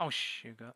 now, sugar.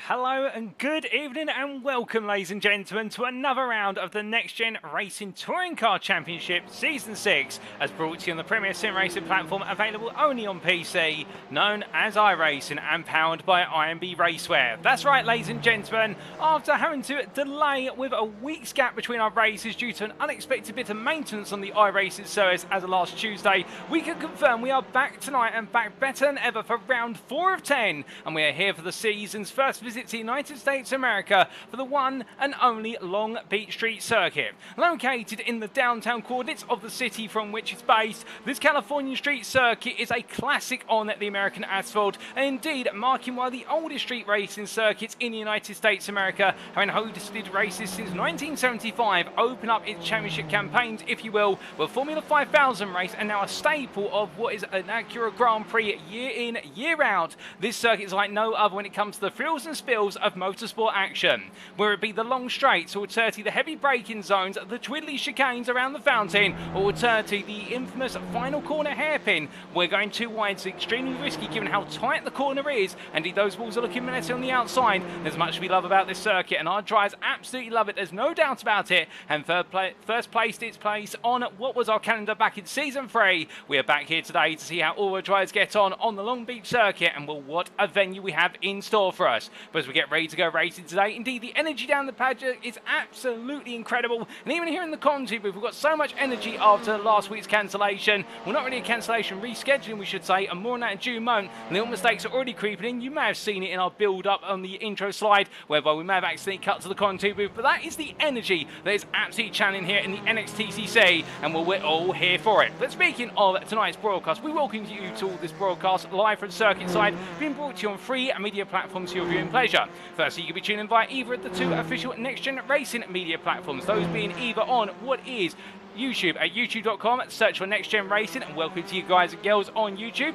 Hello, and good evening, and welcome, ladies and gentlemen, to another round of the Next Gen Racing Touring Car Championship Season 6, as brought to you on the premier sim racing platform available only on PC, known as iRacing, and powered by IMB Racewear. That's right, ladies and gentlemen, after having to delay with a week's gap between our races due to an unexpected bit of maintenance on the iRacing service as of last Tuesday, we can confirm we are back tonight and back better than ever for round 4 of 10, and we are here for the season's first visit to the United States of America for the one and only Long Beach Street Circuit. Located in the downtown coordinates of the city from which it's based, this Californian street circuit is a classic on the American asphalt, and indeed marking one of the oldest street racing circuits in the United States of America, having hosted races since 1975, open up its championship campaigns, if you will, with Formula 5000 race, and now a staple of what is an Acura Grand Prix year in, year out. This circuit is like no other when it comes to the thrills and spills of motorsport action, where it be the long straights, or alternatively the heavy braking zones, the twiddly chicanes around the fountain, or alternatively the infamous final corner hairpin. We're going too wide, it's extremely risky given how tight the corner is, and indeed those walls are looking menacing on the outside. There's much we love about this circuit, and our drivers absolutely love it, there's no doubt about it, and first placed its place on what was our calendar back in Season 3. We are back here today to see how all our drivers get on the Long Beach circuit, and well, what a venue we have in store for us. But as we get ready to go racing today, indeed the energy down the paddock is absolutely incredible, and even here in the content booth we've got so much energy after last week's cancellation. Well, not really a cancellation, rescheduling we should say, and more on that in due moment. Little mistakes are already creeping in. You may have seen it in our build up on the intro slide, whereby we may have accidentally cut to the content booth, but that is the energy that is absolutely channeling here in the NXTCC, and well, we're all here for it. But speaking of tonight's broadcast, we welcome you to all this broadcast live from circuit side, being brought to you on free media platforms for your viewing pleasure. Firstly, you can be tuning in via either of the two official Next Gen Racing media platforms, those being either on what is YouTube at youtube.com, search for Next Gen Racing, and welcome to you guys and girls on YouTube.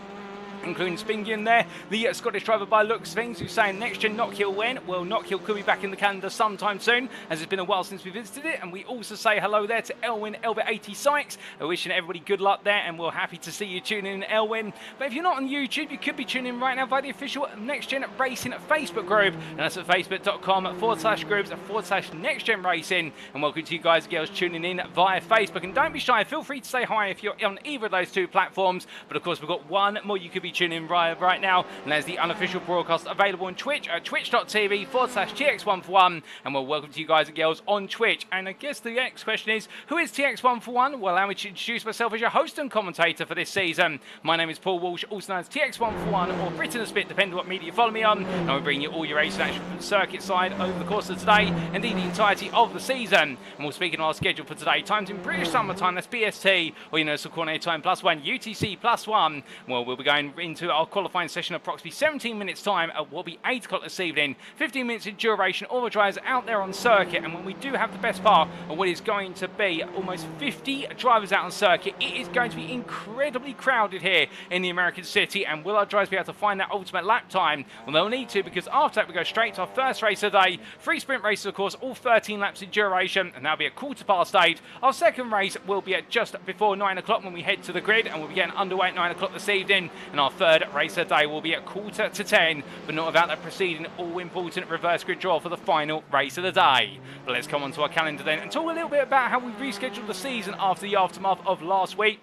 including Spingian there, the Scottish driver by looks of things, who's saying next gen Knockhill when? Well, Knockhill could be back in the calendar sometime soon, as it's been a while since we visited it. And we also say hello there to Elwin Elbit 80 Sykes, wishing everybody good luck there, and we're happy to see you tuning in, Elwin. But if you're not on YouTube, you could be tuning in right now via the official Next Gen Racing Facebook group, and that's at facebook.com/groups/Next Gen Racing. And welcome to you guys and girls tuning in via Facebook. And don't be shy, feel free to say hi if you're on either of those two platforms. But of course, we've got one more you could be tuning in right now, and there's the unofficial broadcast available on Twitch at twitch.tv/TX141. And well, welcome to you guys and girls on Twitch. And I guess the next question is, who is TX141? Well, allow me to introduce myself as your host and commentator for this season. My name is Paul Walsh, also known as TX141 or Britain a Spit, depending on what media you follow me on. And I'll bring you all your racing action from the circuit side over the course of today, indeed the entirety of the season. And we'll speak in our schedule for today. Times in British summertime, that's BST, or Universal Coordinated Time +1, UTC +1. Well, we'll be going into our qualifying session approximately 17 minutes time at what will be 8 o'clock this evening. 15 minutes in duration, all the drivers out there on circuit. And when we do have the best part of what is going to be almost 50 drivers out on circuit, it is going to be incredibly crowded here in the American city. And will our drivers be able to find that ultimate lap time? Well, they'll need to, because after that we go straight to our first race of the day. 3 sprint races, of course, all 13 laps in duration, and that'll be at 8:15. Our second race will be at just before 9 o'clock when we head to the grid, and we'll be getting underway at 9 o'clock this evening. And our third race of the day will be at 9:45, but not without that preceding all-important reverse grid draw for the final race of the day. But let's come on to our calendar then and talk a little bit about how we rescheduled the season after the aftermath of last week.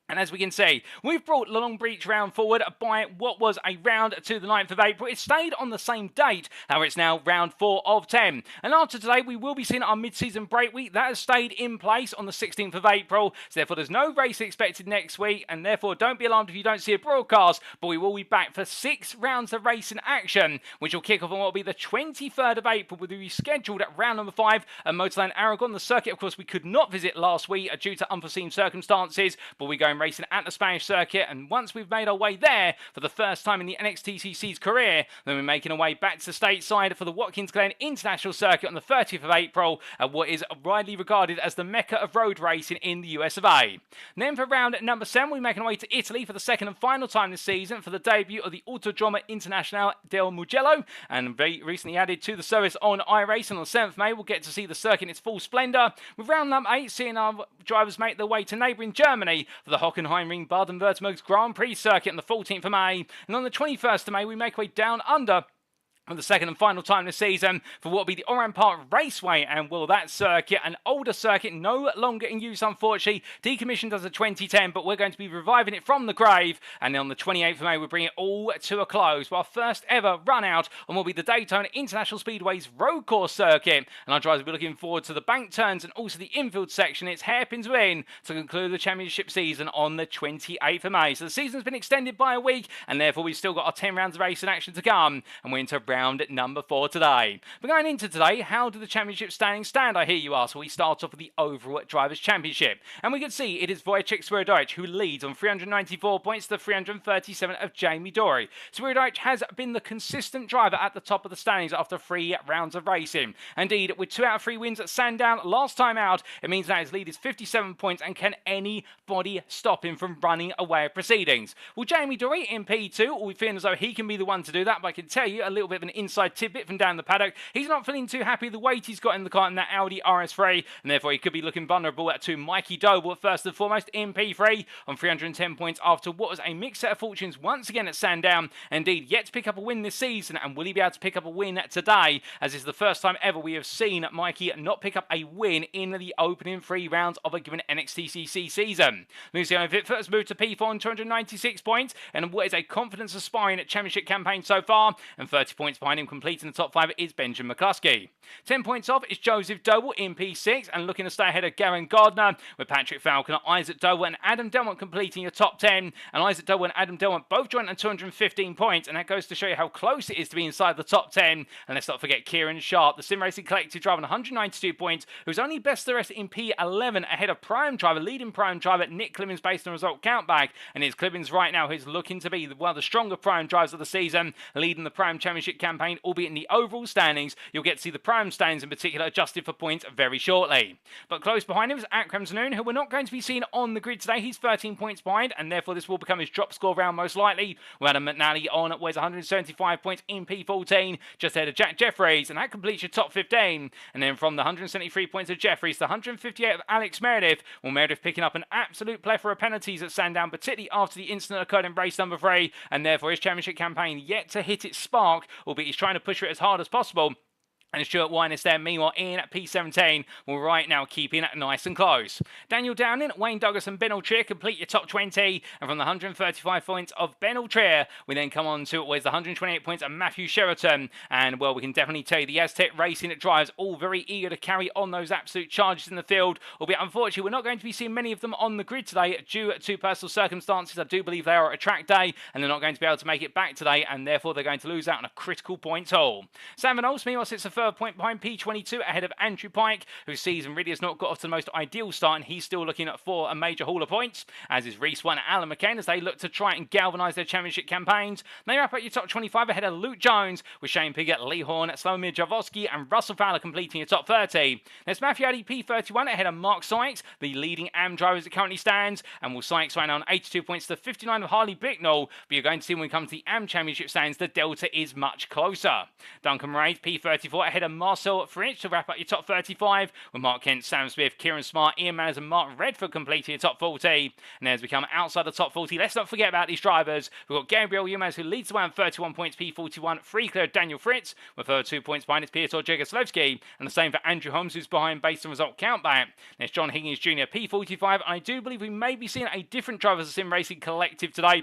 And as we can see, we've brought the Long Beach round forward by what was a round to the 9th of April. It stayed on the same date, however it's now round 4 of 10. And after today, we will be seeing our mid-season break week. That has stayed in place on the 16th of April. So therefore, there's no race expected next week. And therefore, don't be alarmed if you don't see a broadcast. But we will be back for 6 rounds of racing action, which will kick off on what will be the 23rd of April, with the rescheduled at round number 5 at Motorland Aragon. The circuit, of course, we could not visit last week due to unforeseen circumstances. But we're going racing at the Spanish circuit, and once we've made our way there for the first time in the NXTCC's career, then we're making our way back to stateside for the Watkins Glen International Circuit on the 30th of April at what is widely regarded as the Mecca of road racing in the US of A. And then for round number 7, we're making our way to Italy for the second and final time this season for the debut of the Autodromo Internazionale del Mugello, and recently added to the service on iRacing. On the 7th of May, we'll get to see the circuit in its full splendour, with round number 8 seeing our drivers make their way to neighbouring Germany for the Hockenheimring Baden-Württemberg's Grand Prix circuit on the 14th of May. And on the 21st of May, we make our way down under for the second and final time this season for what will be the Oran Park Raceway. And will that circuit, an older circuit, no longer in use unfortunately, decommissioned as of 2010, but we're going to be reviving it from the grave. And then on the 28th of May, we'll bring it all to a close for our first ever run out on what will be the Daytona International Speedway's road course circuit. And our drivers will be looking forward to the bank turns and also the infield section. It's hairpins win to conclude the championship season on the 28th of May. So the season's been extended by a week, and therefore we've still got our 10 rounds of racing action to come, and we're into round number 4 today. But going into today, how do the championship standings stand, I hear you ask? Well, we start off with the overall Drivers' Championship, and we can see it is Wojciech Swirydowicz who leads on 394 points to 337 of Jamie Dorey. Swirydowicz has been the consistent driver at the top of the standings after 3 rounds of racing. Indeed, with 2 out of 3 wins at Sandown last time out, it means that his lead is 57 points, and can anybody stop him from running away with proceedings? Well, Jamie Dorey in P2, we feel as though he can be the one to do that, but I can tell you a little bit of an inside tidbit from down the paddock. He's not feeling too happy with the weight he's got in the car in that Audi RS3, and therefore he could be looking vulnerable to Mikey Doble first and foremost in P3 on 310 points after what was a mixed set of fortunes once again at Sandown. Indeed, yet to pick up a win this season, and will he be able to pick up a win today, as it's the first time ever we have seen Mikey not pick up a win in the opening 3 rounds of a given NXTCC season. Luciano Vitford has moved to P4 on 296 points, and what is a confidence-aspiring championship campaign so far, and 30 points behind him completing the top 5 is Benjamin McCluskey. 10 points off is Joseph Doble in P6, and looking to stay ahead of Garen Gardner, with Patrick Falconer, Isaac Doble and Adam Delmont completing your top 10, and Isaac Doble and Adam Delmont both joined on 215 points, and that goes to show you how close it is to be inside the top 10. And let's not forget Kieran Sharp, the Sim Racing Collective driver on 192 points, who's only best the rest in P11 ahead of Prime driver, leading Prime driver Nick Clibbins based on result countback, and it's Clibbins right now who's looking to be one of the stronger Prime drivers of the season, leading the Prime Championship campaign, albeit in the overall standings. You'll get to see the Prime standings in particular adjusted for points very shortly. But close behind him is Akram Zanoon, who we're not going to be seeing on the grid today. He's 13 points behind, and therefore this will become his drop score round most likely. We had a McNally on where's 175 points in P14, just ahead of Jack Jeffries, and that completes your top 15. And then from the 173 points of Jeffries to 158 of Alex Meredith, well, Meredith picking up an absolute plethora of penalties at Sandown, particularly after the incident occurred in race number 3, and therefore his championship campaign yet to hit its spark, albeit he's trying to push for it as hard as possible. And Stuart Wyness there, meanwhile, in at P17, will right now keeping it nice and close. Daniel Downing, Wayne Douglas and Ben Altrier complete your top 20. And from the 135 points of Ben Altrier, we then come on to where's the 128 points of Matthew Sheraton. And, well, we can definitely tell you the Aztec Racing drives all very eager to carry on those absolute charges in the field. Albeit, unfortunately, we're not going to be seeing many of them on the grid today due to personal circumstances. I do believe they are at a track day, and they're not going to be able to make it back today, and therefore they're going to lose out on a critical points haul. Sam Van Olsen, meanwhile, sits a third point behind P22 ahead of Andrew Pike, whose season really has not got off to the most ideal start, and he's still looking for a major haul of points, as is Reese 1 and Alan McCain, as they look to try and galvanise their championship campaigns. They wrap up your top 25 ahead of Luke Jones, with Shane Piggott, Lee Horn, Slawomir Jaworski and Russell Fowler completing your top 30. There's Matthew Addy P31 ahead of Mark Sykes, the leading AM driver as it currently stands, and will Sykes right now on 82 points to 59 of Harley Bicknell, but you're going to see when we come to the AM Championship stands, the delta is much closer. Duncan Raid P34 ahead of Marcel Fritsch to wrap up your top 35, with Mark Kent, Sam Smith, Kieran Smart, Ian Manners and Mark Redford completing your top 40. And as we come outside the top 40, let's not forget about these drivers. We've got Gabriel Yilmaz, who leads the way on 31 points, P41, free clear Daniel Fritz, with 2 points behind it's Piotr Jegoslowski, and the same for Andrew Holmes, who's behind based on result countback. There's John Higgins Jr., P45, and I do believe we may be seeing a different Drivers Sim Racing collective today,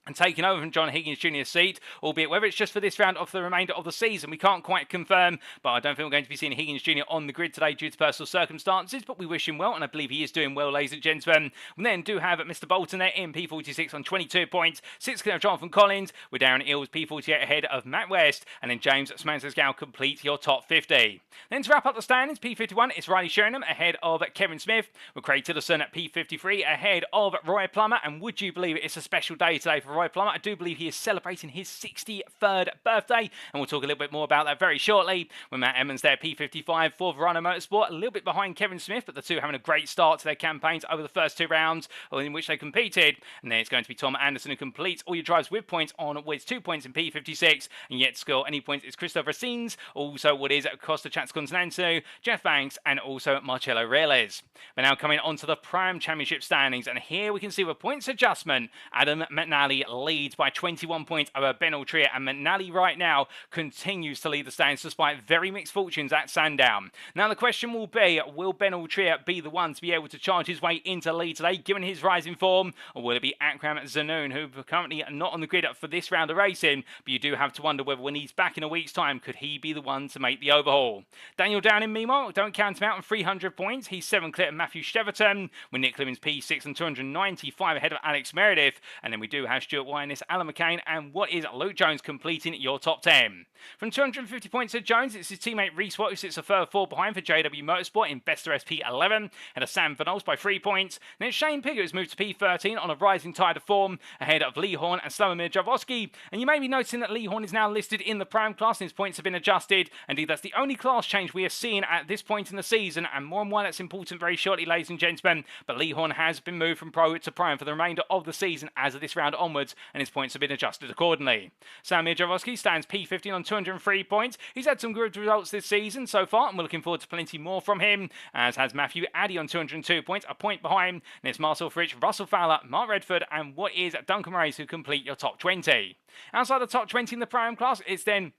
and taking over from John Higgins Jr.'s seat, albeit whether it's just for this round or for the remainder of the season, we can't quite confirm, but I don't think we're going to be seeing Higgins Jr. on the grid today due to personal circumstances, but we wish him well, and I believe he is doing well, ladies and gentlemen. We then do have Mr. Bolton there in P46 on 22 points, 6 clear of Jonathan Collins, with Darren Eels P48 ahead of Matt West, and then James Smansesgow complete your top 50. Then to wrap up the standings, P51, it's Riley Sheringham ahead of Kevin Smith, with Craig Tillotson at P53 ahead of Roy Plummer, and would you believe it, it's a special day today for Roy Plummer. I do believe he is celebrating his 63rd birthday, and we'll talk a little bit more about that very shortly. With Matt Emmons there, P55 for Verano Motorsport, a little bit behind Kevin Smith, but the two having a great start to their campaigns over the first 2 rounds in which they competed. And then it's going to be Tom Anderson who completes all your drives with points on with 2 points in P56, and yet to score any points is Christopher Scenes, also what is Costa Chatscontanto, Jeff Banks, and also Marcello Reales. But now coming on to the Prime Championship standings, and here we can see with points adjustment, Adam McNally leads by 21 points over Ben Altrier, and McNally right now continues to lead the standings despite very mixed fortunes at Sandown. Now the question will be, will Ben Altrier be the one to be able to charge his way into lead today given his rising form, or will it be Akram Zanoon, who currently are not on the grid for this round of racing, but you do have to wonder whether when he's back in a week's time, could he be the one to make the overhaul. Daniel Downing, meanwhile, don't count him out on 300 points, he's 7 clear of Matthew Sheverton, with Nick Clemens P6 and 295 ahead of Alex Meredith, and then we do have Stuart Wyness, Alan McCain, and what is Luke Jones completing your top 10. From 250 points to Jones, it's his teammate Reese Watt, who sits a further 4 behind for JW Motorsport in Bester SP11, and a Sam Van Ols by 3 points. And then Shane Piggott has moved to P13 on a rising tide of form, ahead of Lee Horn and Slawomir Jaworski. And you may be noticing that Lee Horn is now listed in the Prime class, and his points have been adjusted. Indeed, that's the only class change we are seeing at this point in the season, and more and more that's important very shortly, ladies and gentlemen. But Lee Horn has been moved from Pro to Prime for the remainder of the season as of this round onwards, and his points have been adjusted accordingly. Slawomir Jaworski stands P15 on 203 points. He's had some good results this season so far, and we're looking forward to plenty more from him, as has Matthew Addy on 202 points, a point behind. And it's Marcel Fritsch, Russell Fowler, Mark Redford, and what is Duncan Race who complete your top 20. Outside the top 20 in the Prime class, it's then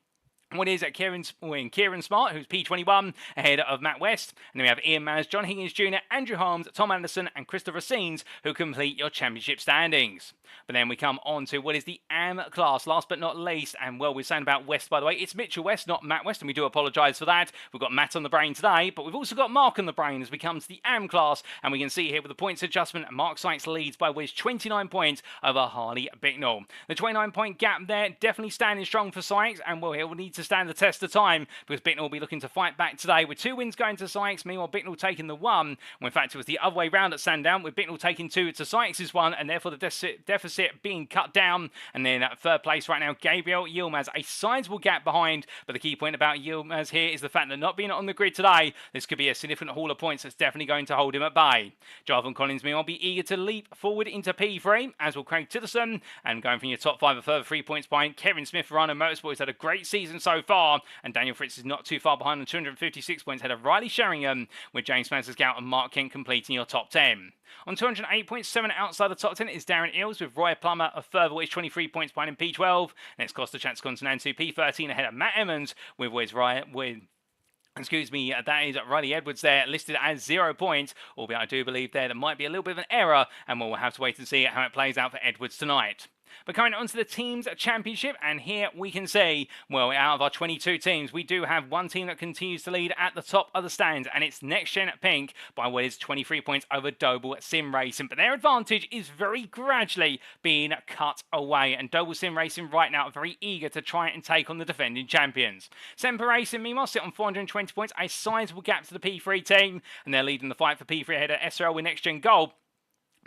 what is Kieran Smart, who's P21, ahead of Matt West. And then we have Ian Manners, John Higgins Jr., Andrew Holmes, Tom Anderson, and Christopher Scenes, who complete your championship standings. But then we come on to what is the AM class, last but not least. And, well, we're saying about West, by the way. It's Mitchell West, not Matt West, and we do apologise for that. We've got Matt on the brain today, but we've also got Mark on the brain as we come to the AM class. And we can see here with the points adjustment, Mark Sykes leads by which 29 points over Harley Bicknell. The 29-point gap there, definitely standing strong for Sykes. And, well, he'll need to stand the test of time, because Bicknell will be looking to fight back today with 2 wins going to Sykes. Meanwhile, Bicknell taking the 1, when in fact it was the other way round at Sandown, with Bicknell taking 2 to Sykes' 1, and therefore the deficit being cut down. And then at third place right now, Gabriel Yilmaz, a sizable gap behind. But the key point about Yilmaz here is the fact that not being on the grid today, this could be a significant haul of points that's definitely going to hold him at bay. Jarvan Collins, meanwhile, be eager to leap forward into P3, as will Craig Titterson. And going from your top 5 a further 3 points behind Kevin Smith, Rhino Motorsport, has had a great season so far. And Daniel Fritz is not too far behind on 256 points, ahead of Riley Sheringham, with James Spencer Scout and Mark Kent completing your top 10. On 208 points, 7 outside the top 10 is Darren Eels, with Roy Plummer a further 23 points behind in P12. Next, Costa Chance Continental, P13 ahead of Matt Emmons, with that is Riley Edwards there, listed as 0 points, albeit I do believe there might be a little bit of an error, and we'll have to wait and see how it plays out for Edwards tonight. But coming on to the teams championship, and here we can see, well, out of our 22 teams, we do have one team that continues to lead at the top of the stands, and it's NXTGEN Pink by what is 23 points over Doble Sim Racing. But their advantage is very gradually being cut away, and Doble Sim Racing right now are very eager to try and take on the defending champions. Semper Racing, meanwhile, sit on 420 points, a sizable gap to the P3 team, and they're leading the fight for P3 ahead of SRL with NXTGEN Gold.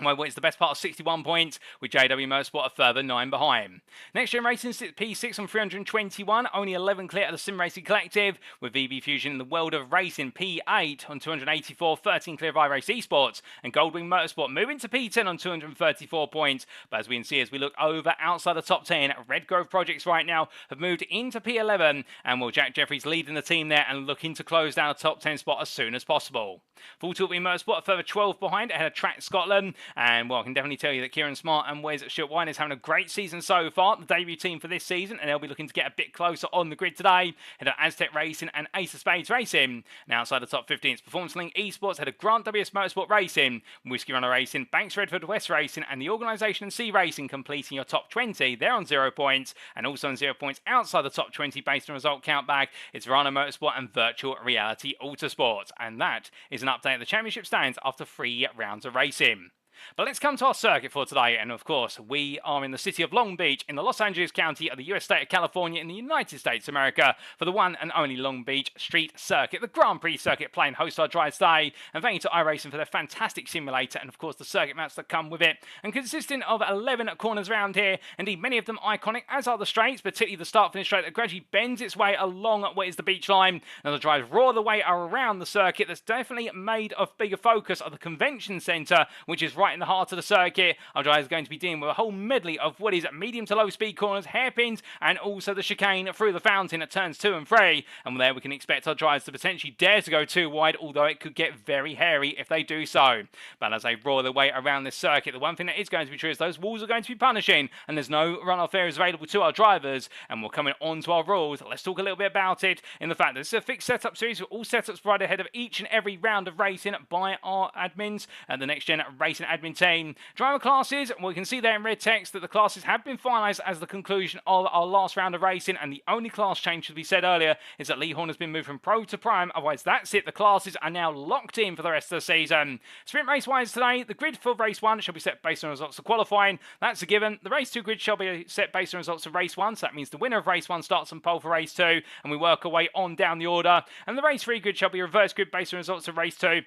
Well, it's the best part of 61 points, with JW Motorsport a further 9 behind. NXTGEN Racing sits P6 on 321, only 11 clear of the Sim Racing Collective, with VB Fusion in the world of racing P8 on 284, 13 clear of iRace Esports, and Goldwing Motorsport moving to P10 on 234 points. But as we can see, as we look over outside the top 10, Red Grove Projects right now have moved into P11, and well, Jack Jeffries leading the team there and looking to close down a top 10 spot as soon as possible. Full Tilt Motorsport a further 12 behind ahead of Track Scotland. And well, I can definitely tell you that Kieran Smart and Wes Shiltwine is having a great season so far, the debut team for this season, and they'll be looking to get a bit closer on the grid today. Head of Aztec Racing and Ace of Spades Racing. Now outside the top 15, it's Performance Link Esports, head of Grant WS Motorsport Racing, Whiskey Runner Racing, Banks Redford West Racing, and the Organisation C Racing completing your top 20. They're on 0 points, and also on 0 points outside the top 20 based on result count back, it's Rana Motorsport and Virtual Reality Autosports. And that is an update of the championship stands after 3 rounds of racing. But let's come to our circuit for today, and of course we are in the city of Long Beach in the Los Angeles County of the US state of California in the United States of America for the one and only Long Beach Street Circuit, the Grand Prix circuit playing host our drive today. And thank you to iRacing for their fantastic simulator and of course the circuit maps that come with it, and consisting of 11 corners around here, indeed many of them iconic, as are the straights, particularly the start finish straight that gradually bends its way along what is the beach line, and the drives roar the way around the circuit. That's definitely made of bigger focus of the convention center, which is right in the heart of the circuit. Our driver is going to be dealing with a whole medley of what is medium to low speed corners, hairpins, and also the chicane through the fountain at turns 2 and 3. And there we can expect our drivers to potentially dare to go too wide, although it could get very hairy if they do so. But as they roar their way around this circuit, the one thing that is going to be true is those walls are going to be punishing, and there's no runoff areas available to our drivers. And we're coming on to our rules. Let's talk a little bit about it in the fact that this is a fixed setup series with all setups provided ahead of each and every round of racing by our admins and the NXTGEN Racing admin team. Driver classes, we can see there in red text that the classes have been finalised as the conclusion of our last round of racing, and the only class change, as we said earlier, is that Lee Horn has been moved from Pro to Prime. Otherwise, that's it. The classes are now locked in for the rest of the season. Sprint race-wise today, the grid for race 1 shall be set based on results of qualifying. That's a given. The race 2 grid shall be set based on results of race 1, so that means the winner of race 1 starts on pole for race 2, and we work our way on down the order. And the race 3 grid shall be a reverse grid based on results of race 2.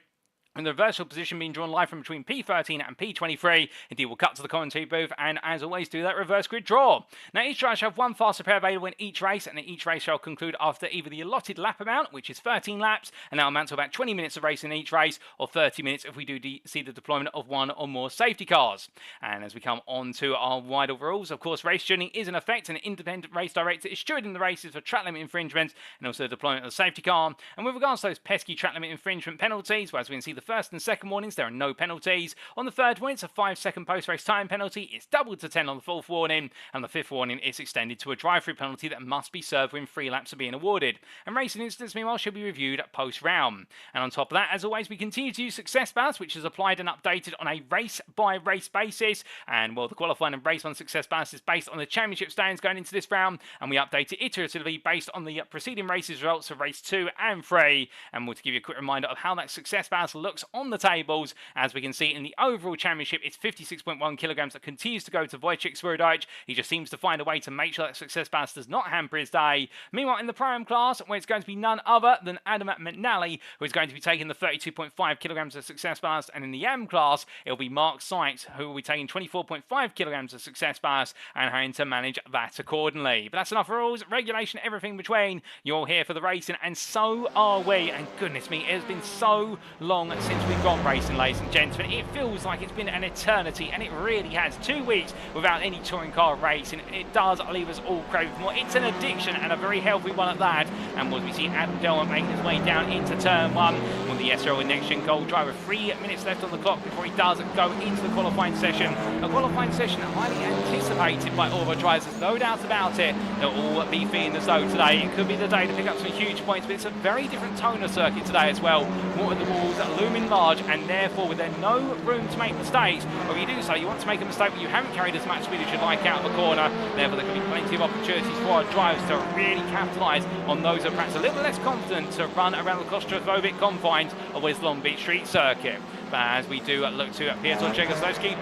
And the reversal position being drawn live from between P13 and P23. Indeed, we'll cut to the commentary booth and, as always, do that reverse grid draw. Now, each driver shall have one faster pair available in each race, and each race shall conclude after either the allotted lap amount, which is 13 laps, and that'll amount to about 20 minutes of racing in each race, or 30 minutes if we do see the deployment of one or more safety cars. And as we come on to our wider rules, of course, race tuning is in effect, and an independent race director is stewarding the races for track limit infringements, and also the deployment of the safety car. And with regards to those pesky track limit infringement penalties, well, as we can see, the first and second warnings, there are no penalties. On the third warning, it's a 5-second post-race time penalty. It's doubled to 10 on the fourth warning, and the fifth warning is extended to a drive-through penalty that must be served when 3 laps are being awarded. And racing incidents, meanwhile, should be reviewed post-round. And on top of that, as always, we continue to use success ballast, which is applied and updated on a race-by-race basis. And, well, the qualifying and race 1 success ballast is based on the championship standings going into this round, and we update it iteratively based on the preceding races results of race 2 and 3. And we'll give you a quick reminder of how that success ballast looks looks on the tables. As we can see in the overall championship, it's 56.1 kilograms that continues to go to Wojciech Swirydowicz. He just seems to find a way to make sure that success ballast does not hamper his day. Meanwhile, in the Pro-Am class, where it's going to be none other than Adam McNally, who is going to be taking the 32.5 kilograms of success ballast, and in the AM class, it'll be Mark Sykes, who will be taking 24.5 kilograms of success ballast and having to manage that accordingly. But that's enough rules, regulation, everything between. You're all here for the racing, and so are we. And goodness me, it has been so long since we've gone racing, ladies and gentlemen. It feels like it's been an eternity, and it really has. 2 weeks without any touring car racing. It does leave us all craving more. It's an addiction, and a very healthy one at that. And as we see Adam Delman making his way down into turn 1 with the SRO and NXTGEN Gold driver. 3 minutes left on the clock before he does go into the qualifying session. A qualifying session highly anticipated by all of our drivers. There's no doubt about it. They'll all be feeling as though today it could be the day to pick up some huge points, but it's a very different tone of circuit today as well. More of the walls looming large, and therefore with there no room to make mistakes. Or if you do so, you want to make a mistake, but you haven't carried as much speed as you'd like out of the corner. Therefore, there can be plenty of opportunities for our drivers to really capitalise on those who are perhaps a little less confident to run around the claustrophobic confines of West Long Beach Street Circuit. But as we do look to Piotr Czechoslovsky,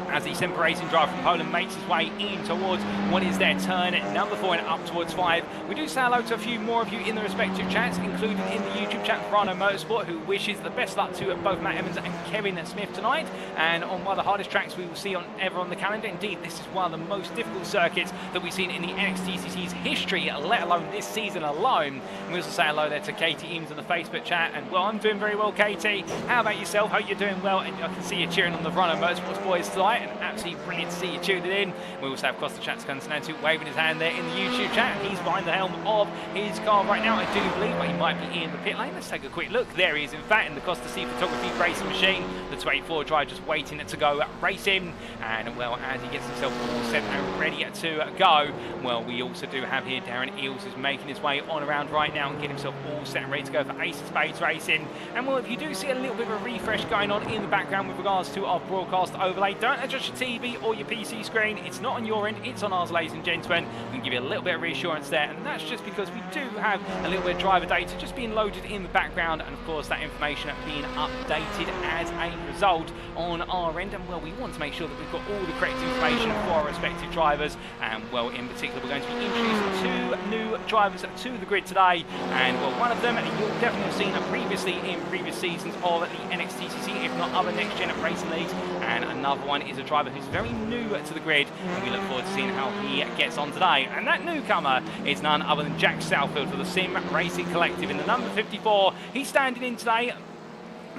as the Simple Racing driver from Poland makes his way in towards what is their turn number 4 and up towards 5. We do say hello to a few more of you in the respective chats, including in the YouTube chat, Rhino Motorsport, who wishes the best luck to both Matt Evans and Kevin Smith tonight, and on one of the hardest tracks we will see ever on the calendar. Indeed, this is one of the most difficult circuits that we've seen in the NXTCC's history, let alone this season alone. And we also say hello there to Katie Eames in the Facebook chat, and well, I'm doing very well, Katie. How about yourself? Hope you're doing well, and I can see you cheering on the Rhino Motorsports boys tonight. And absolutely brilliant to see you tuning in. We also have Costa Chats Constantu waving his hand there in the YouTube chat. He's behind the helm of his car right now, I do believe, but he might be in the pit lane. Let's take a quick look. There he is, in fact, in the Costa C Photography racing machine. The 24 driver just waiting to go racing. And well, as he gets himself all set and ready to go, well, we also do have here Darren Eels, who's making his way on around right now and getting himself all set and ready to go for Ace of Spades racing. And well, if you do see a little bit of a refresh going on in the background with regards to our broadcast overlay, don't adjust your TV or your PC screen. It's not on your end, it's on ours, ladies and gentlemen. We can give you a little bit of reassurance there, and that's just because we do have a little bit of driver data just being loaded in the background, and of course that information being updated as a result on our end. And well, we want to make sure that we've got all the correct information for our respective drivers, and well, in particular we're going to be introducing 2 new drivers to the grid today. And well, one of them you'll definitely have seen previously in previous seasons of the NXTCC, if not other next gen racing leagues, and another one is a driver who's very new to the grid, and we look forward to seeing how he gets on today. And that newcomer is none other than Jack Southfield for the Sim Racing Collective in the number 54. He's standing in today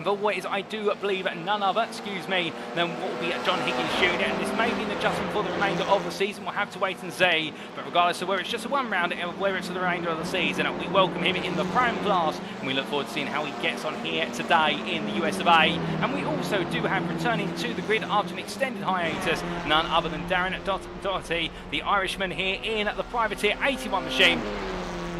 for what is, I do believe, none other, than what will be John Higgins Jr. And this may be an adjustment for the remainder of the season. We'll have to wait and see. But regardless of whether it's just a 1 round or whether it's for the remainder of the season, we welcome him in the Pro-Am class, and we look forward to seeing how he gets on here today in the US of A. And we also do have returning to the grid after an extended hiatus, none other than Darren Doherty, the Irishman here in the Privateer 81 machine.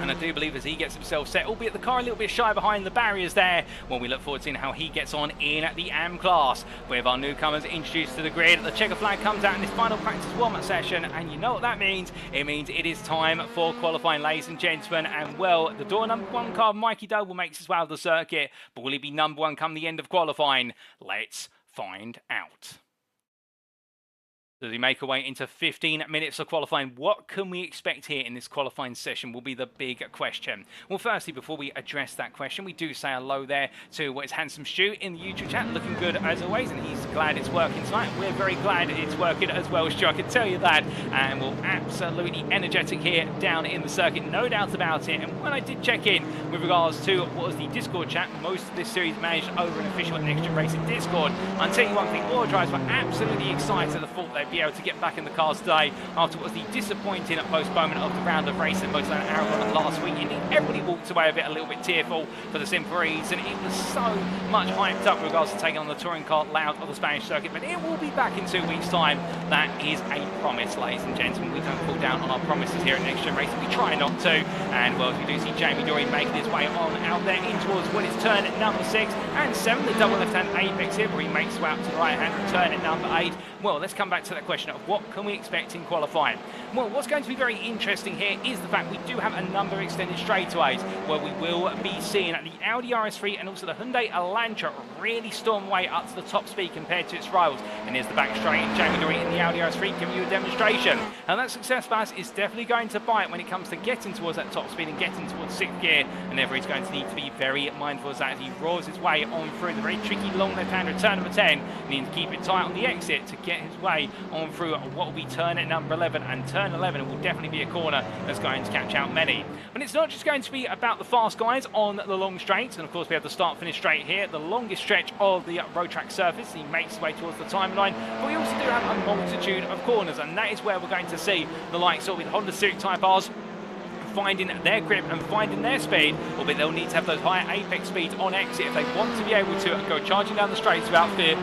And I do believe as he gets himself set, albeit the car a little bit shy behind the barriers there, well, we look forward to seeing how he gets on in the AM class. With our newcomers introduced to the grid, the checker flag comes out in this final practice warm-up session, and you know what that means. It means it is time for qualifying, ladies and gentlemen. And well, the door number 1 car, Mikey Doble, makes his way out of the circuit, but will he be number 1 come the end of qualifying? Let's find out. Does he make a way into 15 minutes of qualifying? What can we expect here in this qualifying session will be the big question. Well, firstly, before we address that question, we do say hello there to what is Handsome Stu in the YouTube chat. Looking good as always, and he's glad it's working tonight. We're very glad it's working as well, Stu, I can tell you that. And we're absolutely energetic here down in the circuit, no doubt about it. And when I did check in with regards to what was the Discord chat, most of this series managed over an official NXTGEN Racing Discord. I'll tell you one thing, all drivers were absolutely excited at the thought they'd be able to get back in the cars today after what was the disappointing postponement of the round of racing most of an hour last week. Indeed, everybody walked away a bit a little bit tearful for the simple reason it was so much hyped up with regards to taking on the touring car layout of the Spanish circuit. But it will be back in 2 weeks' time that is a promise, ladies and gentlemen. We don't fall down on our promises here at NXTGEN Racing. We try not to. And well, as we do see Jamie Dorey making his way on out there in towards what is turn at number 6 and 7, the double left-hand apex here, where he makes his way out to the right-hand turn at number 8. Well, let's come back to that question of what can we expect in qualifying. Well, what's going to be very interesting here is the fact we do have a number of extended straightaways where we will be seeing the Audi RS3 and also the Hyundai Elantra really storm away up to the top speed compared to its rivals. And here's the back straight, and Jamie Dorey in the Audi RS3 giving you a demonstration. And that success pass is definitely going to bite when it comes to getting towards that top speed and getting towards 6th gear, and therefore he's going to need to be very mindful as he roars his way on through the very tricky long left-hander turn number 10. He needs to keep it tight on the exit to get his way on through what will be turn at number 11, and turn 11 will definitely be a corner that's going to catch out many. But it's not just going to be about the fast guys on the long straights, and of course we have the start-finish straight here, the longest stretch of the road track surface. He makes his way towards the timeline, but we also do have a multitude of corners, and that is where we're going to see the likes of the Honda Civic Type Rs finding their grip and finding their speed, albeit they'll need to have those higher apex speeds on exit if they want to be able to go charging down the straights without fear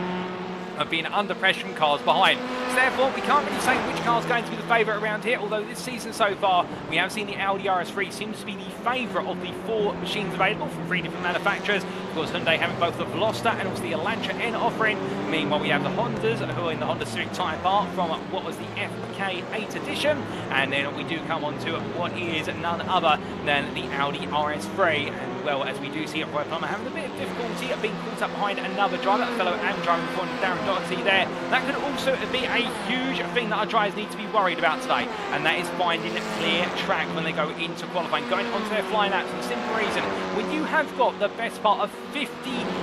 of being under pressure from cars behind. So therefore, we can't really say which car is going to be the favourite around here, although this season so far, we have seen the Audi RS3 seems to be the favourite of the 4 machines available from 3 different manufacturers. Of course, Hyundai having both the Veloster and also the Elantra N offering. Meanwhile, we have the Hondas, who are in the Honda Civic Type R from what was the FK8 edition. And then we do come on to what is none other than the Audi RS3. And well, as we do see Roy Plummer having a bit of difficulty of being caught up behind another driver, a fellow AM driver before Darren Doherty there. That could also be a huge thing that our drivers need to be worried about today, and that is finding clear track when they go into qualifying, going onto their flying laps for the simple reason, when you have got the best part of 50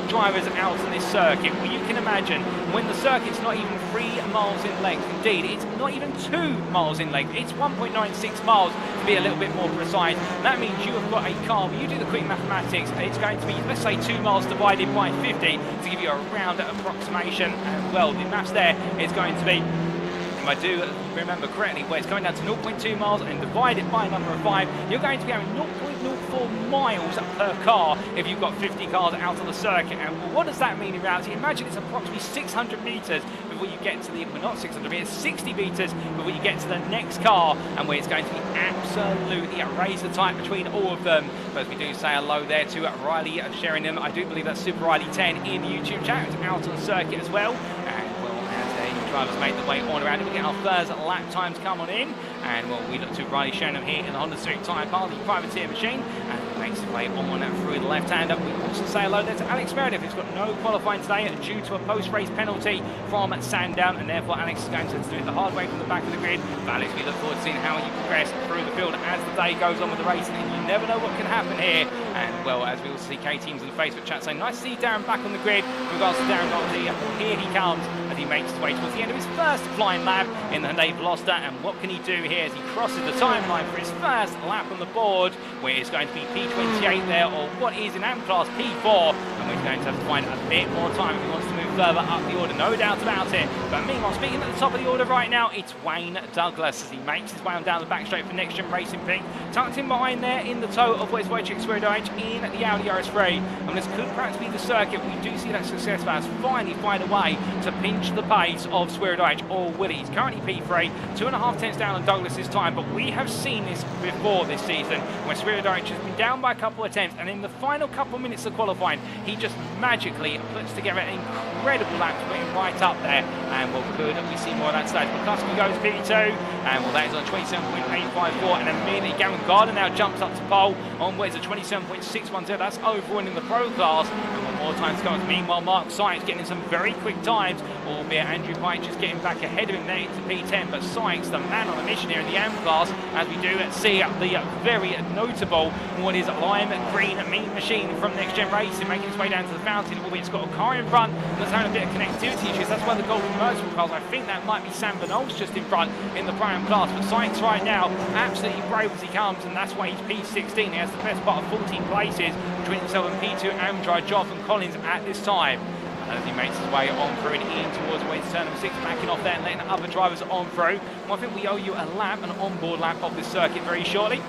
drivers out on this circuit, well, you can imagine when the circuit's not even 3 miles in length, indeed it's not even 2 miles in length, it's 1.96 miles to be a little bit more precise. That means you have got a car, when you do the quick mathematics, it's going to be, let's say, 2 miles divided by 50 to give you a round approximation. And well, the maths there is going to be, if I do remember correctly, where it's going down to 0.2 miles and divided by a number of 5, you're going to be having 0.04 miles per car if you've got 50 cars out on the circuit. And what does that mean in reality? Imagine it's approximately 600 metres before you get to the, well, not 600 metres, 60 metres before you get to the next car, and where it's going to be absolutely a razor tight between all of them. But as we do say hello there to Riley Sheringham, I do believe that's Super Riley 10 in the YouTube chat, who's out on the circuit as well. And well, as drivers make their way on around, we get our first lap times come on in, and well, we look to Riley Sheringham here in the Honda Civic Type R, the privateer machine, and makes his way on through the left-hander. We also say hello there to Alex Meredith, who's got no qualifying today due to a post-race penalty from Sandown, and therefore Alex is going to do it the hard way from the back of the grid. But Alex, we look forward to seeing how you progress through the field as the day goes on with the racing, and you never know what can happen here. And well, as we also see K-Teams in the Facebook chat saying, nice to see Darren back on the grid. With regards to Darren Doherty, here he comes as he makes his way towards the end of his first flying lap in the Hyundai Veloster. And what can he do here as he crosses the timeline for his first lap on the board, where it's going to be P28 there, or what is in AM class P4, and we're going to have to find a bit more time if he wants to move further up the order, no doubt about it. But meanwhile, speaking at the top of the order right now, it's Wayne Douglas as he makes his way on down the back straight for NXTGEN Racing Pink, tucked in behind there in the tow of Wojciech Swirydowicz in the Audi RS3. And this could perhaps be the circuit. We do see that success fast finally find a way to pinch the pace of Swirydowicz, or will he? He's currently P3, 2.5 tenths down on Douglas this time, but we have seen this before this season, where Swirydowicz has been down by a couple of tenths, and in the final couple of minutes of qualifying, he just magically puts together an incredible lap to put him right up there. And well, could we see more of that stage? McCluskey goes P2, and well, that is on 27.854, and immediately Gavin Gardner now jumps up to pole on what is a 27.610. That's overall in the pro class, and one more time to go. Meanwhile, Mark Sykes getting some very quick times, albeit Andrew Pike just getting back ahead of him there into P10, but Sykes, the man on a mission here in the AM class, as we do see the very notable what is lime green mean machine from NXTGEN Racing making its way down to the fountain, albeit it's got a car in front that's having a bit of connectivity issues. That's why the golden merchant cars, I think that might be Sam Bernal's just in front in the prime class, but Sykes right now absolutely brave as he comes, and that's why he's P16. He has the best part of 14 places between himself and P2 Amdry, Joff and Collins at this time. As he makes his way on through and in towards where it's turn number 6, backing off there and letting other drivers on through. Well, I think we owe you a lap, an onboard lap of this circuit very shortly.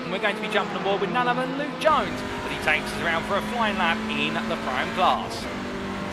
And we're going to be jumping on board with none other than Luke Jones, as he takes us around for a flying lap in the prime class.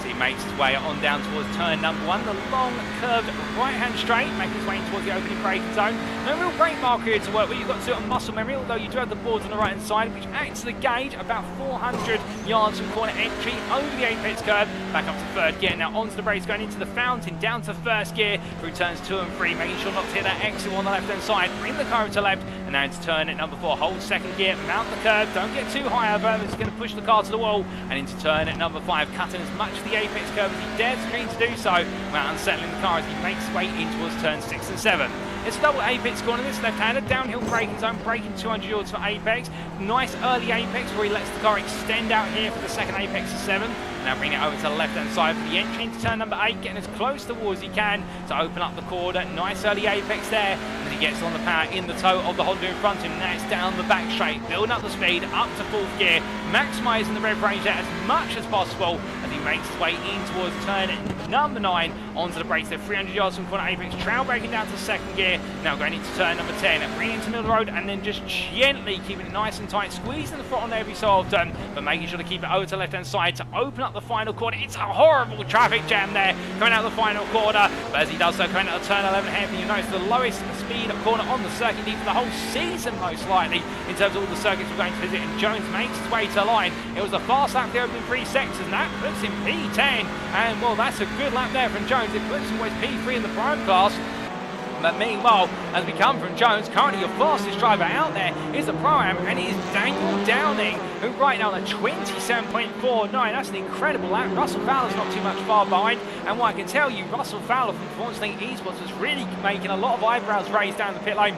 So he makes his way on down towards turn number 1. The long curved right-hand straight, making his way towards the opening braking zone. No real brake marker here to work with. You've got to do it on muscle memory, although you do have the boards on the right-hand side, which acts as a gauge about 400 yards from corner entry over the apex curve, back up to third gear. Now onto the brakes, going into the fountain, down to first gear through turns 2 and 3, making sure not to hit that exit on the left-hand side. Bring the car to left, and now into turn at number 4. Hold second gear, mount the curve, don't get too high over. It's going to push the car to the wall, and into turn at number 5, cutting as much of the apex curve as he dares to do so, while unsettling the car as he makes his way in towards turn 6 and 7. It's a double apex corner, this left-hander, downhill braking zone, braking 200 yards for apex. Nice early apex where he lets the car extend out here for the second apex of 7. Now bring it over to the left-hand side for the entry into turn number 8, getting as close to the wall as he can to open up the corner. Nice early apex there, and he gets on the power in the toe of the Honda in front of him. Now it's down the back straight, building up the speed, up to 4th gear, maximising the rev range there as much as possible as he makes his way in towards turn number 9, onto the brakes there, 300 yards from corner apex, trail braking down to 2nd gear, now going into turn number 10, bringing into the middle of the road, and then just gently keeping it nice and tight, squeezing the throttle on every so often, but making sure to keep it over to the left-hand side to open up the final corner. It's a horrible traffic jam there, coming out of the final corner, but as he does so, coming out of turn 11 hairpin, you notice the lowest speed corner on the circuit, indeed for the whole season most likely, in terms of all the circuits we're going to visit, and Jones makes his way to the line. It was a fast lap for the opening 3 sectors, and that puts him P10, and well, that's a good lap there from Jones. It puts him with P3 in the prime class. But meanwhile, as we come from Jones, currently your fastest driver out there is the Pro-Am, and it is Daniel Downing, who right now at 27.49. That's an incredible lap. Russell Fowler's not too much far behind, and what I can tell you, Russell Fowler from Performance Link Esports was really making a lot of eyebrows raised down the pit lane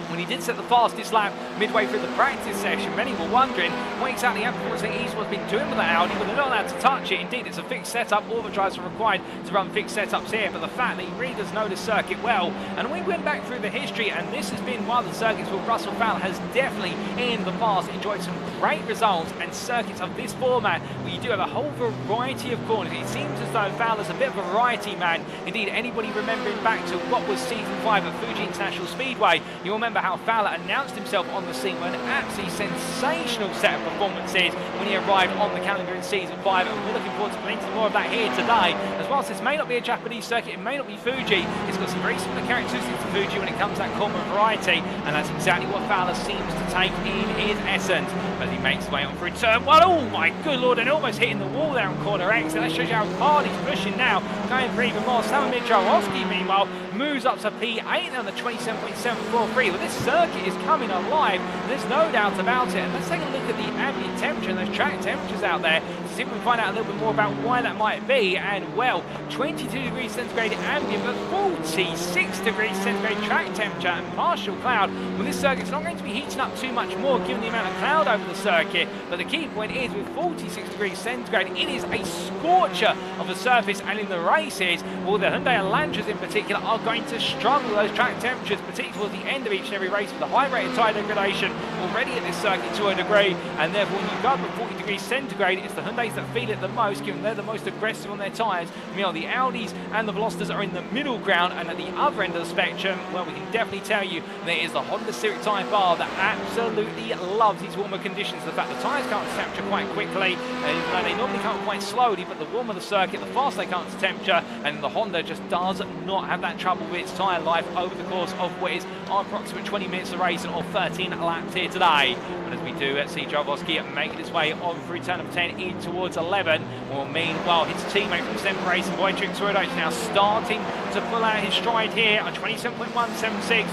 when he did set the fastest lap midway through the practice session. Many were wondering what exactly Performance Link Esports been doing with that Audi, but they're not allowed to touch it. Indeed, it's a fixed setup. All the drivers are required to run fixed setups here, but the fact that he really does know the circuit well, and we went back through the history, and this has been one of the circuits where Russell Fowler has definitely in the past enjoyed some great results, and circuits of this format where you do have a whole variety of corners. It seems as though Fowler's a bit of a variety man. Indeed, anybody remembering back to what was season 5 at Fuji International Speedway, you'll remember how Fowler announced himself on the scene with an absolutely sensational set of performances when he arrived on the calendar in season 5, and we're looking forward to plenty more of that here today. As whilst this may not be a Japanese circuit, it may not be Fuji, it's got some very similar characteristics to Fuji when it comes to that common variety, and that's exactly what Fowler seems to take in his essence as he makes his way on through turn 1. Oh my good lord, and almost hitting the wall there on corner X, and that shows you how hard he's pushing now, going for even more. Samir Jarowski, meanwhile, moves up to P8 on the 27.743. Well, this circuit is coming alive, and there's no doubt about it. And let's take a look at the ambient temperature and those track temperatures out there to see if we can find out a little bit more about why that might be. And well, 22 degrees centigrade ambient, but 46 degrees centigrade track temperature and partial cloud. Well, this circuit's not going to be heating up too much more given the amount of cloud over the circuit, but the key point is with 46 degrees centigrade, it is a scorcher of the surface, and in the races, well, the Hyundai Elantras in particular are going to struggle with those track temperatures, particularly towards the end of each and every race, with the high rate of tire degradation already at this circuit to a degree, and therefore when you go up at 40 degrees centigrade, it's the Hyundais that feel it the most, given they're the most aggressive on their tyres. Meanwhile, the Audis and the Velocitas are in the middle ground, and at the other end of the spectrum, well, we can definitely tell you there is the Honda Civic Type R that absolutely loves these warmer conditions. The fact the tyres come up to temperature quite quickly, and they normally come up quite slowly, but the warmer the circuit, the faster they come up to temperature, and the Honda just does not have that trouble with its tyre life over the course of what is approximately 20 minutes of racing, or 13 laps here today. And as we do see Jarowski making his way on through turn number 10 in towards 11. Well, meanwhile, his teammate from Sandown Racing, Wojciech Swirydowicz, now starting to pull out his stride here on 27.176.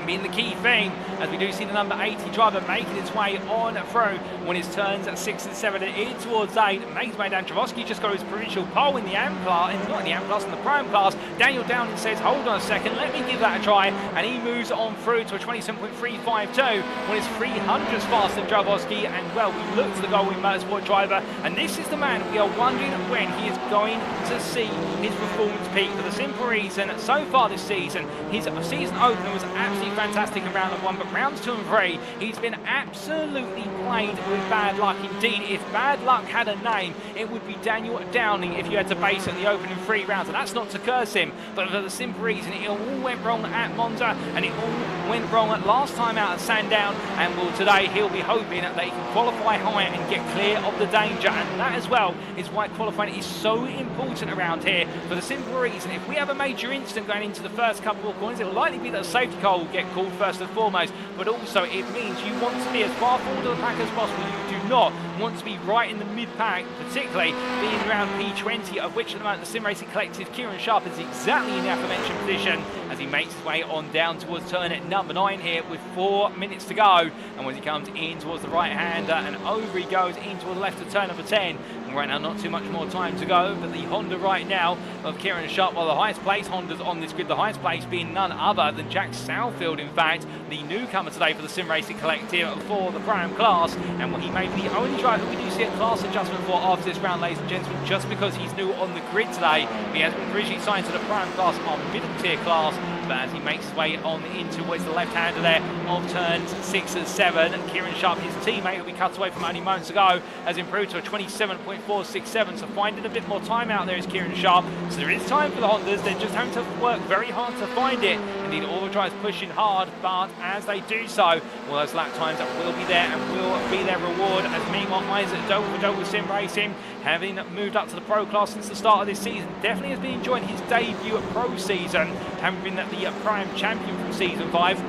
Being the key thing, as we do see the number 80 driver making his way on through when his turns at 6 and 7 and in towards 8, makes his way down. Jarowski just got his provincial pole in the AM class, not in the AM class, in the Prime class. Daniel Downing says, hold on a second, let me give that a try, and he moves on through to a 27.352 when his 300's faster than Jarowski. And well, we look to the Goldwing Motorsport driver, and this is the man we are wondering when he is going to see his performance peak for the simple reason, so far this season, his season opener was absolutely fantastic in round 1, but rounds 2 and 3, he's been absolutely played with bad luck indeed. If bad luck had a name, it would be Daniel Downing if you had to base it the opening 3 rounds, and that's not to curse him, but for the simple reason, it all went wrong at Monza, and it all went wrong last time out at Sandown, and well, today he'll be hoping that he can qualify higher and get clear of the danger, and that as well is why qualifying is so important around here, for the simple reason, if we have a major incident going into the first couple of corners, it will likely be that a safety car will get called first and foremost, but also it means you want to be as far forward of the pack as possible. You do not want to be right in the mid-pack, particularly being around P20, of which at the moment the Sim Racing Collective Kieran Sharp is exactly in the aforementioned position as he makes his way on down towards turn at number 9 here with 4 minutes to go, and when he comes in towards the right hander and over he goes in towards the left of turn number 10, and right now not too much more time to go, but the Honda right now of Kieran Sharp, well, the highest place Hondas on this grid, the highest place being none other than Jack Southfield, in fact, the newcomer today for the Sim Racing Collective for the Prime class, and he may be the only driver we do see a class adjustment for after this round, ladies and gentlemen, just because he's new on the grid today. He has been originally signed to the Prime class on middle tier class, but as he makes his way on in towards the left-hander there of turns 6 and 7, Kieran Sharp, his teammate, will be cut away from only moments ago, has improved to a 27.467, so finding a bit more time out there is Kieran Sharp. So there is time for the Hondas, they're just having to work very hard to find it. Indeed, all the drivers pushing hard, but as they do so, well, those lap times will be there and will be their reward, as meanwhile Isaac Dover Sim Racing, having moved up to the Pro class since the start of this season, definitely has been enjoying his debut at Pro season, having been the Prime champion from season 5.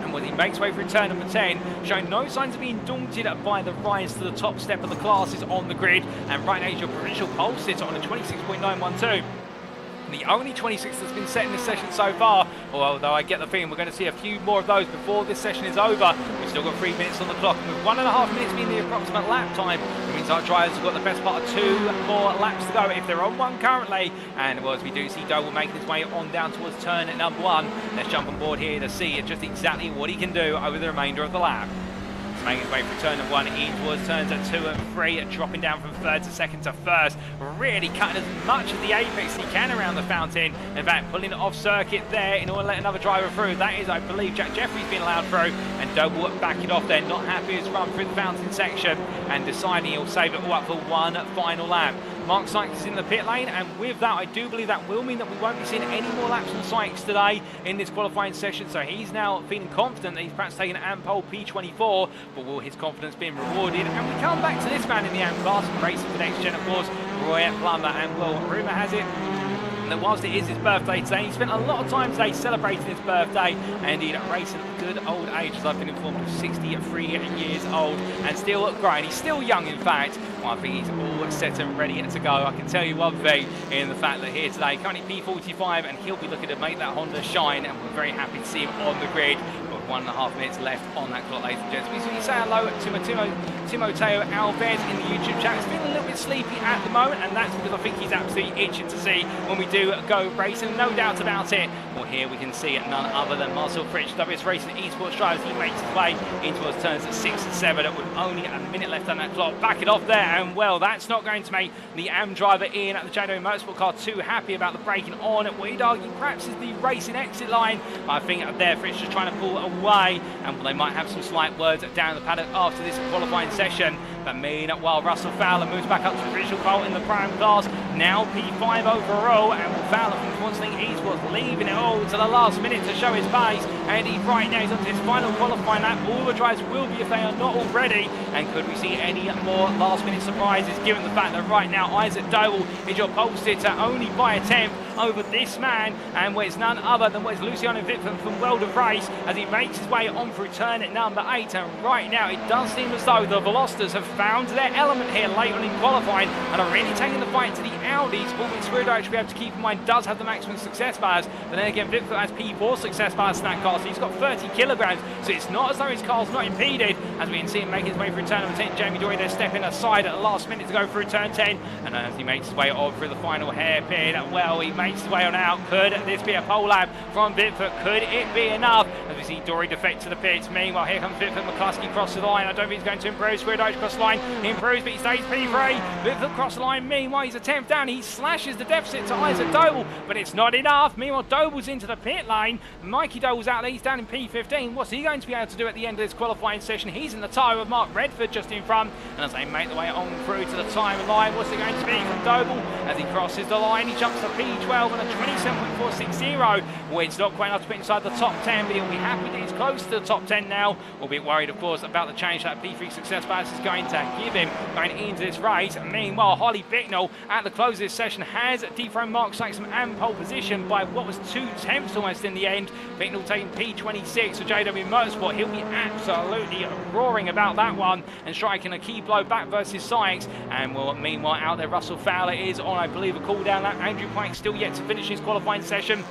And when he makes way through turn number 10, showing no signs of being daunted by the rise to the top step of the classes on the grid, and right now is your provincial pole sitter on a 26.912. The only 26 that's been set in this session so far, although I get the feeling we're going to see a few more of those before this session is over. We've still got 3 minutes on the clock, and with 1.5 minutes being the approximate lap time, it means our drivers have got the best part of 2 more laps to go if they're on one currently. And well, as we do see Doble making his way on down towards turn at number 1, let's jump on board here to see just exactly what he can do over the remainder of the lap. Making his way from turn 1 in towards turns at 2 and 3, and dropping down from 3rd to 2nd to 1st, really cutting as much of the apex as he can around the fountain. In fact, pulling it off circuit there in order to let another driver through. That is, I believe, Jack Jeffries being allowed through, and Doble back it off there, not happy with his run through the fountain section, and deciding he'll save it all up for one final lap. Mark Sykes is in the pit lane, and with that, I do believe that will mean that we won't be seeing any more laps from Sykes today in this qualifying session, so he's now feeling confident that he's perhaps taking an AM pole P24, but will his confidence be rewarded? And we come back to this man in the AM class, racing for NXTGEN, of course, Roy Plummer, and well, rumour has it that whilst it is his birthday today, he spent a lot of time today celebrating his birthday, and indeed racing at good old age, as I've been informed, of 63 years old, and still growing. He's still young, in fact. Well, I think he's all set and ready to go. I can tell you one thing, in the fact that here today, currently P45, and he'll be looking to make that Honda shine, and we're very happy to see him on the grid. 1.5 minutes left on that clock, ladies and gents. We say hello to Timoteo Alves in the YouTube chat. He's feeling a little bit sleepy at the moment, and that's because I think he's absolutely itching to see when we do go racing, no doubt about it. Well, here we can see none other than Marcel Fritsch, WS Racing Esports drivers. He makes his way in towards turns at 6 and 7 with only a minute left on that clock. Back it off there, and well, that's not going to make the AM driver in at the JW Motorsport car too happy about the braking on. We'd argue perhaps is the racing exit line. I think up there Fritsch just trying to pull away, and well, they might have some slight words down the paddock after this qualifying session. But meanwhile, Russell Fowler moves back up to the provincial pole in the Prime class, now P5 overall, and Fowler from Swansea Esports leaving it all to the last minute to show his pace, and he right now is on to his final qualifying lap. All the drivers will be if they are not already, and could we see any more last minute surprises, given the fact that right now Isaac Doble is your pole sitter only by a tenth over this man, and it's none other than Luciano Vitford from World of Race, as he makes his way on through turn at number 8, and right now it does seem as though the Velocitas have found their element here late on in qualifying and are really taking the fight to the Audis. Wojciech Swirydowicz, we have to keep in mind, does have the maximum success bars, but then again Vitford has P4 success bars in that car, so he's got 30 kilograms, so it's not as though his car's not impeded, as we can see him make his way through turn number 10. Jamie Dorey there stepping aside at the last minute to go through turn 10, and as he makes his way on through the final hairpin, well, he makes his way on out. Could this be a pole lap from Vitford? Could it be enough? As we see Dorey defect to the pits. Meanwhile, here comes Vitford. McCluskey crosses the line. I don't think he's going to improve. Swirydowicz cross the line. He improves, but he stays P3. Vitford cross the line. Meanwhile, he's a 10th down. He slashes the deficit to Isaac Doble, but it's not enough. Meanwhile, Doble's into the pit lane. Mikey Doble's out there. He's down in P15. What's he going to be able to do at the end of this qualifying session? He's in the tyre with Mark Redford just in front. And as they make their way on through to the time line, what's it going to be from Doble? As he crosses the line, he jumps to P12 on a 27.460. Well, it's not quite enough to put inside the top 10, but he'll be happy that he's close to the top 10 now. We'll be worried, of course, about the change that P3 success ballast is going to give him going into this race. Meanwhile, Holly Bicknell at the close of this session has dethroned Mark Saxon and pole position by what was 2/10 almost in the end. Bicknell taking P26 for JW Motorsport. He'll be absolutely roaring about that one and striking a key blow back versus Sykes. And well, meanwhile, out there, Russell Fowler is on, I believe, a call down. That Andrew Pike still yet to finish his qualifying session.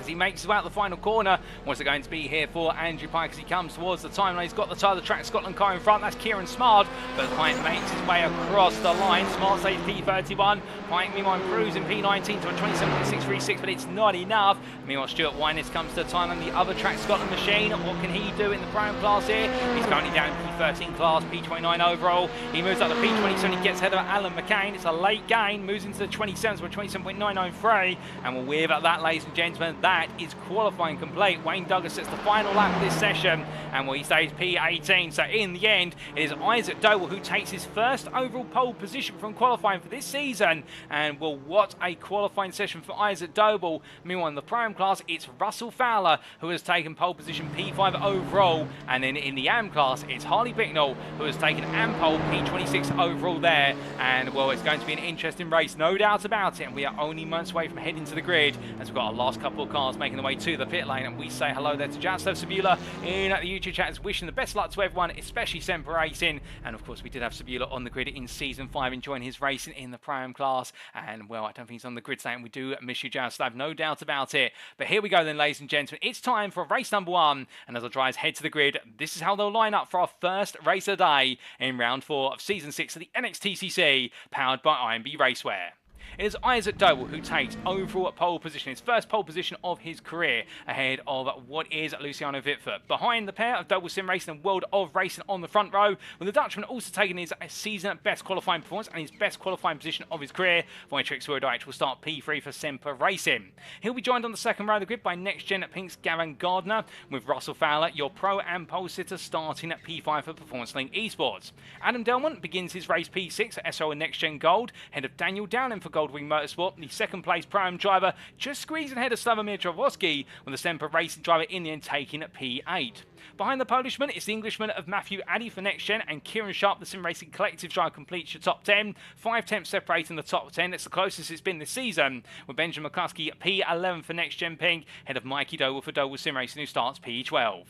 He makes his way out the final corner. What's it going to be here for Andrew Pike as he comes towards the timeline? He's got the tyre of the Track Scotland car in front. That's Kieran Smart, but Pike makes his way across the line. Smart saves P31. Pike meanwhile improves in P19 to a 27.636, but it's not enough. Meanwhile, Stuart Winess comes to the timeline. The other Track Scotland machine. What can he do in the Pro class here? He's currently down in P13 class, P29 overall. He moves up to P27. He gets ahead of Alan McCain. It's a late gain. Moves into the 27s with 27.993. And well, with that, ladies and gentlemen, that is qualifying complete. Wayne Douglas sets the final lap of this session, and well, he stays P18. So in the end, it is Isaac Doble who takes his first overall pole position from qualifying for this season. And well, what a qualifying session for Isaac Doble. Meanwhile, in the Pro-Am class, it's Russell Fowler who has taken pole position P5 overall, and then in the AM class, it's Harley Bicknell who has taken AM pole P26 overall there. And well, it's going to be an interesting race, no doubt about it. And we are only months away from heading to the grid as we've got our last couple of cars making the way to the pit lane, and we say hello there to Jaroslav Sabula in the YouTube chat, wishing the best luck to everyone, especially Semper Racing. And of course, we did have Sabula on the grid in season 5, enjoying his racing in the Pro-Am class. And well, I don't think he's on the grid today, and we do miss you, Jaroslav, no doubt about it. But here we go then, ladies and gentlemen. It's time for race number 1, and as our drivers head to the grid, this is how they'll line up for our first race of the day in round 4 of season 6 of the NXTCC, powered by IMB Racewear. It is Isaac Doble who takes overall pole position, his first pole position of his career, ahead of what is Luciano Vitford. Behind the pair of Doble Sim Racing and World of Racing on the front row, with the Dutchman also taking his season best qualifying performance and his best qualifying position of his career. Wojciech Swirydowicz will start P3 for Semper Racing. He'll be joined on the second row of the grid by NXTGEN Pink's Gavin Gardner, with Russell Fowler, your pro and pole sitter, starting at P5 for Performance Link Esports. Adam Delmont begins his race P6 at SO and NXTGEN Gold, ahead of Daniel Downing for Goldwing Motorsport, the second place Pro-Am driver, just squeezing ahead of Slavomir Travoski, with the Semper Racing driver in the end taking at P8. Behind the Polishman, it's the Englishman of Matthew Addy for NXTGEN, and Kieran Sharp, the Sim Racing Collective driver, completes your top 10. 5 tenths separating the top 10. It's the closest it's been this season, with Benjamin McCluskey at P11 for NXTGEN Pink, ahead of Mikey Doble for Doble Sim Racing, who starts P12.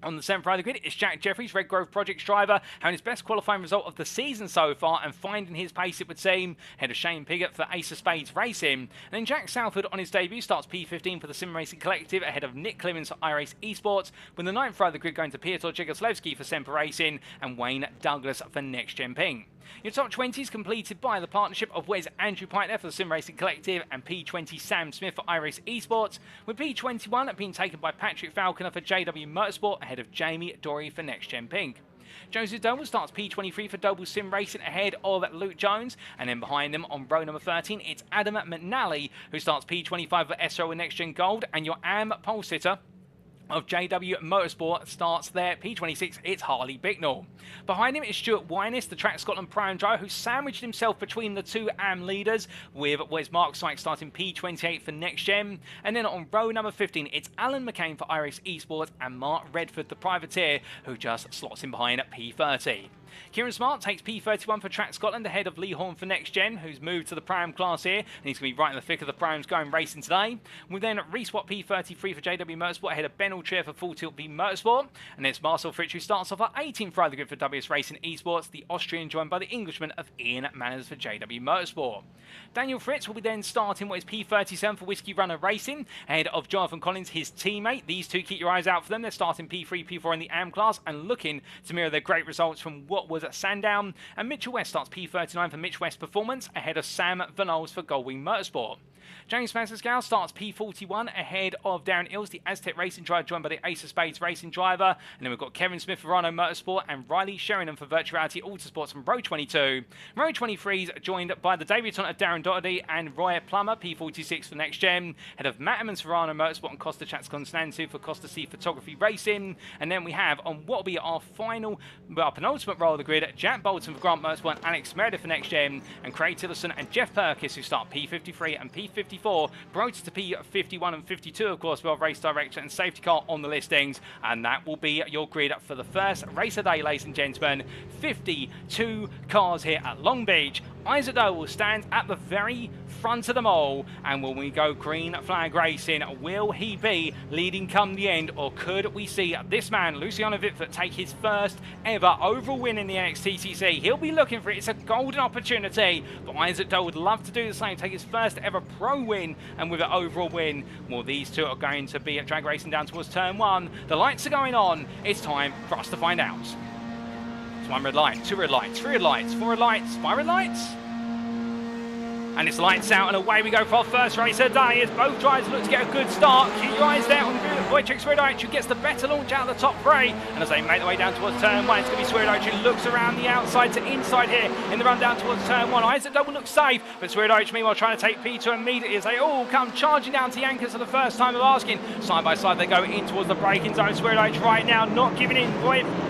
On the 7th row of the grid, it's Jack Jeffries, Red Grove Projects driver, having his best qualifying result of the season so far and finding his pace, it would seem, ahead of Shane Piggott for Ace of Spades Racing. And then Jack Southwood on his debut starts P15 for the Sim Racing Collective, ahead of Nick Clemens for iRace Esports, with the 9th row of the grid going to Piotr Jegoslewski for Semper Racing and Wayne Douglas for NXTGEN Ping. Your top 20 is completed by the partnership of Wes Andrew Pike for the Sim Racing Collective and P20 Sam Smith for iRace Esports, with P21 being taken by Patrick Falconer for JW Motorsport, ahead of Jamie Dorey for NXTGEN Pink. Joseph Doble starts P23 for Doble Sim Racing ahead of Luke Jones, and then behind them on row number 13 it's Adam McNally who starts P25 for SO and NXTGEN Gold, and your AM pole sitter of JW Motorsport starts there. P26, it's Harley Bicknell. Behind him is Stuart Winess, the Track Scotland Pro-Am driver, who sandwiched himself between the two AM leaders, with Wes Mark Sykes starting P28 for NXTGEN. And then on row number 15, it's Alan McCain for iRace Esports and Mark Redford, the privateer, who just slots in behind at P30. Kieran Smart takes P31 for Track Scotland ahead of Lee Horn for NXTGEN, who's moved to the Pro-Am class here, and he's going to be right in the thick of the Pro-Ams going racing today. With then Reese Watt P33 for JW Motorsport ahead of Ben Altrier for Full Tilt V Motorsport, and it's Marcel Fritsch who starts off at 18th for the grid for WS Racing Esports, the Austrian joined by the Englishman of Ian Manners for JW Motorsport. Daniel Fritz will be then starting what is P37 for Whiskey Runner Racing ahead of Jonathan Collins, his teammate. These two, keep your eyes out for them. They're starting P3, P4 in the AM class and looking to mirror their great results from what was at Sandown. And Mitchell West starts P39 for Mitch West Performance ahead of Sam Van Ols for Goldwing Motorsport. James Pascal starts P41 ahead of Darren Ills, the Aztec Racing driver, joined by the Ace of Spades Racing driver. And then we've got Kevin Smith for Rhino Motorsport and Riley Sheringham for Virtuality Autosports from row 22. Row 23 is joined by the debutant of Darren Doherty and Roy Plummer, P46 for Next Gen, ahead of Matt Emmons for Rhino Motorsport and Costa Chatsconstantu for Costa C Photography Racing. And then we have on what will be our penultimate row of the grid, Jack Bolton for Grant Motorsport and Alex Meredith for Next Gen, and Craig Tillotson and Jeff Perkis who start P53 and P54, promoted to P51 and 52, of course, with our race director and safety car on the listings. And that will be your grid for the first race of the day, ladies and gentlemen. 52 cars here at Long Beach. Isaac Doe will stand at the very front of them all, and when we go green flag racing, will he be leading come the end, or could we see this man, Luciano Vitford, take his first ever overall win in the NXTCC? He'll be looking for it. It's a golden opportunity, but Isaac Doe would love to do the same, take his first ever pro win, and with an overall win, well, these two are going to be at drag racing down towards turn 1. The lights are going on. It's time for us to find out. It's 1 red light, 2 red lights, 3 red lights, 4 red lights, 5 red lights. And it's lights out and away we go for our first race of the day as both drivers look to get a good start. Keep your eyes there on Wojciech Swirydowicz, who gets the better launch out of the top 3. And as they make their way down towards turn 1, it's going to be Swirydowicz who looks around the outside to inside here in the run down towards turn 1. Isaac Doe will look safe, but Swirydowicz meanwhile trying to take P2 immediately as they all come charging down to Yankers for the first time of asking. Side by side they go in towards the braking zone. Swirydowicz right now not giving in.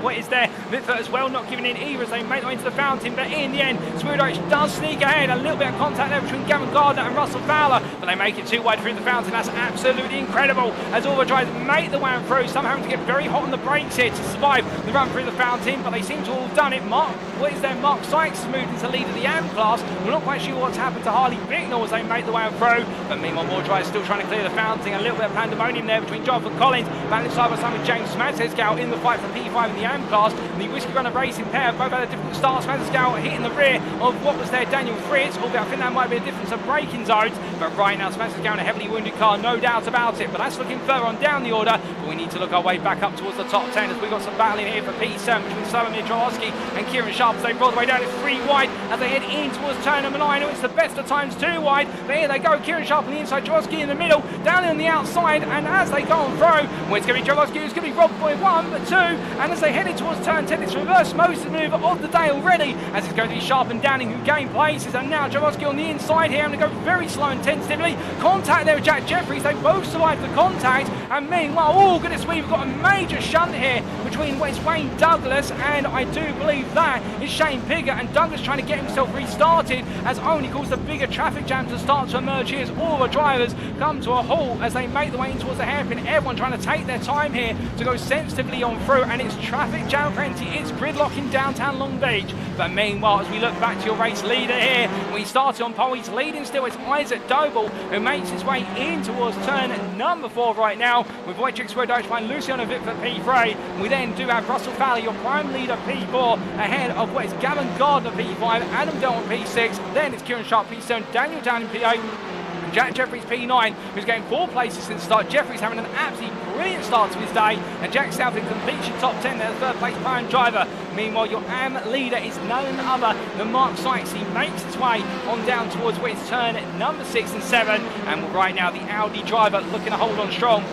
What is there? Mitford as well not giving in either as they make their way into the fountain, but in the end Swirydowicz does sneak ahead. A little bit of contact there between Gavin Gardner and Russell Fowler, but they make it too wide through the fountain. That's absolutely incredible as all the drivers make the way through, some having to get very hot on the brakes here to survive the run through the fountain, but they seem to all have done it. Mark Sykes has moved into lead of the AM class. We're not quite sure what's happened to Harley Bicknell as they make the way through, but meanwhile more drivers still trying to clear the fountain. A little bit of pandemonium there between Jonathan Collins, battling side by side with James Smatsescal in the fight for P5 in the AM class. And the Whiskey Runner Racing pair both had a difficult start. Smatsescal hitting the rear of what was there Daniel Fritz, albeit I think that might be a difference of braking zones, but right now Smatsescal in a heavily wounded car, no doubt about it, but that's looking further on down the order. But we need to look our way back up towards the top 10 as we've got some battling here for P7 between Slavomir Jaworski and Kieran Sharp as they roll the way down. It's 3 wide as they head in towards turn number 9. It's the best of times 2 wide, but here they go. Kieran Sharp on the inside, Jaworski in the middle, down on the outside, and as they go on through, well, it's going to be Jaworski who's going to be robbed by 1 but 2, and as they head in towards turn 10, it's reverse most move of the day already, as it's going to be Sharp and Downing who gain places, and now Jaworski on the inside here, and they go very slow and tentatively. Contact there with Jack Jeffries, they both survived the contact, and meanwhile, oh goodness me, we've got a major shunt here between Wayne Douglas and I do believe that is Shane Pigott, and Douglas trying to get himself restarted has only caused a bigger traffic jam to start to emerge here as all the drivers come to a halt as they make their way in towards the hairpin. Everyone trying to take their time here to go sensitively on through, and it's traffic jam plenty. It's gridlock in downtown Long Beach. But meanwhile, as we look back to your race leader here, we started on pole, he's leading still. It's Isaac Doble who makes his way in towards turn number 4 right now with Wojciech Swirydowicz and Luciano Vitford P3. We then do have Russell Fowler, your prime leader, P4, ahead of what is Gavin Gardner P5, Adam Dillon P6, then it's Kieran Sharp P7, Daniel Downing P8, Jack Jeffries P9, who's gained 4 places since the start. Jeffries having an absolutely brilliant start to his day, and Jack Southwick completes your top 10 there, 3rd place prime driver. Meanwhile, your AM leader is none other than Mark Sykes. He makes his way on down towards where it's turn number 6 and 7, and right now the Audi driver looking to hold on strong.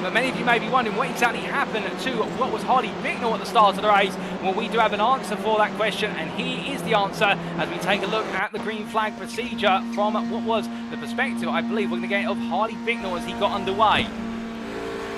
But many of you may be wondering what exactly happened to what was Harley Bicknell at the start of the race. Well, we do have an answer for that question, and here is the answer as we take a look at the green flag procedure from what was the perspective, I believe, we're going to get of Harley Bicknell as he got underway.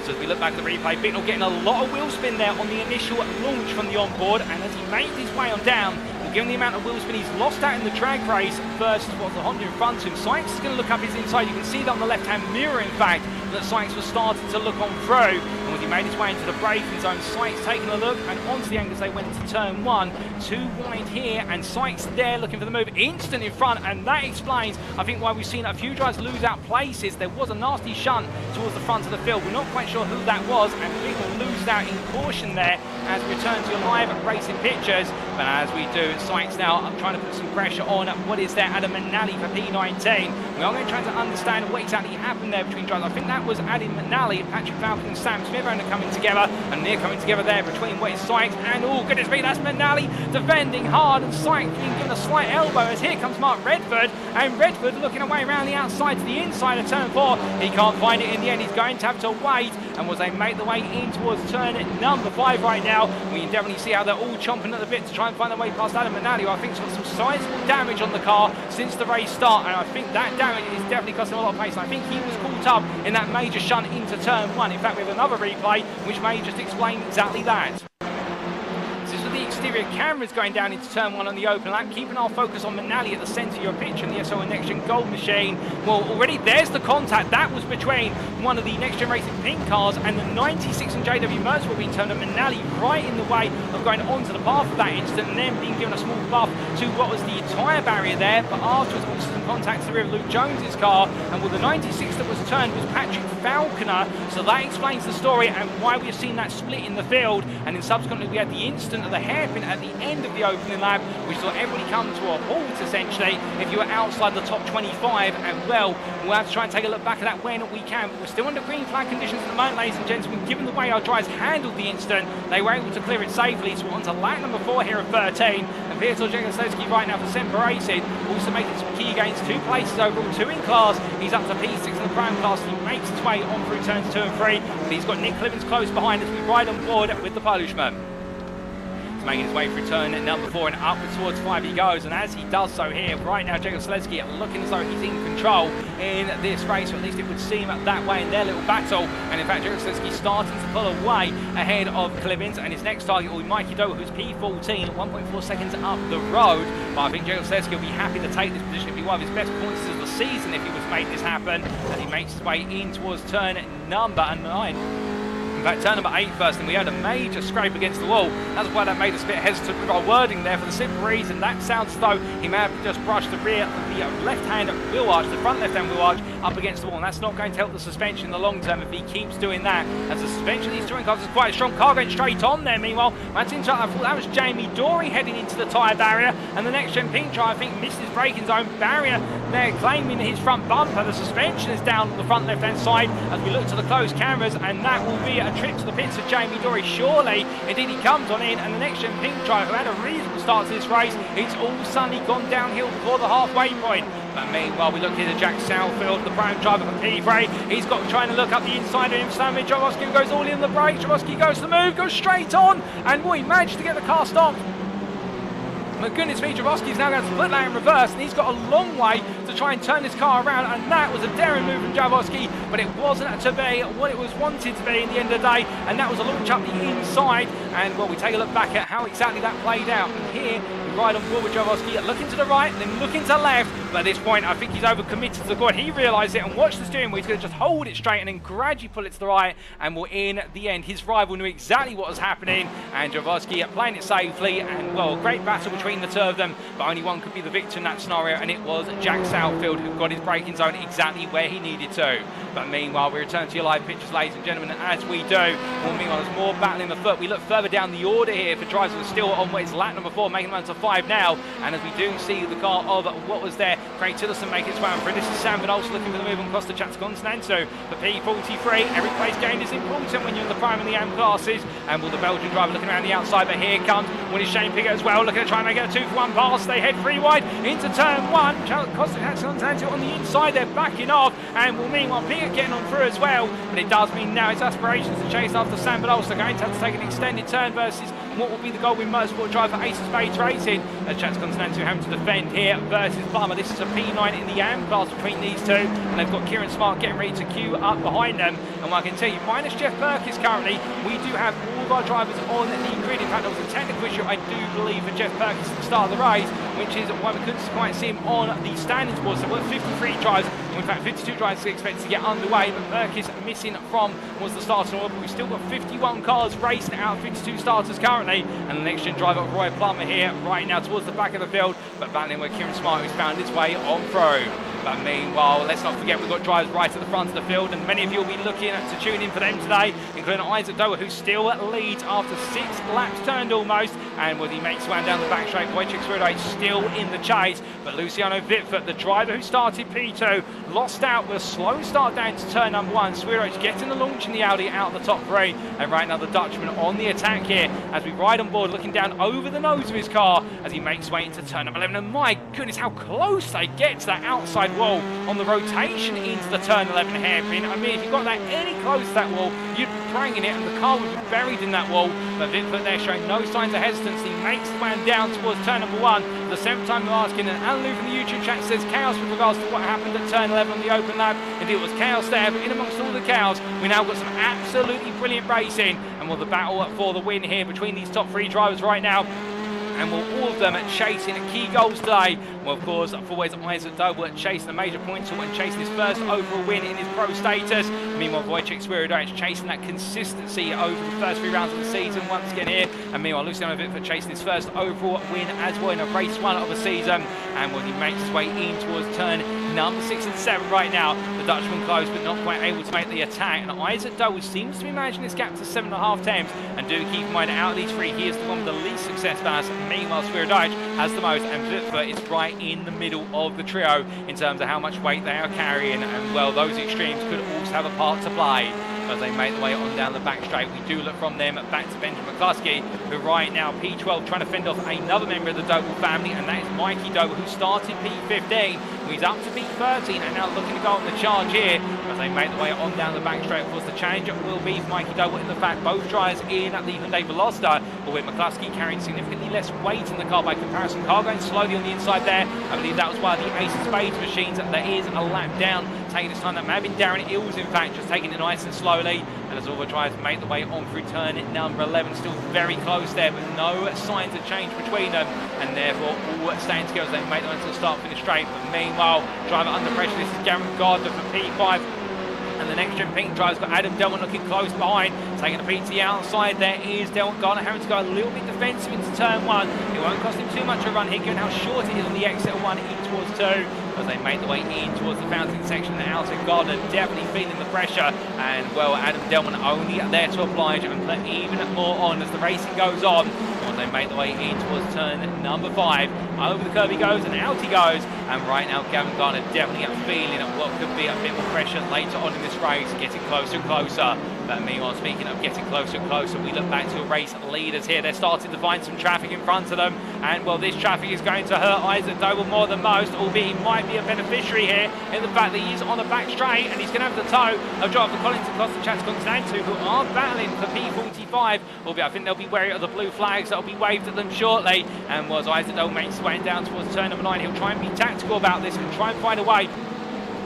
So as we look back at the replay, Bicknell getting a lot of wheel spin there on the initial launch from the onboard, and as he made his way on down, given the amount of wheel spin he's lost out in the drag race versus what the Honda in front of him, Sykes is going to look up his inside. You can see that on the left-hand mirror, in fact, that Sykes was starting to look on through. And when he made his way into the braking zone, Sykes taking a look and onto the angle as they went into turn 1. 2 wide here, and Sykes there looking for the move, instant in front, and that explains, I think, why we've seen a few drivers lose out places. There was a nasty shunt towards the front of the field. We're not quite sure who that was, and Bicknell loses out in caution there as we return to your live racing pictures. But as we do, Sykes now trying to put some pressure on what is there Adam Manali for P19. We are going to try to understand what exactly happened there between drivers. I think that was Adam McNally, Patrick Falcon and Sam Smith coming together, and they're coming together there between Wes Sykes and, oh goodness me, that's McNally defending hard, and Sykes being given a slight elbow as here comes Mark Redford, and Redford looking away around the outside to the inside of turn 4. He can't find it in the end. He's going to have to wait, and as they make the way in towards turn number 5 right now, we can definitely see how they're all chomping at the bit to try and find their way past Adam McNally, who I think has got some sizable damage on the car since the race start, and I think that damage is definitely costing him a lot of pace. I think he was caught up in that major shunt into turn 1. In fact, we have another replay which may just explain exactly that. The exterior cameras going down into turn 1 on the open lap, keeping our focus on Manali at the centre of your picture in the SO and NXTGEN Gold machine. Well, already there's the contact. That was between one of the NXTGEN Racing pink cars and the 96 and JW Mercer being turned, and Manali right in the way of going onto the path of that instant, and then being given a small buff to what was the tyre barrier there, but afterwards also some contact to the rear of Luke Jones's car, and well, the 96 that was turned was Patrick Falconer, so that explains the story and why we have seen that split in the field, and then subsequently we had the instant of the hairpin at the end of the opening lap, which saw everybody come to a halt essentially if you were outside the top 25, and well, we'll have to try and take a look back at that when we can, but we're still under green flag conditions at the moment, ladies and gentlemen. Given the way our drivers handled the incident, they were able to clear it safely, so we're on to lap number 4 here at 13, and Wojciech Swirydowicz right now for Semper Racing, also making some key gains, 2 places overall, 2 in class. He's up to P6 in the prime class, he makes his way on through turns 2 and 3, but he's got Nick Clemens close behind as we ride on board with the Polishman. He's making his way through turn number 4 and upwards towards 5 he goes, and as he does so here, right now Wojciech Swirydowicz looking as though he's in control in this race, or at least it would seem that way in their little battle, and in fact Wojciech Swirydowicz starting to pull away ahead of Clemens, and his next target will be Mikey Doe, who's P14, 1.4 seconds up the road, but I think Wojciech Swirydowicz will be happy to take this position. It'd be one of his best performances of the season if he was made this happen, and he makes his way in towards turn number 9. In fact, turn number 8 first, and we had a major scrape against the wall. That's why that made us a bit hesitant with our wording there, for the simple reason that sounds as though he may have just brushed the rear, the left-hand wheel arch, the front left-hand wheel arch up against the wall, and that's not going to help the suspension in the long term if he keeps doing that, as the suspension of these touring cars is quite a strong. Car going straight on there, meanwhile. I thought that was Jamie Dorey heading into the tyre barrier, and the NXTGEN pink car, I think, missed his braking zone barrier there, claiming his front bumper. The suspension is down on the front left-hand side as we look to the closed cameras, and that will be a trip to the pits of Jamie Dorey, surely. Indeed, he comes on in, and the NXTGEN pink driver, who had a reasonable start to this race, it's all suddenly gone downhill before the halfway point. But meanwhile, we look here at Jack Southfield, the prime driver for P3. He's got trying to look up the inside of him. Sammy Jaworski goes all in the brakes. Jaworski goes to the move, goes straight on, and he managed to get the car stopped. My goodness me, Jaworski's now going to put that in reverse, and he's got a long way to try and turn this car around, and that was a daring move from Jaworski, but it wasn't to be what it was wanted to be in the end of the day, and that was a launch up the inside, and well, we take a look back at how exactly that played out, and here we ride on board with Jaworski, looking to the right, and then looking to the left, but at this point, I think he's overcommitted to the quad. He realised it and watched the steering wheel. He's going to just hold it straight and then gradually pull it to the right, and well, in the end, his rival knew exactly what was happening, and Jaworski playing it safely, and well, great battle between the two of them, but only one could be the victor in that scenario, and it was Jack Southfield, who got his braking zone exactly where he needed to. But meanwhile, we return to your live pictures, ladies and gentlemen, and as we do, well, meanwhile, there's more battling the foot. We look further down the order here for drivers who are still on what is lap number 4, making them to 5 now, and as we do see the car of what was there, Craig Tillotson make its way on through. This is Sam Van also looking for the move on Costa Chatsconstanto for P43. Every place gained is important when you're in the prime and the AM classes, and will the Belgian driver looking around the outside, but here comes one is Shane Piggott as well, looking to try and make it a 2-for-1 pass. They head 3 wide into turn 1. Costa Chatsconstanto on the inside, they're backing off, and will meanwhile Piggott getting on through as well, but it does mean now his aspirations to chase after Sam Van also going to have to take an extended turn versus what will be the Goldwyn Motorsport driver for Ace of Spades Racing, as Chatsconstanto having to defend here versus Palmer. This is a P9 in the AM class between these two, and they've got Kieran Smart getting ready to queue up behind them, and I can tell you, minus Jeff Perkins currently, we do have all of our drivers on the grid. In fact, there was a technical issue, I do believe, for Jeff Perkins at the start of the race, which is why we couldn't quite see him on the standings board. So we've got 53 drivers, we In fact, 52 drivers expected to get underway, but Merkis missing from was the starting order, but we've still got 51 cars racing out of 52 starters currently, and the next gen driver Roy Plummer here right now towards the back of the field, but battling with Kieran Smart, who's found his way on through. But meanwhile, let's not forget we've got drivers right at the front of the field, and many of you will be looking to tune in for them today, including Isaac Dower, who still leads after 6 laps turned almost, and with he makes one down the back straight, Wojciech Swirydowicz still in the chase, but Luciano Vitford, the driver who started P2, lost out with a slow start down to turn number 1. Swirydowicz getting the launch in the Audi out of the top 3, and right now the Dutchman on the attack here as we ride on board, looking down over the nose of his car as he makes way into turn number 11, and my goodness, how close they get to that outside wall on the rotation into the turn 11 hairpin. I mean, if you got that any close to that wall, you'd be praying it and the car would be buried in that wall, but Vitford there showing no signs of hesitance. He makes the man down towards turn number 1. For the 7th time we're asking, and Alan Lou from the YouTube chat says chaos with regards to what happened at turn 11 on the open lap. Indeed, it was chaos there, but in amongst all the chaos, we now got some absolutely brilliant racing, and the battle for the win here between these top 3 drivers right now. And all of them chasing key goals today. Well, of course, for always Isaac Dower chasing a major point total and chasing his first overall win in his pro status. Meanwhile, Wojciech Swirydowicz chasing that consistency over the first 3 rounds of the season once again here. And meanwhile, Luciano Vitford chasing his first overall win as well in a race 1 of the season. And when he makes his way in towards turn number 6 and 7 right now, the Dutchman close but not quite able to make the attack. And Isaac Dower seems to be managing this gap to 7.5 temps. And do keep in mind, out of these 3, he is the one with the least success ballast. Meanwhile, Swirydowicz has the most, and Vitford is right in the middle of the trio in terms of how much weight they are carrying, and well, those extremes could also have a part to play. As they make their way on down the back straight, we do look from them back to Benjamin McCluskey, who right now P12 trying to fend off another member of the Doble family, and that is Mikey Doble, who started P15. He's up to P13 and now looking to go on the charge here as they make their way on down the back straight. Of course, the challenge will be for Mikey Doble in the fact both drivers in at the Hyundai Veloster, but with McCluskey carrying significantly less weight in the car by comparison. Car going slowly on the inside there. I believe that was one of the Ace of Spades machines. There is a lap down taking this time. That may have been Darren Ills, in fact, just taking it nice and slowly. And as all the drivers make the way on through turn number 11, still very close there, but no signs of change between them, and therefore all staying together as they make their way to the start-finish straight. But meanwhile, driver under pressure, this is Garen Gardner for P5. And the next gen pink driver's got Adam Delman looking close behind, taking a peek to the outside. There is Delman Gardner having to go a little bit defensive into turn 1. It won't cost him too much of a run here, given how short it is on the exit of 1 in towards 2. As they make the way in towards the fountain section, the outer Gardner definitely feeling the pressure. And well, Adam Delman only there to oblige and put even more on as the racing goes on. As they make the way in towards turn number 5, over the curve he goes and out he goes. And right now, Gavin Gardner definitely feeling what could be a bit more pressure later on in this race, getting closer and closer. But meanwhile, speaking of getting closer and closer, we look back to race leaders here. They're starting to find some traffic in front of them. And well, this traffic is going to hurt Isaac Doble more than most, albeit he might be a beneficiary here in the fact that he's on a back straight and he's going to have the tow of driver Collins and Costa Chatsconstantu, who are battling for P45. Albeit I think they'll be wary of the blue flags that'll be waved at them shortly. And was Isaac Doble makes his way down towards turn number 9. He'll try and be tactical about this and try and find a way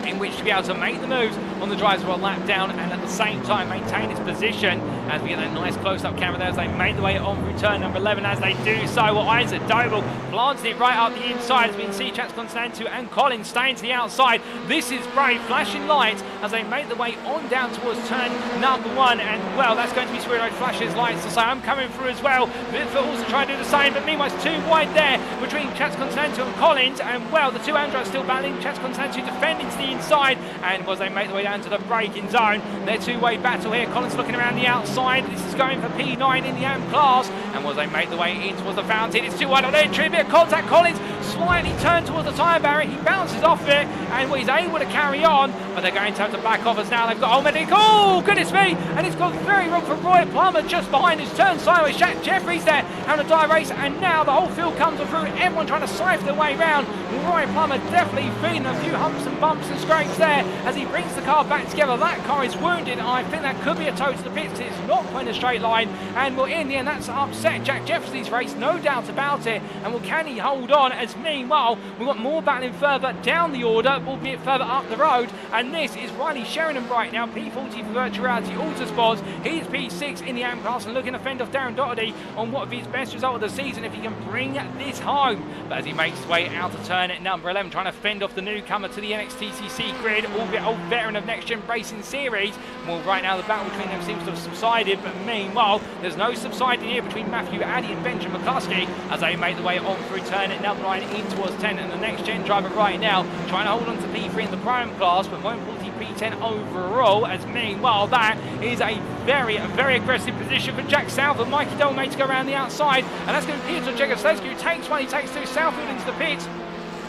in which to be able to make the moves on the drivers for a lap down and at the same time maintain his position as we get that nice close-up camera there as they make the way on through turn number 11. As they do so, well, Isaac Doble planted it right up the inside as we can see Chatsconstantu and Collins staying to the outside. This is brave, flashing lights as they make the way on down towards turn number 1, and well, that's going to be Swirydowicz flashes lights to say I'm coming through as well. Vitford also trying to do the same, but meanwhile it's too wide there between Chatsconstantu and Collins, and well, the two Androids still battling. Chatsconstantu defending to the inside, and as they make their way down to the braking zone, their two-way battle here. Collins looking around the outside. This is going for P9 in the AM class, and as they make their way in towards the fountain, it's too wide on entry, a bit of contact. Collins slightly turned towards the tyre barrier, he bounces off it, and well, he's able to carry on, but they're going to have to back off as now they've got Olmedic. Oh, goodness me, and it's gone very wrong for Roy Plummer just behind his turn sideways. Jack Jeffries there having a dive race, and now the whole field comes through, everyone trying to siphon their way round. Roy Plummer definitely feeling a few humps and bumps and scrapes there as he brings the car back together. That car is wounded, and I think that could be a tow to the pits. It's not quite a straight line, and well, in the end that's upset Jack Jeffries' race, no doubt about it. And well, can he hold on? As meanwhile we've got more battling further down the order, albeit further up the road, and this is Riley Sheringham right now, P40 for Virtual Reality Autosports. He's P6 in the AM class and looking to fend off Darren Doherty on what of his best result of the season if he can bring this home. But as he makes his way out of turn at number 11, trying to fend off the newcomer to the NXTCC grid, albeit old veteran of Next Gen Racing Series. Well, right now the battle between them seems to have subsided, but meanwhile, there's no subsiding here between Matthew Addy and Benjamin McCluskey as they make the way on through turn at number 9 in towards 10. And the Next Gen driver right now trying to hold on to P3 in the prime class, but more importantly P10 overall, as meanwhile that is a very aggressive position for Jack Southwood. Mikey Dole made to go around the outside, and that's going to be Peter Jegosleski, who takes one, he takes two, Southwood into the pits.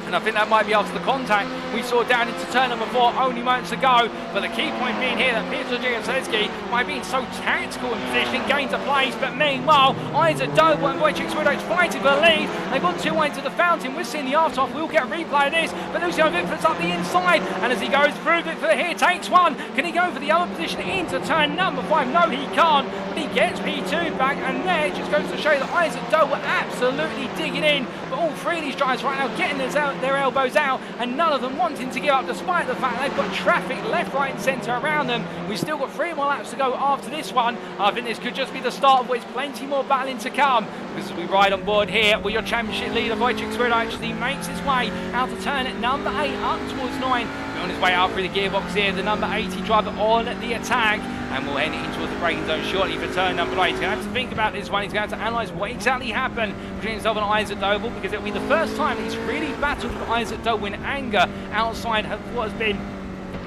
And I think that might be after the contact we saw down into turn number 4 only moments ago. But the key point being here that Peter Jegosleski, by being so tactical in position, gains a place. But meanwhile, Isaac Doble and Wojciech Swirydowicz fighting for the lead. They've got 2 ways to the fountain. We're seeing the after-off. We'll get a replay of this. But Luciano Vitfort's up the inside. And as he goes through, Vitfort here takes one. Can he go for the other position into turn number 5? No, he can't. But he gets P2 back. And there it just goes to show that Isaac Doble absolutely digging in. But all 3 of these drivers right now getting their elbows out, and none of them wanting to give up, despite the fact they've got traffic left, right and centre around them. We've still got 3 more laps to go after this one. I think this could just be the start of what's plenty more battling to come, because as we ride on board here with your championship leader Wojciech Swirydowicz, he makes his way out of turn at number 8 up towards 9. On his way out through the gearbox here, the number 80 driver on the attack, and we'll head in towards the braking zone shortly for turn number 8. He's going to have to think about this one. He's going to have to analyse what exactly happened between himself and Isaac Doble, because it'll be the first time he's really battled with Isaac Doble in anger outside of what has been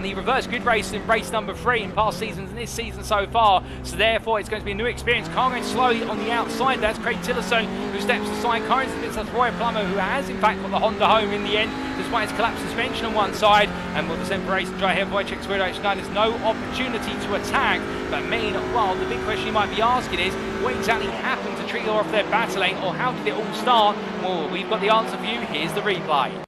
the reverse grid race in race number 3 in past seasons and this season so far. So therefore it's going to be a new experience. Car going slowly on the outside. That's Craig Tillerson who steps aside. Currently it's Roy Plummer, who has in fact got the Honda home in the end despite his collapsed suspension on one side. And with the Semper Racing driver here, Wojciech Swirydowicz, there's no opportunity to attack. But meanwhile, the big question you might be asking is, what exactly happened to trigger off their battling, or how did it all start? Well, we've got the answer for you. Here's the replay.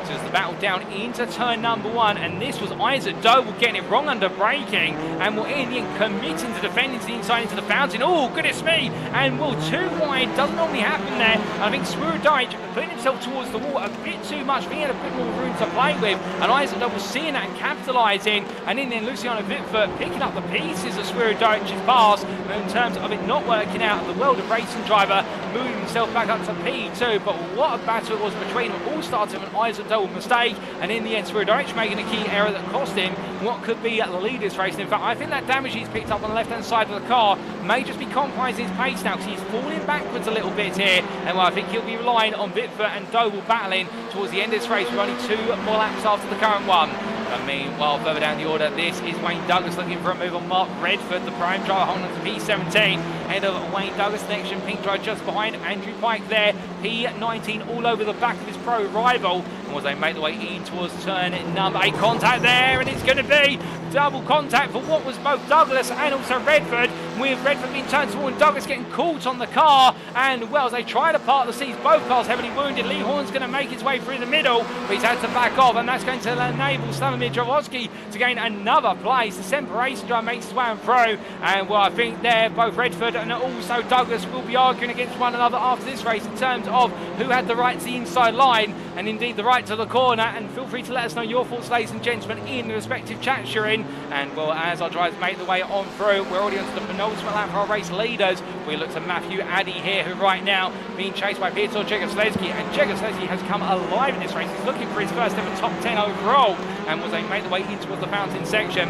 As the battle down into turn number 1, and this was Isaac Doble getting it wrong under braking, and will in the end committing to defending to the inside into the fountain. Oh, goodness me! And well, 2 wide doesn't normally happen there. I think Swirydowicz putting himself towards the wall a bit too much, but he had a bit more room to play with, and Isaac Doble seeing that and capitalising, and in the end Luciano Vitfort picking up the pieces of Swirydowicz's pass in terms of it not working out. The world of racing driver moving himself back up to P2, but what a battle it was between them. All started with an Isaac Doble mistake, and in the end Swirydowicz making a key error that cost him what could be at the leader's race. And in fact, I think that damage he's picked up on the left hand side of the car may just be compromising his pace now, because he's falling backwards a little bit here, and well, I think he'll be relying on Vitfort and Doble battling towards the end of this race with only 2 more laps after the current one. But meanwhile, further down the order, this is Wayne Douglas looking for a move on Mark Redford, the prime driver holding on to P17. Ahead of Wayne Douglas, the next gen pink driver just behind Andrew Pike there, P19 all over the back of his pro rival. And as they make their way in towards turn number 8, contact there, and it's going to be double contact for what was both Douglas and also Redford, with Redford being turned toward Douglas getting caught on the car. And well, as they try to part the seats, both cars heavily wounded. Lee Horn's going to make his way through the middle, but he's had to back off, and that's going to enable Slavomir Jaworski to gain another place. The Semper Racing driver makes his way on through, and well, I think there both Redford and also Douglas will be arguing against one another after this race in terms of who had the right to the inside line, and indeed the right to the corner. And feel free to let us know your thoughts, ladies and gentlemen, in the respective chats you're in. And well, as our drivers make their way on through, we're already onto the penultimate lap for our race leaders. We look to Matthew Addy here, who right now being chased by Peter Jegosleski, and Jegosleski has come alive in this race. He's looking for his first ever top 10 overall, and as they make their way in towards the fountain section,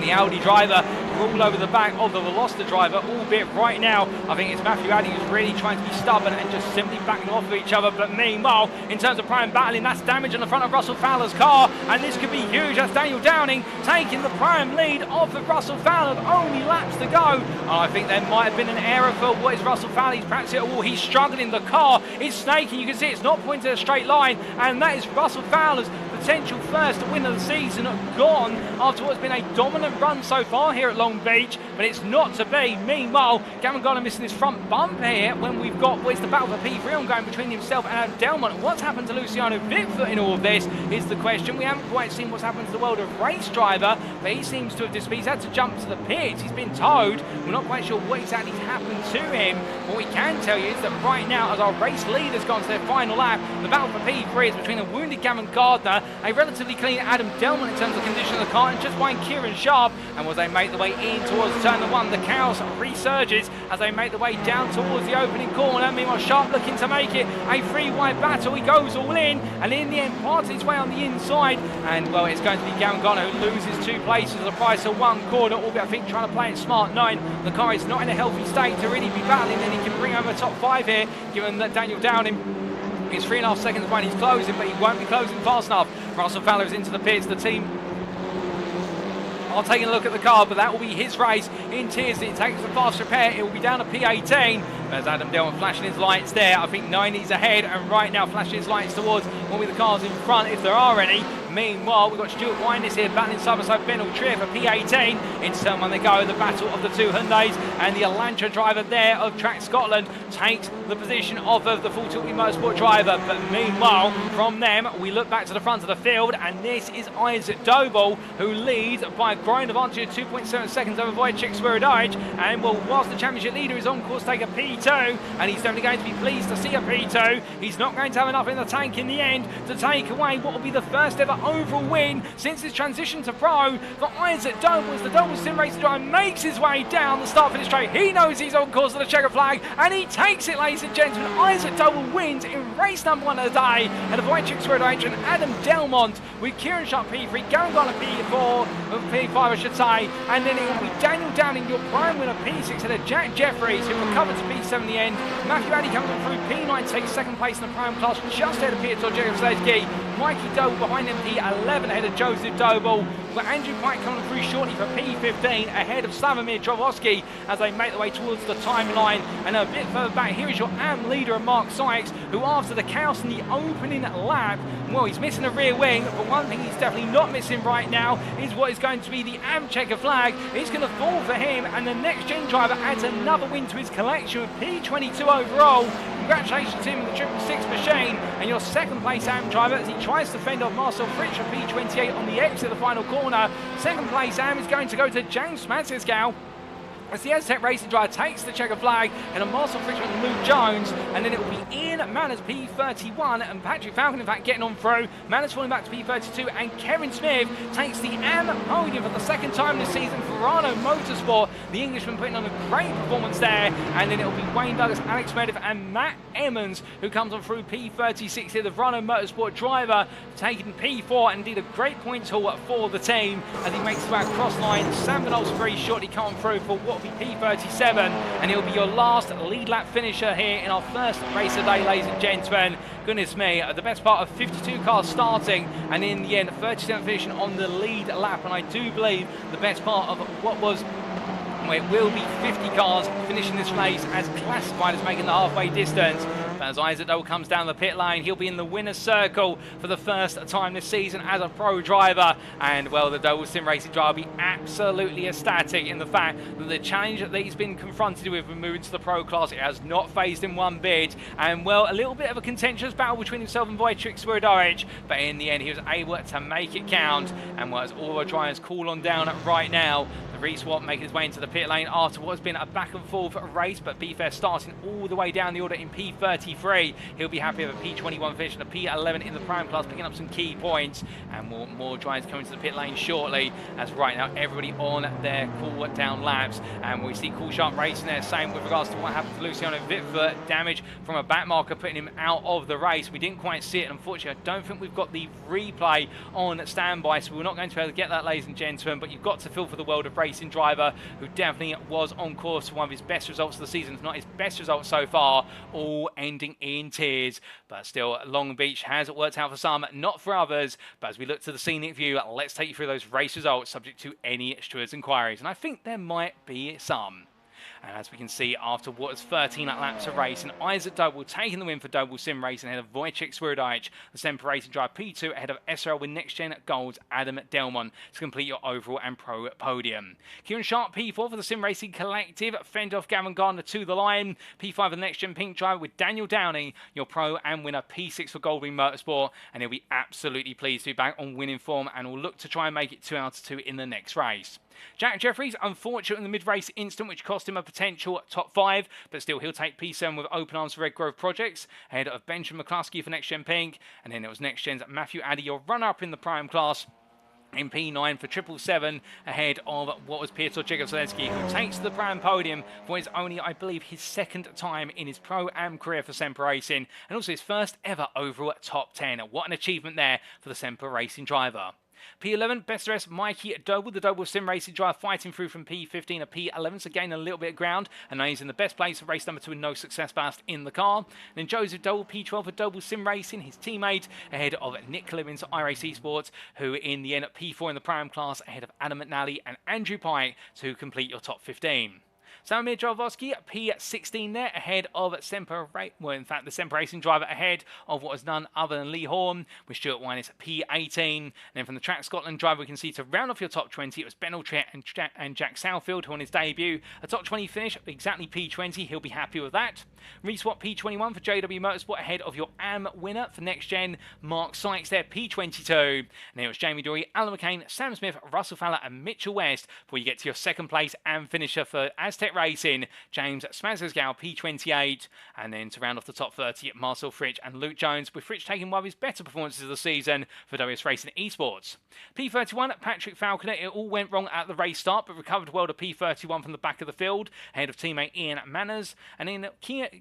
the Audi driver all over the back of the Veloster driver, albeit right now I think it's Matthew Addy who's really trying to be stubborn and just simply backing off of each other. But meanwhile, in terms of prime battling, that's damage on the front of Russell Fowler's car, and this could be huge. That's Daniel Downing taking the prime lead off of Russell Fowler, only laps to go. And I think there might have been an error for what is Russell Fowler. He's perhaps hit a wall, he's struggling, the car is snaking, you can see it's not pointing a straight line, and that is Russell Fowler's potential first win of the season gone after what's been a dominant run so far here at Long Beach, but it's not to be. Meanwhile, Gavin Gardner missing his front bumper here when we've got what's the battle for P3 ongoing between himself and Adam Delmont. What's happened to Luciano Vitfort in all of this is the question. We haven't quite seen what's happened to the world of race driver, but he seems to have disappeared. He's had to jump to the pits, he's been towed. We're not quite sure what exactly happened to him. What we can tell you is that right now, as our race leaders gone to their final lap, the battle for P3 is between the wounded Gavin Gardner A relatively clean Adam Delman in terms of condition of the car, and just behind Kieran Sharp. And as they make the way in towards turn 1, the chaos resurges as they make the way down towards the opening corner. Meanwhile, Sharp looking to make it a 3-wide battle. He goes all in, and in the end parts his way on the inside. And well, it's going to be Garangano who loses 2 places at the price of 1 corner, albeit I think trying to play it smart, knowing the car is not in a healthy state to really be battling, and he can bring over top 5 here, given that Daniel Downing is 3.5 seconds behind. He's closing, but he won't be closing fast enough. Russell Fowler is into the pits. The team are taking a look at the car, but that will be his race in tears. It takes a fast repair. It will be down to P18. There's Adam Dillon flashing his lights there. I think 9 is ahead, and right now flashing his lights towards what will be the cars in front, if there are any. Meanwhile, we've got Stuart Windus here battling side by side Ben Trier for P18. Into turn 1 they go, the battle of the 2 Hyundais, and the Elantra driver there of Track Scotland takes the position of the Full Tilt Motorsport driver. But meanwhile, from them, we look back to the front of the field, and this is Isaac Doble, who leads by a growing advantage of 2.7 seconds over Wojciech Swirydowicz. And well, whilst the championship leader is on course to take a P2, and he's definitely going to be pleased to see a P2, he's not going to have enough in the tank in the end to take away what will be the first ever overall win since his transition to pro for Isaac Doble, as the Doble Sim Racing driver makes his way down the start finish straight. He knows he's on course for the checker flag, and he takes it, ladies and gentlemen. Isaac Doble wins in race number 1 of the day, and Wojciech Swirydowicz and Adam Delmont with Kieran Sharp P3, Garangano P4, P5 I should say, and then it will be Daniel Downing, your prime winner, P6, and a Jack Jeffries, who recovered to P7 in the end. Matthew Addy comes on through P9, takes 2nd place in the prime class, just ahead of Peter Torjegov-Sledski. Mikey Doble behind him, P11 ahead of Joseph Doble. But Andrew Pike coming through shortly for P15 ahead of Slavomir Dravoski as they make their way towards the timeline. And a bit further back, here is your AM leader, Mark Sykes, who after the chaos in the opening lap, well, he's missing a rear wing, but one thing he's definitely not missing right now is what is going to be the AM checker flag. It's going to fall for him, and the NXTGEN driver adds another win to his collection with P22 overall. Congratulations to him in the 666 machine, and your 2nd place AM driver as he tries to fend off Marcel Fritsch for P28 on the exit of the final corner. 2nd place AM is going to go to James Matzisgau as the Aztec Racing driver takes the checker flag, and a Marcel Fritsch and Luke Jones, and then it will be Ian Manners P31, and Patrick Falcon in fact getting on through. Manners falling back to P32, and Kevin Smith takes the AM podium for the 2nd time this season for Verano Motorsport. The Englishman putting on a great performance there, and then it will be Wayne Douglas, Alex Meredith, and Matt Emmons who comes on through P36 here. The Verano Motorsport driver taking P4, and indeed a great points haul for the team as he makes his way across line. Sam Van shortly coming through for what will be P37, and he'll be your last lead lap finisher here in our first race of the day, ladies and gentlemen. Goodness me, the best part of 52 cars starting, and in the end 37 finishing on the lead lap, and I do believe the best part of what was, it will be 50 cars finishing this race as classified as making the halfway distance. But as Isaac Doble comes down the pit lane, he'll be in the winner's circle for the first time this season as a pro driver. And well, the Doble Sim Racing driver will be absolutely ecstatic in the fact that the challenge that he's been confronted with when moving to the pro class, it has not phased him one bit. And well, a little bit of a contentious battle between himself and Wojciech Swirydowicz, but in the end he was able to make it count. And well, as all our drivers cool on down right now, the re-swap making his way into the pit lane after what has been a back and forth race, but be fair, starting all the way down the order in P33. He'll be happy with a P21 finish and a P11 in the prime class, picking up some key points. And more drivers coming to the pit lane shortly, as right now everybody on their cool down laps. And we see Cool Sharp racing there, same with regards to what happened to Luciano Vitford. Damage from a back marker putting him out of the race. We didn't quite see it, and unfortunately I don't think we've got the replay on standby, so we're not going to be able to get that, ladies and gentlemen. But you've got to feel for the world of racing driver, who definitely was on course for one of his best results of the season, if not his best results so far, all ending in tears. But still, Long Beach has worked out for some, not for others. But as we look to the scenic view, let's take you through those race results subject to any stewards' inquiries, and I think there might be some. And as we can see, after what was 13 laps of race, and Isaac Doble taking the win for Doble Sim Racing ahead of Wojciech Swirydowicz, the Semper Racing driver P2 ahead of SRL with NXTGEN Gold's Adam Delmon to complete your overall and pro podium. Kieran Sharp P4 for the Sim Racing Collective, fend off Gavin Gardner to the line. P5 the NXTGEN Pink driver with Daniel Downing, your pro and winner. P6 for Goldwing Motorsport, and he'll be absolutely pleased to be back on winning form, and will look to try and make it 2 out of 2 in the next race. Jack Jeffries, unfortunate in the mid-race incident, which cost him a potential top 5, but still he'll take P7 with open arms for Red Grove Projects, ahead of Benjamin McCluskey for Next Gen Pink, and then it was Next Gen's Matthew Addy, your runner-up in the Prime class, in P9 for 777, ahead of what was Piotr Jegoslenski, who takes the Prime podium for his only, I believe, his second time in his Pro-Am career for Semper Racing, and also his first ever overall top 10. What an achievement there for the Semper Racing driver. P11, best rest, Mikey Doble, the Doble Sim Racing driver, fighting through from P15 to P11, so gaining a little bit of ground, and now he's in the best place for race number 2 with no success ballast in the car. And then Joseph Doble, P12 for Doble Sim Racing, his teammate, ahead of Nick Clemens, iRacing Esports, who in the end at P4 in the Prime class, ahead of Adam McNally and Andrew Pike to complete your top 15. Samir Jarvosky, P16 there, ahead of Semper, well, in fact, the Semper Racing driver ahead of what was none other than Lee Horn, with Stuart Winus P18. And then from the Track Scotland driver, we can see to round off your top 20, it was Ben Altrett and Jack Southfield, who on his debut, a top 20 finish, exactly P20, he'll be happy with that. Reese Watt, P21 for JW Motorsport, ahead of your AM winner for Next Gen, Mark Sykes there, P22. And then it was Jamie Dorey, Alan McCain, Sam Smith, Russell Fowler, and Mitchell West, before you get to your second place and finisher for Aztec Racing, James Smazesgow, P28, and then to round off the top 30, Marcel Fritsch and Luke Jones, with Fritsch taking one of his better performances of the season for WS Racing Esports. P31, Patrick Falconer, it all went wrong at the race start, but recovered well to P31 from the back of the field, ahead of teammate Ian Manners, and then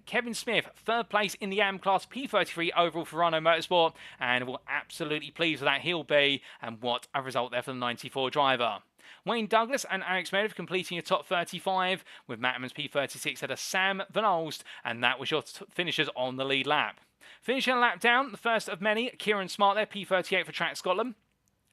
Kevin Smith, third place in the AM class, P33 overall for Rhino Motorsport, and we're absolutely pleased with that he'll be, and what a result there for the 94 driver. Wayne Douglas and Alex Meredith completing your top 35, with Matt Emmons P36 at a Sam Van Olst, and that was your finishers on the lead lap. Finishing a lap down, the first of many, Kieran Smart there, P38 for Track Scotland,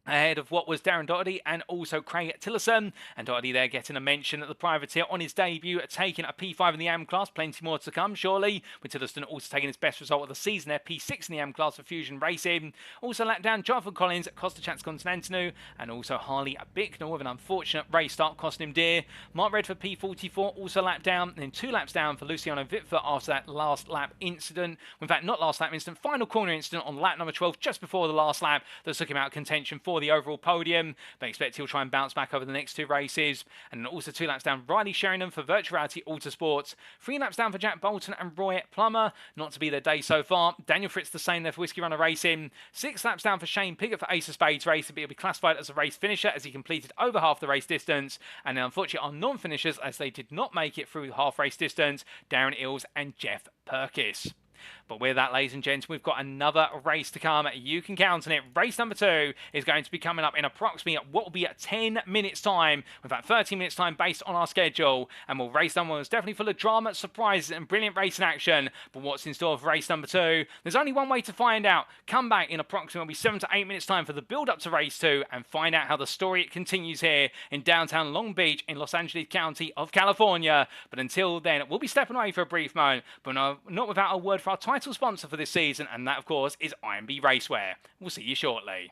ahead of what was Darren Doherty and also Craig Tillerson, and Doherty there getting a mention at the privateer on his debut, taking a P5 in the AM class, plenty more to come surely, with Tillerson also taking his best result of the season there, P6 in the AM class for Fusion Racing. Also let down Jonathan Collins, Costa Chance Continentinu, and also Harley Bicknell with an unfortunate race start costing him dear. Mark Redford P44 also lapped down, and then 2 laps down for Luciano Vitford after that last lap incident, in fact not last lap incident, final corner incident on lap number 12 just before the last lap that took him out of contention for the overall podium, but expect he'll try and bounce back over the next 2 races. And then also 2 laps down Riley Sheringham for Virtual Reality Autosports, 3 laps down for Jack Bolton and Roy Plummer, not to be their day so far. Daniel Fritz the same there for Whiskey Runner Racing, 6 laps down for Shane Piggott for Ace of Spades Racing, but he'll be classified as a race finisher as he completed over half the race distance. And then unfortunately our non-finishers, as they did not make it through half race distance, Darren Ills and Jeff Perkis. But with that, ladies and gents, we've got another race to come. You can count on it. Race number 2 is going to be coming up in approximately what will be at 10 minutes time, with about 13 minutes time based on our schedule. And we'll race number 1 is definitely full of drama, surprises, and brilliant racing action. But what's in store for race number 2? There's only one way to find out. Come back in approximately 7 to 8 minutes time for the build up to race 2 and find out how the story continues here in downtown Long Beach in Los Angeles County of California. But until then, we'll be stepping away for a brief moment, but not without a word for our title sponsor for this season, and that of course is IMB Racewear. We'll see you shortly.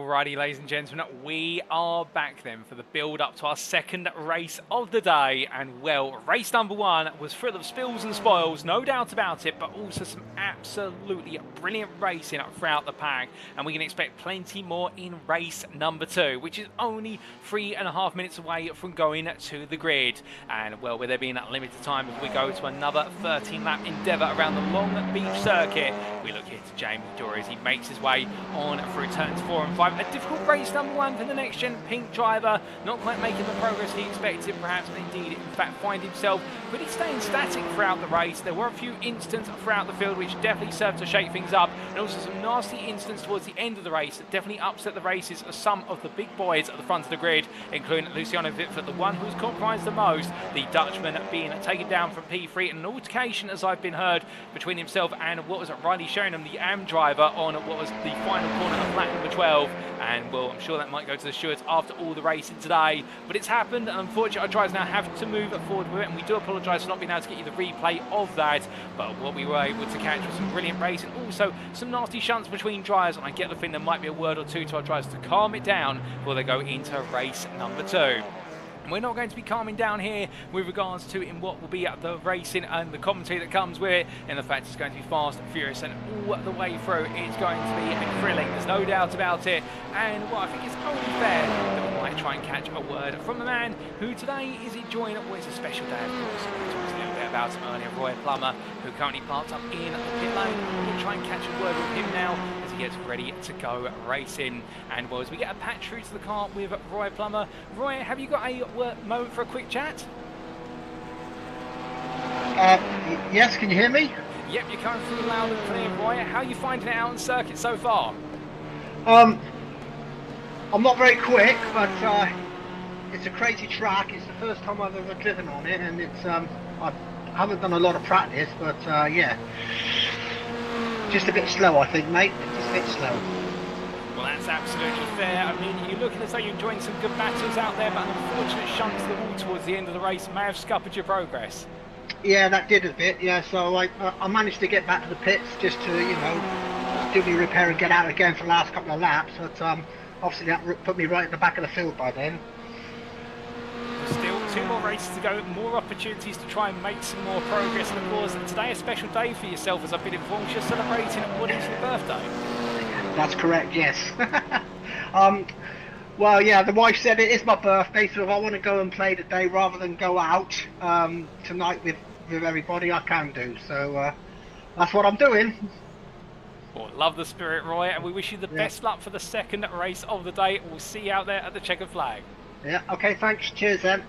Alrighty, ladies and gentlemen, we are back then for the build up to our second race of the day. And well, race number 1 was full of spills and spoils, no doubt about it, but also some absolutely brilliant racing throughout the pack. And we can expect plenty more in race number 2, which is only 3.5 minutes away from going to the grid. And well, with there being that limited time, if we go to another 13-lap endeavour around the Long Beach circuit, we look here to Jamie Dorey as he makes his way on through turns 4 and 5. A difficult race number 1 for the next-gen pink driver, not quite making the progress he expected, perhaps, and indeed, in fact, find himself really staying static throughout the race. There were a few incidents throughout the field which definitely served to shake things up, and also some nasty incidents towards the end of the race that definitely upset the races of some of the big boys at the front of the grid, including Luciano Vitford, the one who was compromised the most, the Dutchman being taken down from P3 in an altercation, as I've been heard, between himself and what was Riley Sheringham, the AM driver, on what was the final corner of lap number 12. And well, I'm sure that might go to the stewards after all the racing today, but it's happened, and unfortunately our drivers now have to move forward with it, and we do apologise for not being able to get you the replay of that. But what we were able to catch was some brilliant racing, also some nasty shunts between drivers, and I get the feeling there might be a word or two to our drivers to calm it down before they go into race number 2. We're not going to be calming down here with regards to in what will be the racing and the commentary that comes with it. In the fact it's going to be fast and furious, and all the way through it's going to be thrilling. There's no doubt about it. And well, I think it's only fair that we might try and catch a word from the man who today is enjoying what is a special day, of course. We talked a little bit about him earlier, Roy Plummer, who currently parked up in the pit lane. We'll try and catch a word with him now as he gets ready to go racing. And well, as we get a patch through to the car with Roy Plummer. Roy, have you got a moment for a quick chat? Yes, can you hear me? Yep, you're coming through loud and clear, Roy. How are you finding it out on circuit so far? I'm not very quick, but it's a crazy track. It's the first time I've ever driven on it, and it's I haven't done a lot of practice, but yeah, just a bit slow, I think, mate. Just a bit slow. Well, that's absolutely fair. I mean, you're looking as though you're enjoying some good battles out there, but an unfortunate shunt to the wall towards the end of the race may have scuppered your progress. Yeah, that did a bit, yeah. So I managed to get back to the pits just to, you know, do my repair and get out again for the last couple of laps. But obviously that put me right at the back of the field by then. Still 2 more races to go, more opportunities to try and make some more progress. And of course, today a special day for yourself, as I've been informed. You're celebrating what is your birthday? That's correct, yes. Well, yeah, the wife said it is my birthday, so if I want to go and play today rather than go out tonight with everybody, I can do. So that's what I'm doing. Well, love the spirit, Roy, and we wish you the best luck for the second race of the day. We'll see you out there at the checkered flag. Yeah, okay, thanks. Cheers then.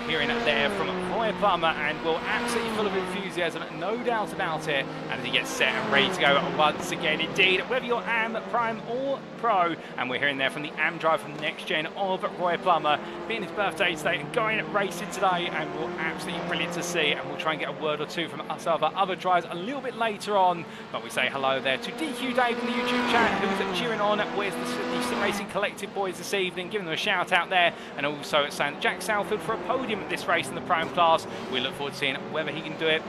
Hearing it there from Roy Plummer, and well, absolutely full of enthusiasm, no doubt about it, and as he gets set and ready to go once again. Indeed, whether you're AM, Prime or Pro, and we're hearing there from the AM drive from the next gen of Roy Plummer, being his birthday today and going racing today, and well, absolutely brilliant to see, and we'll try and get a word or two from us other drivers a little bit later on, but we say hello there to DQ Dave in the YouTube chat, who's cheering on where's the Sim Racing Collective boys this evening, giving them a shout out there, and also saying Jack Southwood for a podium at this race in the Prime class. We look forward to seeing whether he can do it.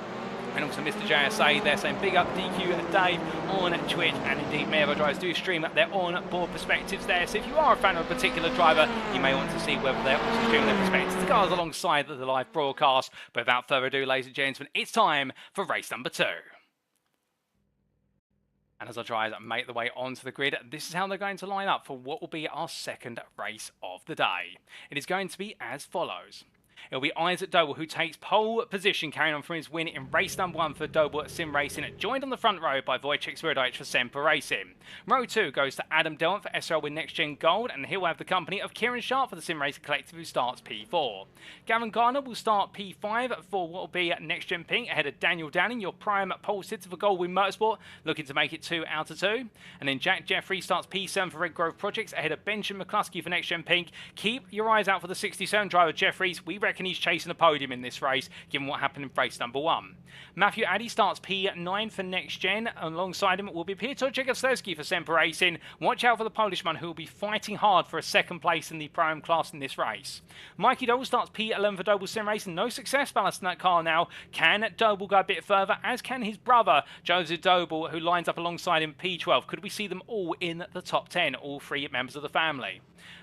And also Mr. JSA there saying big up DQ and Dave on Twitch, and indeed many other drivers do stream up their on-board perspectives there. So if you are a fan of a particular driver, you may want to see whether they're also streaming their perspectives to cars alongside the live broadcast. But without further ado, ladies and gentlemen, it's time for race number 2. And as our drivers make their way onto the grid, this is how they're going to line up for what will be our second race of the day. It is going to be as follows. It'll be Isaac Doble who takes pole position, carrying on from his win in race number 1 for Doble at Sim Racing, joined on the front row by Wojciech Swirydowicz for Semper Racing. Row 2 goes to Adam Delwant for SRL with Next Gen Gold, and he'll have the company of Kieran Sharp for the Sim Racing Collective, who starts P4. Gavin Garner will start P5 for what will be Next Gen Pink, ahead of Daniel Downing, your prime pole sitter for Goldwyn Motorsport, looking to make it 2 out of 2. And then Jack Jeffrey starts P7 for Redgrove Projects, ahead of Benjamin McCluskey for Next Gen Pink. Keep your eyes out for the 67 driver Jeffries. We reckon reckon he's chasing a podium in this race, given what happened in race number 1. Matthew Addy starts P9 for NXTGEN. Alongside him will be Piotr Jegosławski for Semper Racing. Watch out for the Polishman, who will be fighting hard for a second place in the Pro-Am class in this race. Mikey Doble starts P11 for Doble Sim Racing. No success ballast in that car now. Can Doble go a bit further, as can his brother, Joseph Doble, who lines up alongside him P12. Could we see them all in the top 10, all 3 members of the family?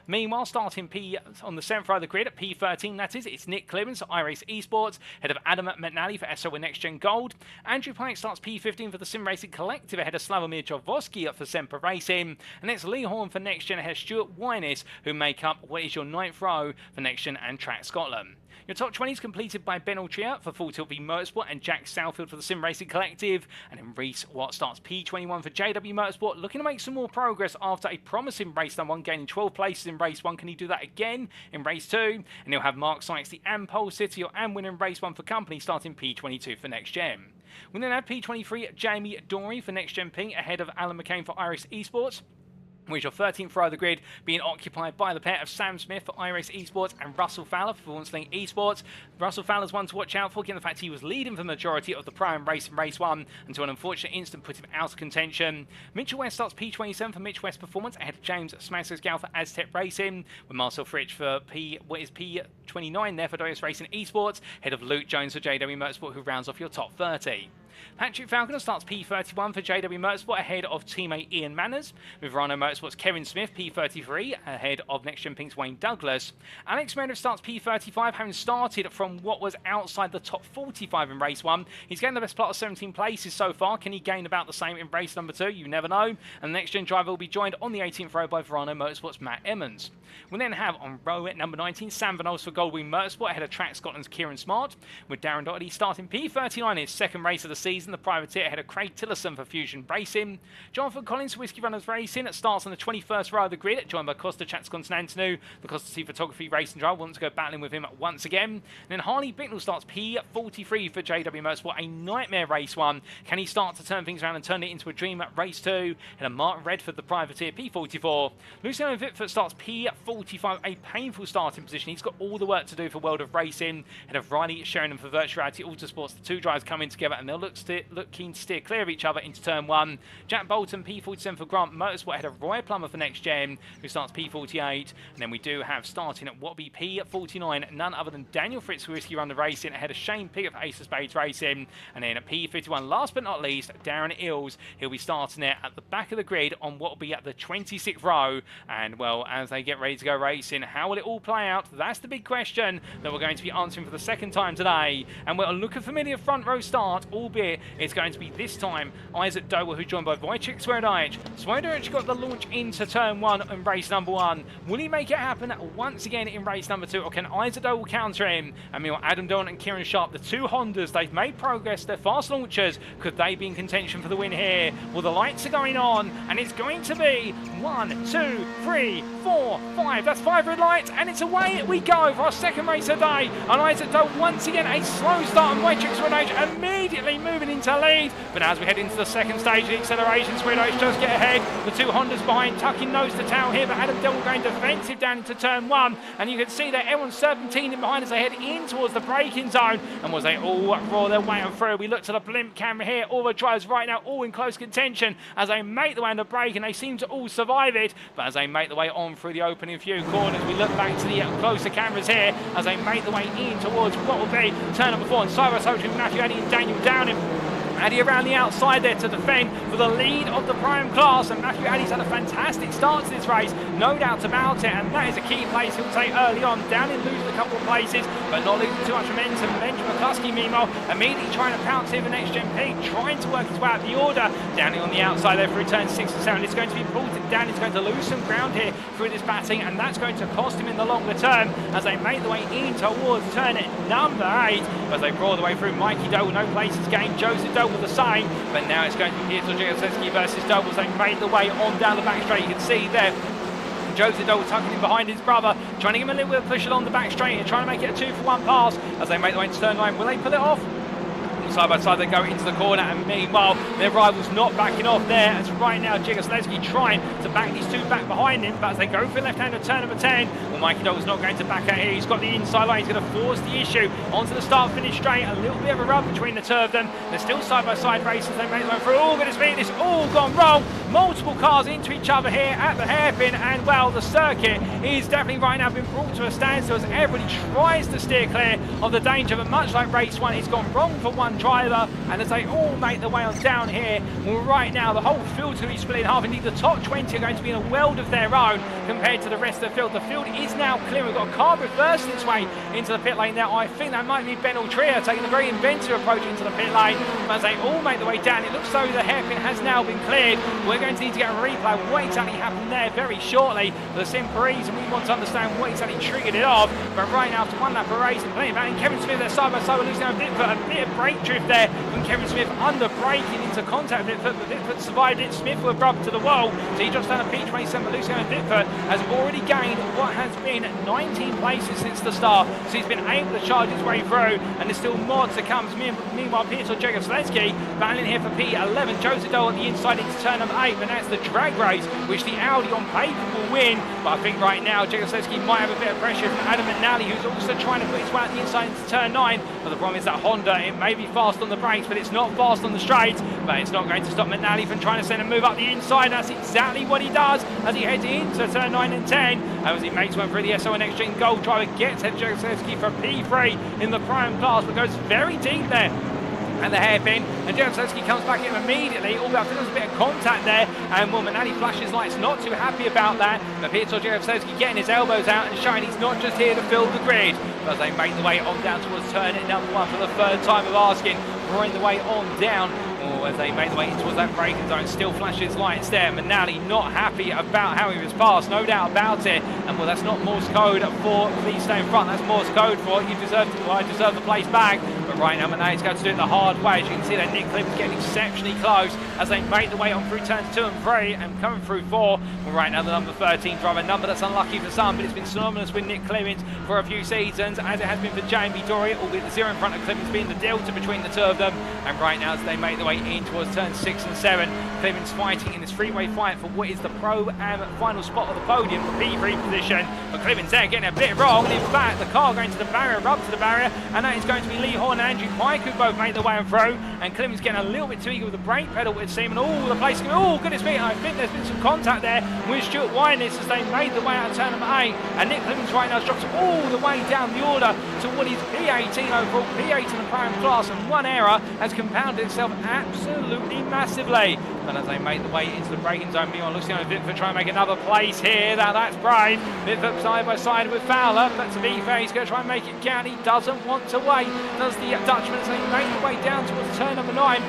Meanwhile, starting P on the 7th row of the grid at P13, that is, it's Nick Clemens for iRacing Esports, ahead of Adam McNally for SO NXTGEN Gold. Andrew Pike starts P15 for the Sim Racing Collective, ahead of Slavomir Javoski for Semper Racing. And it's Lee Horn for NXTGEN, ahead of Stuart Wyness, who make up what is your 9th row for NXTGEN and Track Scotland. Your top 20 is completed by Ben Altria for Full Tilt V Motorsport and Jack Southfield for the Sim Racing Collective. And then Reese Watt starts P21 for JW Motorsport, looking to make some more progress after a promising race number 1, gaining 12 places in race 1. Can he do that again in race 2? And he'll have Mark Sykes, the Pole City and winner in race 1 for company, starting P22 for NXTGEN. We then have P23 Jamie Dorey for NXTGEN Pink, ahead of Alan McCain for iRacing Esports. With your 13th row of the grid being occupied by the pair of Sam Smith for iRacing Esports and Russell Fowler for Performance Link Esports. Russell Fowler's one to watch out for, given the fact he was leading for the majority of the Pro-Am race in race 1 until an unfortunate incident put him out of contention. Mitchell West starts P27 for Mitch West Performance, ahead of James Smaskersgal for Aztec Racing, with Marcel Fritsch for P29 there for Doyos Racing Esports, ahead of Luke Jones for JW Motorsport, who rounds off your top 30. Patrick Falconer starts P31 for JW Motorsport, ahead of teammate Ian Manners, with Rhino Motorsport's Kevin Smith P33, ahead of NXTGEN Pink's Wayne Douglas. Alex Meredith starts P35, having started from what was outside the top 45 in race 1. He's gained the best plot of 17 places so far. Can he gain about the same in race number 2? You never know. And the NXTGEN driver will be joined on the 18th row by Verano Motorsport's Matt Emmons. We'll then have on row at number 19 Sam Van Ols for Goldwing Motorsport, ahead of Track Scotland's Kieran Smart, with Darren Doherty starting P39 in his second race of the season, the privateer, ahead of Craig Tillerson for Fusion Racing. Jonathan Collins for Whiskey Runners Racing starts on the 21st row of the grid, joined by Costa Chats Constantinu, the Costa Sea Photography Racing driver, wants to go battling with him once again. And then Harley Bicknell starts P43 for JW Motorsport, a nightmare race 1. Can he start to turn things around and turn it into a dream at race 2? And Martin Redford, the privateer, P44. Luciano Vitford starts P45, a painful starting position. He's got all the work to do for World of Racing, and of Riley Sheringham for Virtual Reality Autosports. The two drivers coming together, and they'll look keen to steer clear of each other into turn 1. Jack Bolton P47 for Grant Motorsport, ahead of Roy Plummer for NXTGEN, who starts P48. And then we do have starting at what will be P49 none other than Daniel Fritz for Whiskey Run the Racing, ahead of Shane Piggott for Ace of Spades Racing. And then at P51, last but not least, Darren Ills. He'll be starting there at the back of the grid on what will be at the 26th row. And well, as they get ready to go racing, how will it all play out? That's the big question that we're going to be answering for the second time today. And we'll look a familiar front row start, albeit it's going to be this time Isaac Dower, who's joined by Wojciech Swirydowicz. Swirydowicz got the launch into turn 1 in race number 1. Will he make it happen once again in race number 2, or can Isaac Dower counter him? And meanwhile, Adam Dillon and Kieran Sharp, the two Hondas, they've made progress. They're fast launchers. Could they be in contention for the win here? Well, the lights are going on, and it's going to be 1, 2, 3, 4, 5. That's 5 red lights, and it's away we go for our second race of the day. And Isaac Dower once again a slow start, and Wojciech Swirydowicz immediately moving into lead. But as we head into the second stage of the acceleration, Swirydowicz does get ahead. The two Hondas behind, tucking nose to tail here, but Adam Dillon going defensive down into turn 1. And you can see that everyone's serpentining behind as they head in towards the braking zone. And as they all roar their way on through, we look to the blimp camera here. All the drivers right now all in close contention as they make the way on the break, and they seem to all survive it. But as they make the way on through the opening few corners, we look back to the closer cameras here as they make the way in towards what will be turn number 4. And Cyrus Hodgson, Matthew Addy and Daniel Downing. Addy around the outside there to defend for the lead of the Pro-Am class, and Matthew Addy's had a fantastic start to this race, no doubt about it, and that is a key place he'll take early on. Downing loses a couple of places, but not losing too much momentum. Benjamin McCluskey, meanwhile, immediately trying to pounce here for NXTGEN Pink, trying to work his way out the order. Downing on the outside there through turns 6 and 7. It's going to be important. Downing's going to lose some ground here through this batting, and that's going to cost him in the longer term as they make the way in towards turn number 8. As they roar the way through, Mikey Doble, no places gained. Joseph Doble the same, but now it's going to be Piotr Jegosławski versus Doble. They made the way on down the back straight. You can see there Joseph Doble tucking in behind his brother, trying to give him a little bit of push along the back straight and trying to make it a 2-for-1 pass as they make the way into turn 9. Will they pull it off? side by side they go into the corner, and meanwhile their rival's not backing off there, as right now Jigosleski trying to back these two back behind him, but as they go for left-hander turn number 10, well, Mikey Dog's not going to back out here. He's got the inside line, he's going to force the issue onto the start-finish straight. A little bit of a rub between the two of them. They're still side-by-side races. They make them through. Oh, goodness me, it's all gone wrong. Multiple cars into each other here at the hairpin, and well, the circuit is definitely right now been brought to a standstill as everybody tries to steer clear of the danger, but much like race one, it's gone wrong for one driver, and as they all make their way on down here, well, right now the whole field's going to be split in half. Indeed, the top 20 are going to be in a world of their own compared to the rest of the field. The field is now clear. We've got a car reversing its way into the pit lane now. I think that might be Ben Altria taking a very inventive approach into the pit lane. As they all make their way down, it looks though the hairpin has now been cleared. We're going to need to get a replay of what exactly happened there very shortly for the sim Paris, and we want to understand what exactly triggered it off. But right now, after one lap of racing, playing back in Kevin Smith, they're side by side with losing a bit of brake drift there from Kevin Smith under braking into contact with Bitford, but Bitford survived it. Smith will rub to the wall, so he drops down a P27, but Luciano Bitford has already gained what has been 19 places since the start, so he's been able to charge his way through, and there's still more to come. Meanwhile, Peter Jegosleski battling here for P11. Joseph Dole on the inside into turn number 8, but that's the drag race, which the Audi on paper will win. But I think right now Jegosleski might have a bit of pressure from Adam McNally, who's also trying to put his way out the inside into turn 9. But the problem is that Honda, it may be fast on the brakes, but it's not fast on the straights. But it's not going to stop McNally from trying to send a move up the inside. That's exactly what he does as he heads into turn 9 and 10. As he makes one through the SO NXTGEN Gold driver, gets Jegosleski for P3 in the prime class, but goes very deep there and the hairpin, and Jegosleski comes back in immediately, although I think there's a bit of contact there, and well, Manali flashes lights, not too happy about that, but Pietro Jegosleski getting his elbows out and showing he's not just here to fill the grid. But as they make the way on down towards turn number 1 for the third time of asking, drawing the way on down, as they make the way towards that braking zone, still flashes lights there. Manali not happy about how he was passed, no doubt about it, and well, that's not Morse code for please stay in front, that's Morse code for you deserve to, well, I deserve the place back. But right now Manali's going to do it the hard way. As you can see that Nick Clemens getting exceptionally close as they make the way on through turns 2 and 3 and coming through 4. Well, right now the number 13 driver, a number that's unlucky for some, but it's been synonymous with Nick Clemens for a few seasons, as it has been for Jamie Dorey, albeit the 0 in front of Clemens being the delta between the two of them. And right now as they make their way in towards turns 6 and 7, Clemens fighting in this three-way fight for what is the Pro-Am final spot of the podium, the P3 position. But Clemens there getting a bit wrong, and in fact the car going to the barrier, rub to the barrier, and that is going to be Lee Horn and Andrew Pike who both make their way and through, and Clemens getting a little bit too eager with the brake pedal, it would seem, and all the place going, oh goodness me, I think there's been some contact there with Stuart Wyness as they made the way out of turn number 8, and Nick Clemens right now drops all the way down the order to what is P18 overall, P8 in the prime class, and one error has compounded itself absolutely massively. And as they make the way into the braking zone, meanwhile Luciano Bitford trying to make another place here. Now that's brave. Bitford side by side with Fowler, but to be fair, he's going to try and make it count. He doesn't want to wait. Does the Dutchman as they make the way down towards turn number 9.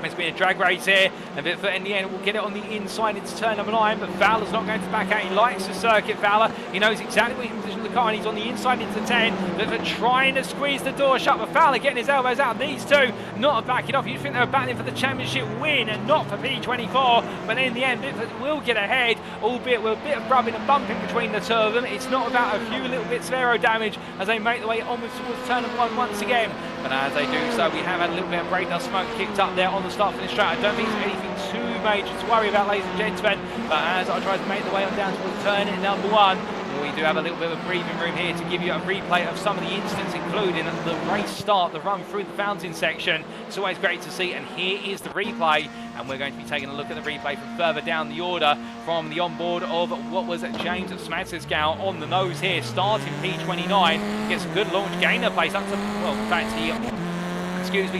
It's been a drag race here, and Bitford in the end will get it on the inside into turn number 9, but Fowler's not going to back out. He likes the circuit, Fowler. He knows exactly where he can position the car, and he's on the inside into 10. Bitford trying to squeeze the door shut, but Fowler getting his elbows out. These two not backing off. You'd think they were battling for the championship win and not for P24, but in the end, Bitford will get ahead, albeit with a bit of rubbing and bumping between the two of them. It's not about a few little bits of aero damage as they make the way onwards towards turn number 1 once again. But as they do so, we have had a little bit of brake dust smoke kicked up there on the start finish straight. I don't think it's anything too major to worry about, ladies and gentlemen. But as I try to make the way on down towards turn number 1, we do have a little bit of a breathing room here to give you a replay of some of the incidents, including the race start, the run through the fountain section. It's always great to see, and here is the replay, and we're going to be taking a look at the replay from further down the order from the onboard of what was James Smatsisgow on the nose here, starting P29, gets a good launch, gain a place up to, well, in fact, he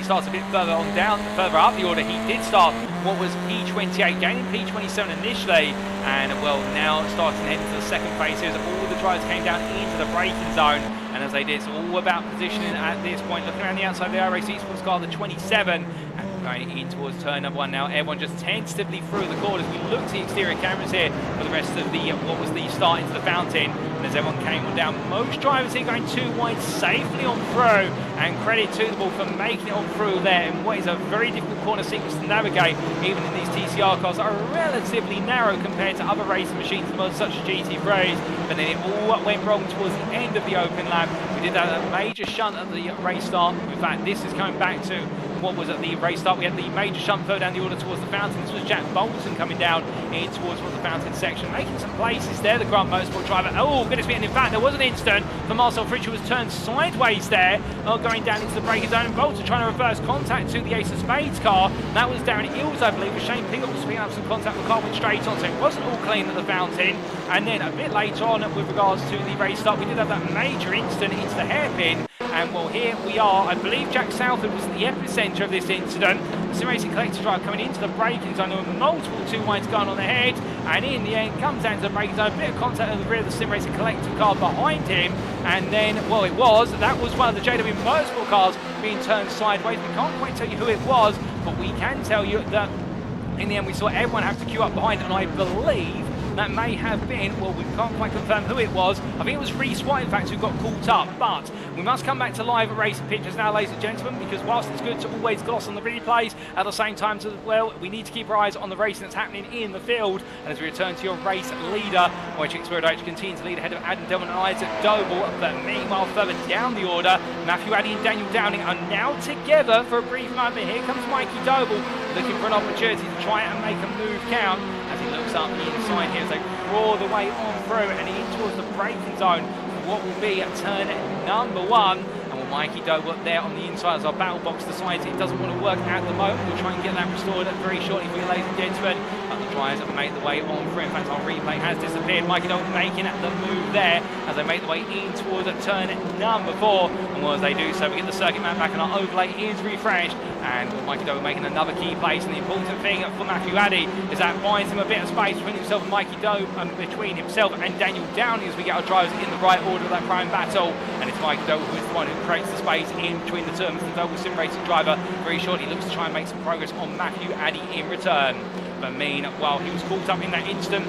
starts a bit further on down, further up the order. He did start what was P28, gaining P27 initially, and well, now starting to head into the second phase here as all the drivers came down into the braking zone, and as they did, it's all about positioning at this point. Looking around the outside of the iRacing Esports car, the 27, and going in towards turn number 1 now. Everyone just tentatively through the corners. We look to the exterior cameras here for the rest of the what was the start into the fountain. And as everyone came on down, most drivers here going too wide safely on through. And credit to them all for making it on through there in what is a very difficult corner sequence to navigate, even in these TCR cars that are relatively narrow compared to other racing machines such as GT3s. But then it all went wrong towards the end of the open lap. We did have a major shunt at the race start. In fact, this is coming back to what was at the race start. We had the major shunt further down the order towards the fountain. This was Jack Bolton coming down in towards the fountain section, making some places there, the Grant Motorsport driver. Oh, goodness me, and in fact, there was an incident for Marcel Fritsch, who was turned sideways there, going down into the braking zone, and Bolton trying to reverse contact to the Ace of Spades car. That was Darren Eels, I believe, with Shane Piggott was picking up some contact. The car went straight on, so it wasn't all clean at the fountain. And then a bit later on, with regards to the race start, we did have that major incident into the hairpin. And well, here we are. I believe Jack Southwood was the epicenter of this incident. The Sim Racing Collector driver coming into the braking zone. There were multiple two wides going on ahead, and in the end comes down to the braking zone. A bit of contact at the rear of the Sim Racing Collector car behind him, and then, well, that was one of the JW Motorsport cars being turned sideways. We can't quite tell you who it was, but we can tell you that in the end we saw everyone have to queue up behind, and I believe that may have been, well, we can't quite confirm who it was. I think it was Reece White, in fact, who got caught up. But we must come back to live racing pictures now, ladies and gentlemen, because whilst it's good to always gloss on the replays, at the same time as well, we need to keep our eyes on the racing that's happening in the field. And as we return to your race leader, Wojciech Swirydowicz continues to lead ahead of Adam Dillman and Isaac Doble. But meanwhile, further down the order, Matthew Addy and Daniel Downing are now together for a brief moment. Here comes Mikey Doble, looking for an opportunity to try and make a move count, as he looks up the inside here as they crawl the way on through and in towards the braking zone for what will be at turn number 1. And with Mikey Doble up there on the inside as our battle box decides it doesn't want to work at the moment. We'll try and get that restored very shortly for you, ladies and gentlemen. But the drivers have made the way on through. In fact, our replay has disappeared. Mikey Doble making the move there as they make the way in towards turn number 4. And well, as they do so, we get the circuit map back and our overlay is refreshed. And Mikey Doble making another key place, and the important thing for Matthew Addy is that buys him a bit of space between himself and Mikey Doble, between himself and Daniel Downing, as we get our drivers in the right order of that prime battle. And it's Mikey Doble who is the one who creates the space in between the terms. The Doble Sim Racing driver very shortly looks to try and make some progress on Matthew Addy in return. But meanwhile, he was caught up in that instant.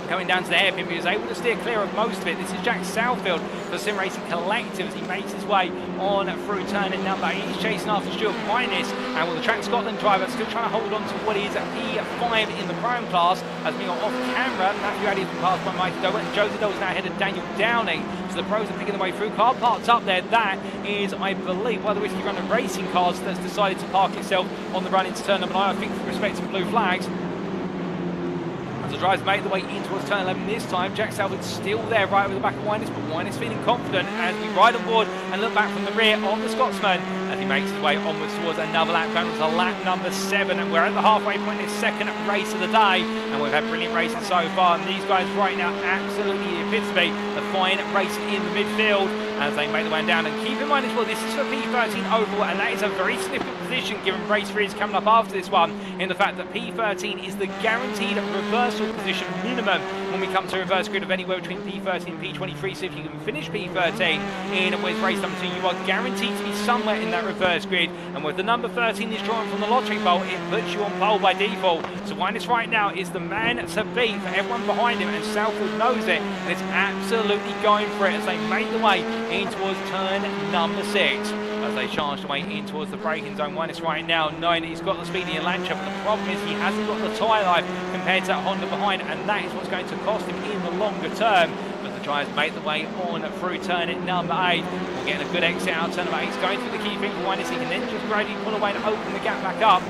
Coming down to the hairpin, he was able to steer clear of most of it. This is Jack Southfield for Sim Racing Collective as he makes his way on through turn number 8. He's chasing after Stuart Minus, and with the Track Scotland driver still trying to hold on to what is a P5 in the prime class. As being off camera, Matthew Addy has been passed by Mikey Doble, and Josie Dole's now ahead of Daniel Downing. So the pros are picking their way through. Car parked up there. That is, I believe, one of the Whiskey Runner Racing cars that's decided to park itself on the run into turn number 9. I think with respect to blue flags. As the drivers make the way in towards turn 11 this time, Jack Salford's still there right over the back of Winus, but Winus feeling confident as we ride on board and look back from the rear on the Scotsman as he makes his way onwards towards another lap. Going to lap number 7, and we're at the halfway point in this second race of the day, and we've had brilliant racing so far, and these guys right now absolutely epitome the fine race in the midfield as they make the way down. And keep in mind as well, this is for P13 overall, and that is a very significant position given race 3 is coming up after this one, in the fact that P13 is the guaranteed reversal position minimum when we come to reverse grid of anywhere between P13 and P23. So if you can finish P13 in with race number 2, you are guaranteed to be somewhere in that reverse grid, and with the number 13 is drawn from the lottery bowl, it puts you on pole by default. So Winus right now is the man to beat for everyone behind him, and Southwood knows it and is absolutely going for it as they make the way in towards turn number 6. As they charge the way in towards the braking zone. Winus right now knowing that he's got the speed in the Lancia, but the problem is he hasn't got the tyre life compared to that Honda behind, and that is what's going to cost him in the longer term. But the drivers make the way on through turn number 8. We're getting a good exit out of turn number 8. He's going through the key thing for Winus. He can then just gradually pull away and open the gap back up.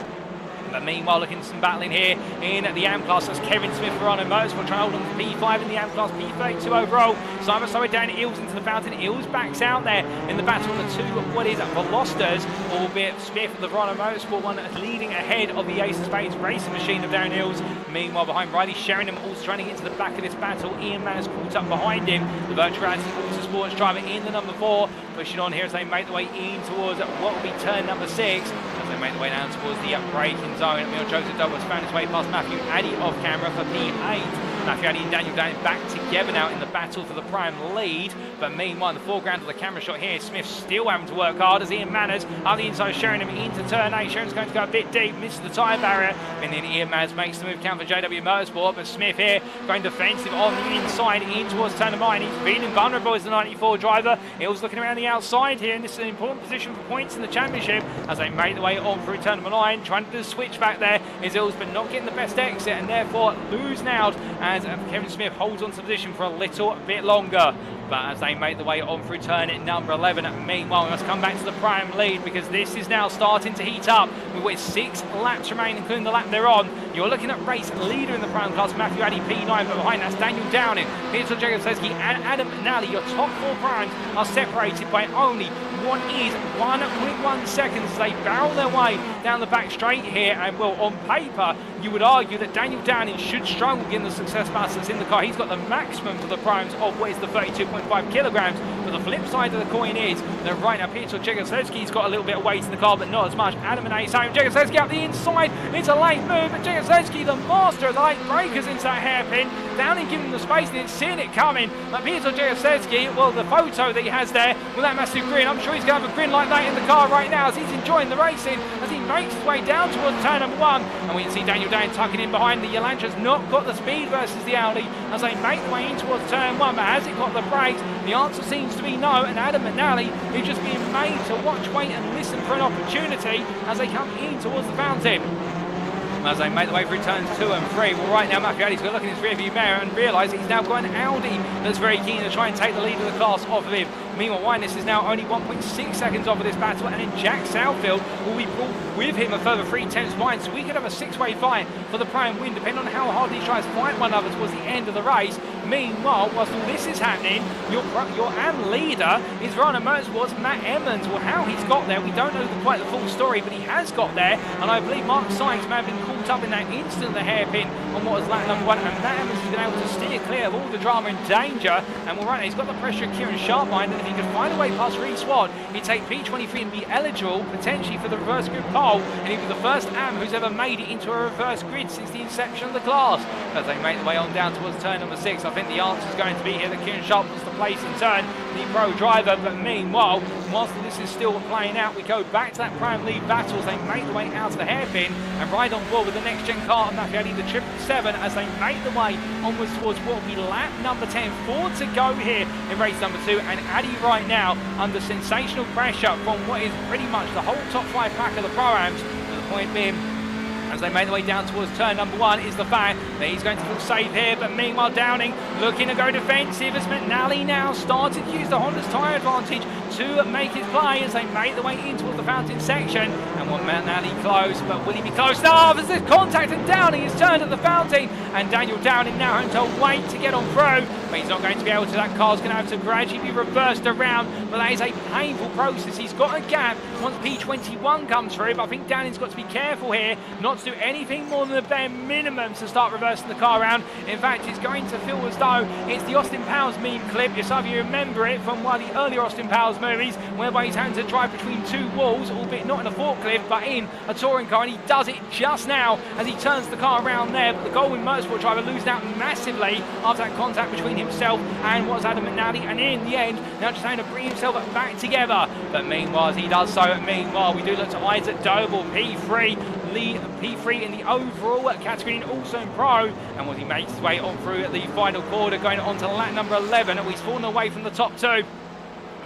But meanwhile, looking for some battling here in the AM class. That's Kevin Smith for Honda Motorsport trying to hold on to P5 in the AM class, P32 overall. Simon Slowed down, Eels into the fountain. Eels backs out there in the battle of the two, what is Velosters, albeit Smith, the Honda Motorsport one, leading ahead of the Ace of Spades racing machine of Darren Eels. Meanwhile, behind Riley Sheringham, also trying to get to the back of this battle. Ian Manners caught up behind him. The Virtual Reality Autosports driver in the number 4, pushing on here as they make the way in towards what will be turn number 6. They make the way down towards the braking zone. Joseph Douglas found his way past Matthew Addy off camera for P8. Matthew and Daniel Down back together now in the battle for the prime lead. But meanwhile, in the foreground of the camera shot here, Smith still having to work hard as Ian Manners on the inside, showing him into turn 8. Sharon's going to go a bit deep, misses the tyre barrier, and then Ian Manners makes the move count for JW Motorsport. But Smith here going defensive on the inside in towards turn 9. He's feeling vulnerable as the 94 driver. Hill's looking around the outside here, and this is an important position for points in the championship as they make their way on through turn 9. Trying to do the switch back there is Hills, but not getting the best exit, and therefore losing out as Kevin Smith holds on to the position for a little bit longer. But as they make the way on through turn number 11, meanwhile we must come back to the prime lead because this is now starting to heat up with 6 laps remaining, including the lap they're on. You're looking at race leader in the prime class, Matthew Addy P9, but behind that's Daniel Downing, Peter Jagowski and Adam Nally. Your top 4 primes are separated by only 1.1 seconds as they barrel their way down the back straight here. And well, on paper you would argue that Daniel Downing should struggle given the success pass that's in the car. He's got the maximum for the primes of what is the 32.5 kilograms. But the flip side of the coin is that right now Peter Jagowski's got a little bit of weight in the car, but not as much. Adam and Ace home. Jagowski up the inside. It's a late move, but Jagowski, the master of the late breakers, into that hairpin. Downing giving him the space, and seeing it coming. But Peter Jagowski, well, the photo that he has there with that massive grin, I'm sure he's going to have a grin like that in the car right now as he's enjoying the racing as he makes his way down towards turn number 1. And we can see Daniel Downing tucking in behind. The Elantra's not got the speed versus the Audi as they make their way in towards turn 1. But has it got the brakes? The answer seems to be no, and Adam McNally is just being made to watch, wait and listen for an opportunity as they come in towards the fountain. As they make the way through turns 2 and 3. Well, right now Matthew Addy's got to look in his rearview mirror and realise he's now got an Audi that's very keen to try and take the lead of the class off of him. Meanwhile, Winus is now only 1.6 seconds off of this battle, and then Jack Southfield will be brought with him a further 3/10 behind, so we could have a 6-way fight for the prime win, depending on how hard these tries fight one another towards the end of the race. Meanwhile, whilst all this is happening, your AM leader is Rana Motorsports' Matt Emmons. Well, how he's got there, we don't know quite the full story, but he has got there, and I believe Mark Sykes may have been caught up in that instant, the hairpin on what was lap number 1, and Matt Emmons has been able to steer clear of all the drama and danger. And well, right now he's got the pressure of Kieran Sharp behind, and if he could find a way past Reece Swan, he'd take P23 and be eligible potentially for the reverse grid pole, and he'd be the first AM who's ever made it into a reverse grid since the inception of the class. As they make their way on down towards turn number 6, I think the answer is going to be here that Kieran Sharp wants to place in turn the pro driver. But meanwhile, whilst this is still playing out, we go back to that prime lead battle as they make their way out of the hairpin and ride on board with the next gen car and Matthew Addy, the 777, as they make their way onwards towards what will be lap number 10. 4 to go here in race number 2, and Addy right now under sensational pressure from what is pretty much the whole top 5 pack of the Pro-Ams. The point being, as they make their way down towards turn number 1, is the fact that he's going to feel safe here. But meanwhile, Downing looking to go defensive as McNally now started to use the Honda's tyre advantage to make his play as they make their way in towards the fountain section. And will McNally close, but will he be close enough as there's contact and Downing is turned at the fountain, and Daniel Downing now having to wait to get on through, but he's not going to be able to. That car's going to have to gradually be reversed around, but that is a painful process. He's got a gap once P21 comes through, but I think Downing's got to be careful here not to do anything more than the bare minimum to start reversing the car around. In fact, it's going to feel as though it's the Austin Powers meme clip. Yes, some of you remember it from one of the earlier Austin Powers movies, whereby he's having to drive between 2 walls, albeit not in a forklift, but in a touring car, and he does it just now as he turns the car around there. But the Goldwyn Motorsport driver losing out massively after that contact between himself and what's Adam McNally, and in the end, now just having to bring himself back together. But meanwhile, as he does so, we do look to Isaac Doble, P3 in the overall category, and also in Pro, and when he makes his way on through the final quarter, going on to lap number 11, and he's fallen away from the top 2.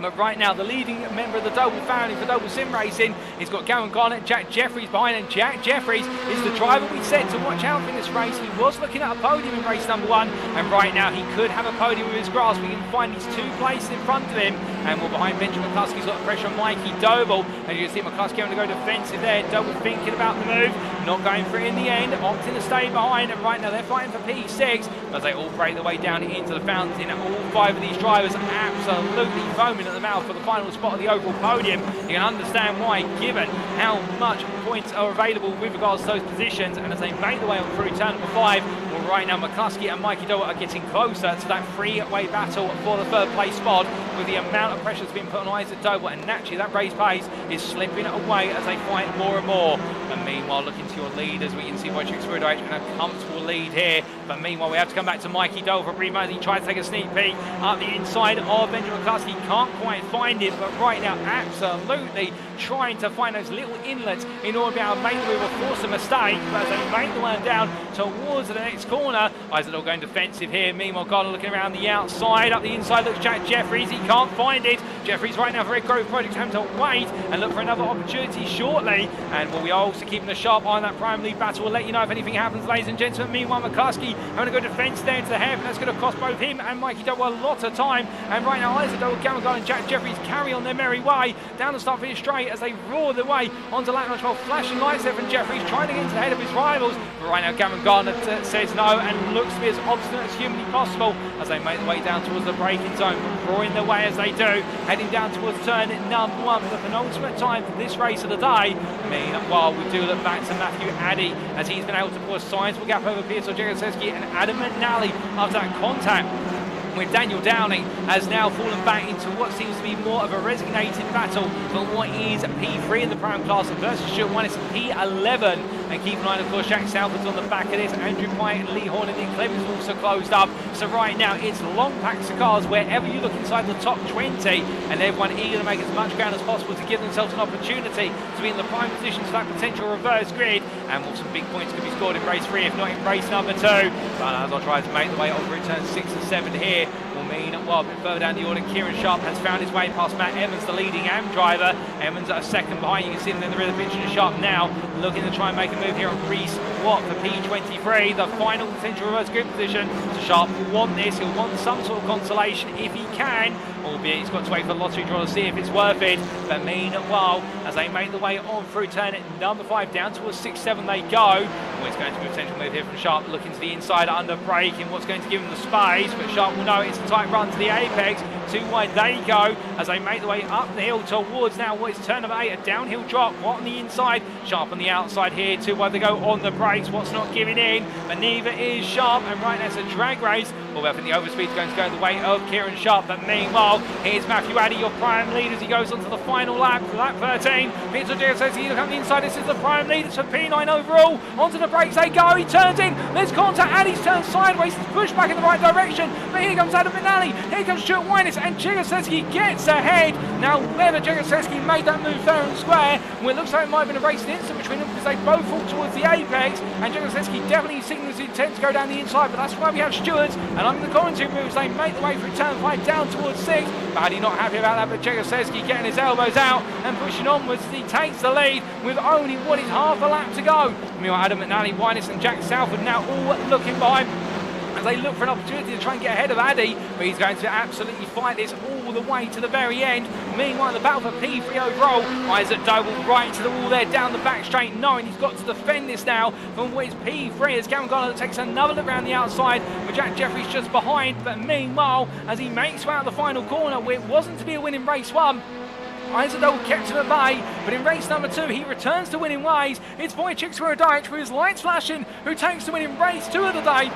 But right now, the leading member of the Doble family for Doble Sim Racing, he's got Gavin Garnett, Jack Jeffries behind, and Jack Jeffries is the driver we said to watch out in this race. He was looking at a podium in race number 1, and right now he could have a podium with his grasp. We can find these 2 places in front of him, and we're behind Benjamin McCluskey's got the pressure on Mikey Doble, and you can see McCluskey having to go defensive there. Doble thinking about the move, not going for it in the end, opting to stay behind, and right now they're fighting for P6 as they all break their way down into the fountain. All 5 of these drivers absolutely foaming at the mouth for the final spot of the overall podium. You can understand why, given how much points are available with regards to those positions, and as they make the way on through turn number 5, well, right now McCluskey and Mikey Dorey are getting closer to that three-way battle for the third place spot, with the amount of pressure that's been put on Isaac Doble, and naturally that race pace is slipping away as they fight more and more. And meanwhile, looking to your leaders, we can see Wojciech Swirydowicz in a comfortable lead here, but meanwhile we have to come back to Mikey Dorey for a brief moment. He tried to take a sneak peek up the inside of Benjamin McCluskey, can't quite find it, but right now absolutely trying to find those little inlets in order to be able to make the move or force a mistake, but as they make the one down towards the next corner, Isaac Doble going defensive here. Meanwhile, Gardner looking around the outside, up the inside looks Jack Jeffries, he can't find it. Jeffries right now for Red Grove Project having to wait and look for another opportunity shortly, and well, we are also keeping a sharp eye on that prime lead battle. We'll let you know if anything happens, ladies and gentlemen. Meanwhile, McCluskey having to go defence there into the hairpin, that's going to cost both him and Mikey Dorey a lot of time, and right now Isaac Doble, Cameron Gardner and Jack Jeffries carry on their merry way down the start finish straight as they roar their way onto lap number 12. Flashing lights there from Jeffries, trying to get into the head of his rivals, but right now Cameron Gardner says no and looks to be as obstinate as humanly possible as they make their way down towards the braking zone, drawing their way as they do, heading down towards turn number 1 for the penultimate time for this race of the day. Meanwhile, we do look back to Matthew Addy as he's been able to pull a sizable gap over Piotr Jegosewski, and Adam McNally after that contact with Daniel Downing has now fallen back into what seems to be more of a resignated battle for what is P3 in the prime class versus Stuart Winus P11. And keep an eye on, of course, Jack Salford's on the back of this. Andrew Pye, Lee Horn and Nick Clemens also closed up. So right now it's long packs of cars wherever you look inside the top 20, and everyone eager to make as much ground as possible to give themselves an opportunity to be in the prime position for that potential reverse grid. And well, some big points could be scored in race 3, if not in race number 2. But as I try to make the way over in turns 6 and 7 here, will mean, well, a bit further down the order, Kieran Sharp has found his way past Matt Evans, the leading AM driver. Evans at a second behind, you can see him in the rear of the picture. Sharp now looking to try and make a move here on Reese Watt for P23, the final potential reverse grid position. So Sharp will want this, he'll want some sort of consolation if he can, albeit he's got to wait for the lottery draw to see if it's worth it. But meanwhile, as they make the way on through turn number 5 down towards 6-7 they go. Well, it's going to be a potential move here from Sharp, looking to the inside under braking, what's going to give him the space, but Sharp will know it's a tight run to the apex. Too wide they go as they make the way up the hill towards now what is turn number 8, a downhill drop. Watt on the inside, Sharp on the outside here. Too wide they go on the brakes. Watt's not giving in, but neither is Sharp, and right now it's a drag race. Well, I think the overspeed's going to go the way of Kieran Sharp, but meanwhile, here's Matthew Addy, your prime lead, as he goes onto the final lap, lap 13. Peter Jegosewski look on the inside, this is the prime lead, it's a P9 overall. Onto the brakes they go, he turns in, there's contact, Addy's turned sideways, he's pushed back in the right direction, but here comes Adam McNally, here comes Stuart Winus, and Jegosewski gets ahead. Now, whether Jegosewski made that move fair and square, well, it looks like it might have been a racing incident between them because they both fall towards the apex, and Jegosewski definitely signals his intent to go down the inside, but that's why we have Stuart, and I'm in the commentary moves, they make the way through turn 5 down towards 6, but Addy not happy about that, but Jegosewski getting his elbows out and pushing onwards as he takes the lead with only what is half a lap to go. Meanwhile, Adam McNally, Winus and Jack Salford now all looking by as they look for an opportunity to try and get ahead of Addy, but he's going to absolutely fight this all the way to the very end. Meanwhile, the battle for P3 overall, Isaac Doble right into the wall there, down the back straight, knowing he's got to defend this now from what is P3 as Cameron Gardner takes another look around the outside with Jack Jeffries just behind. But meanwhile, as he makes way out the final corner, where it wasn't to be a win in race 1, Isaac Doble kept him at bay, but in race number 2 he returns to winning ways. It's Wojciech Swirydowicz with his lights flashing who takes the win in race 2 of the day,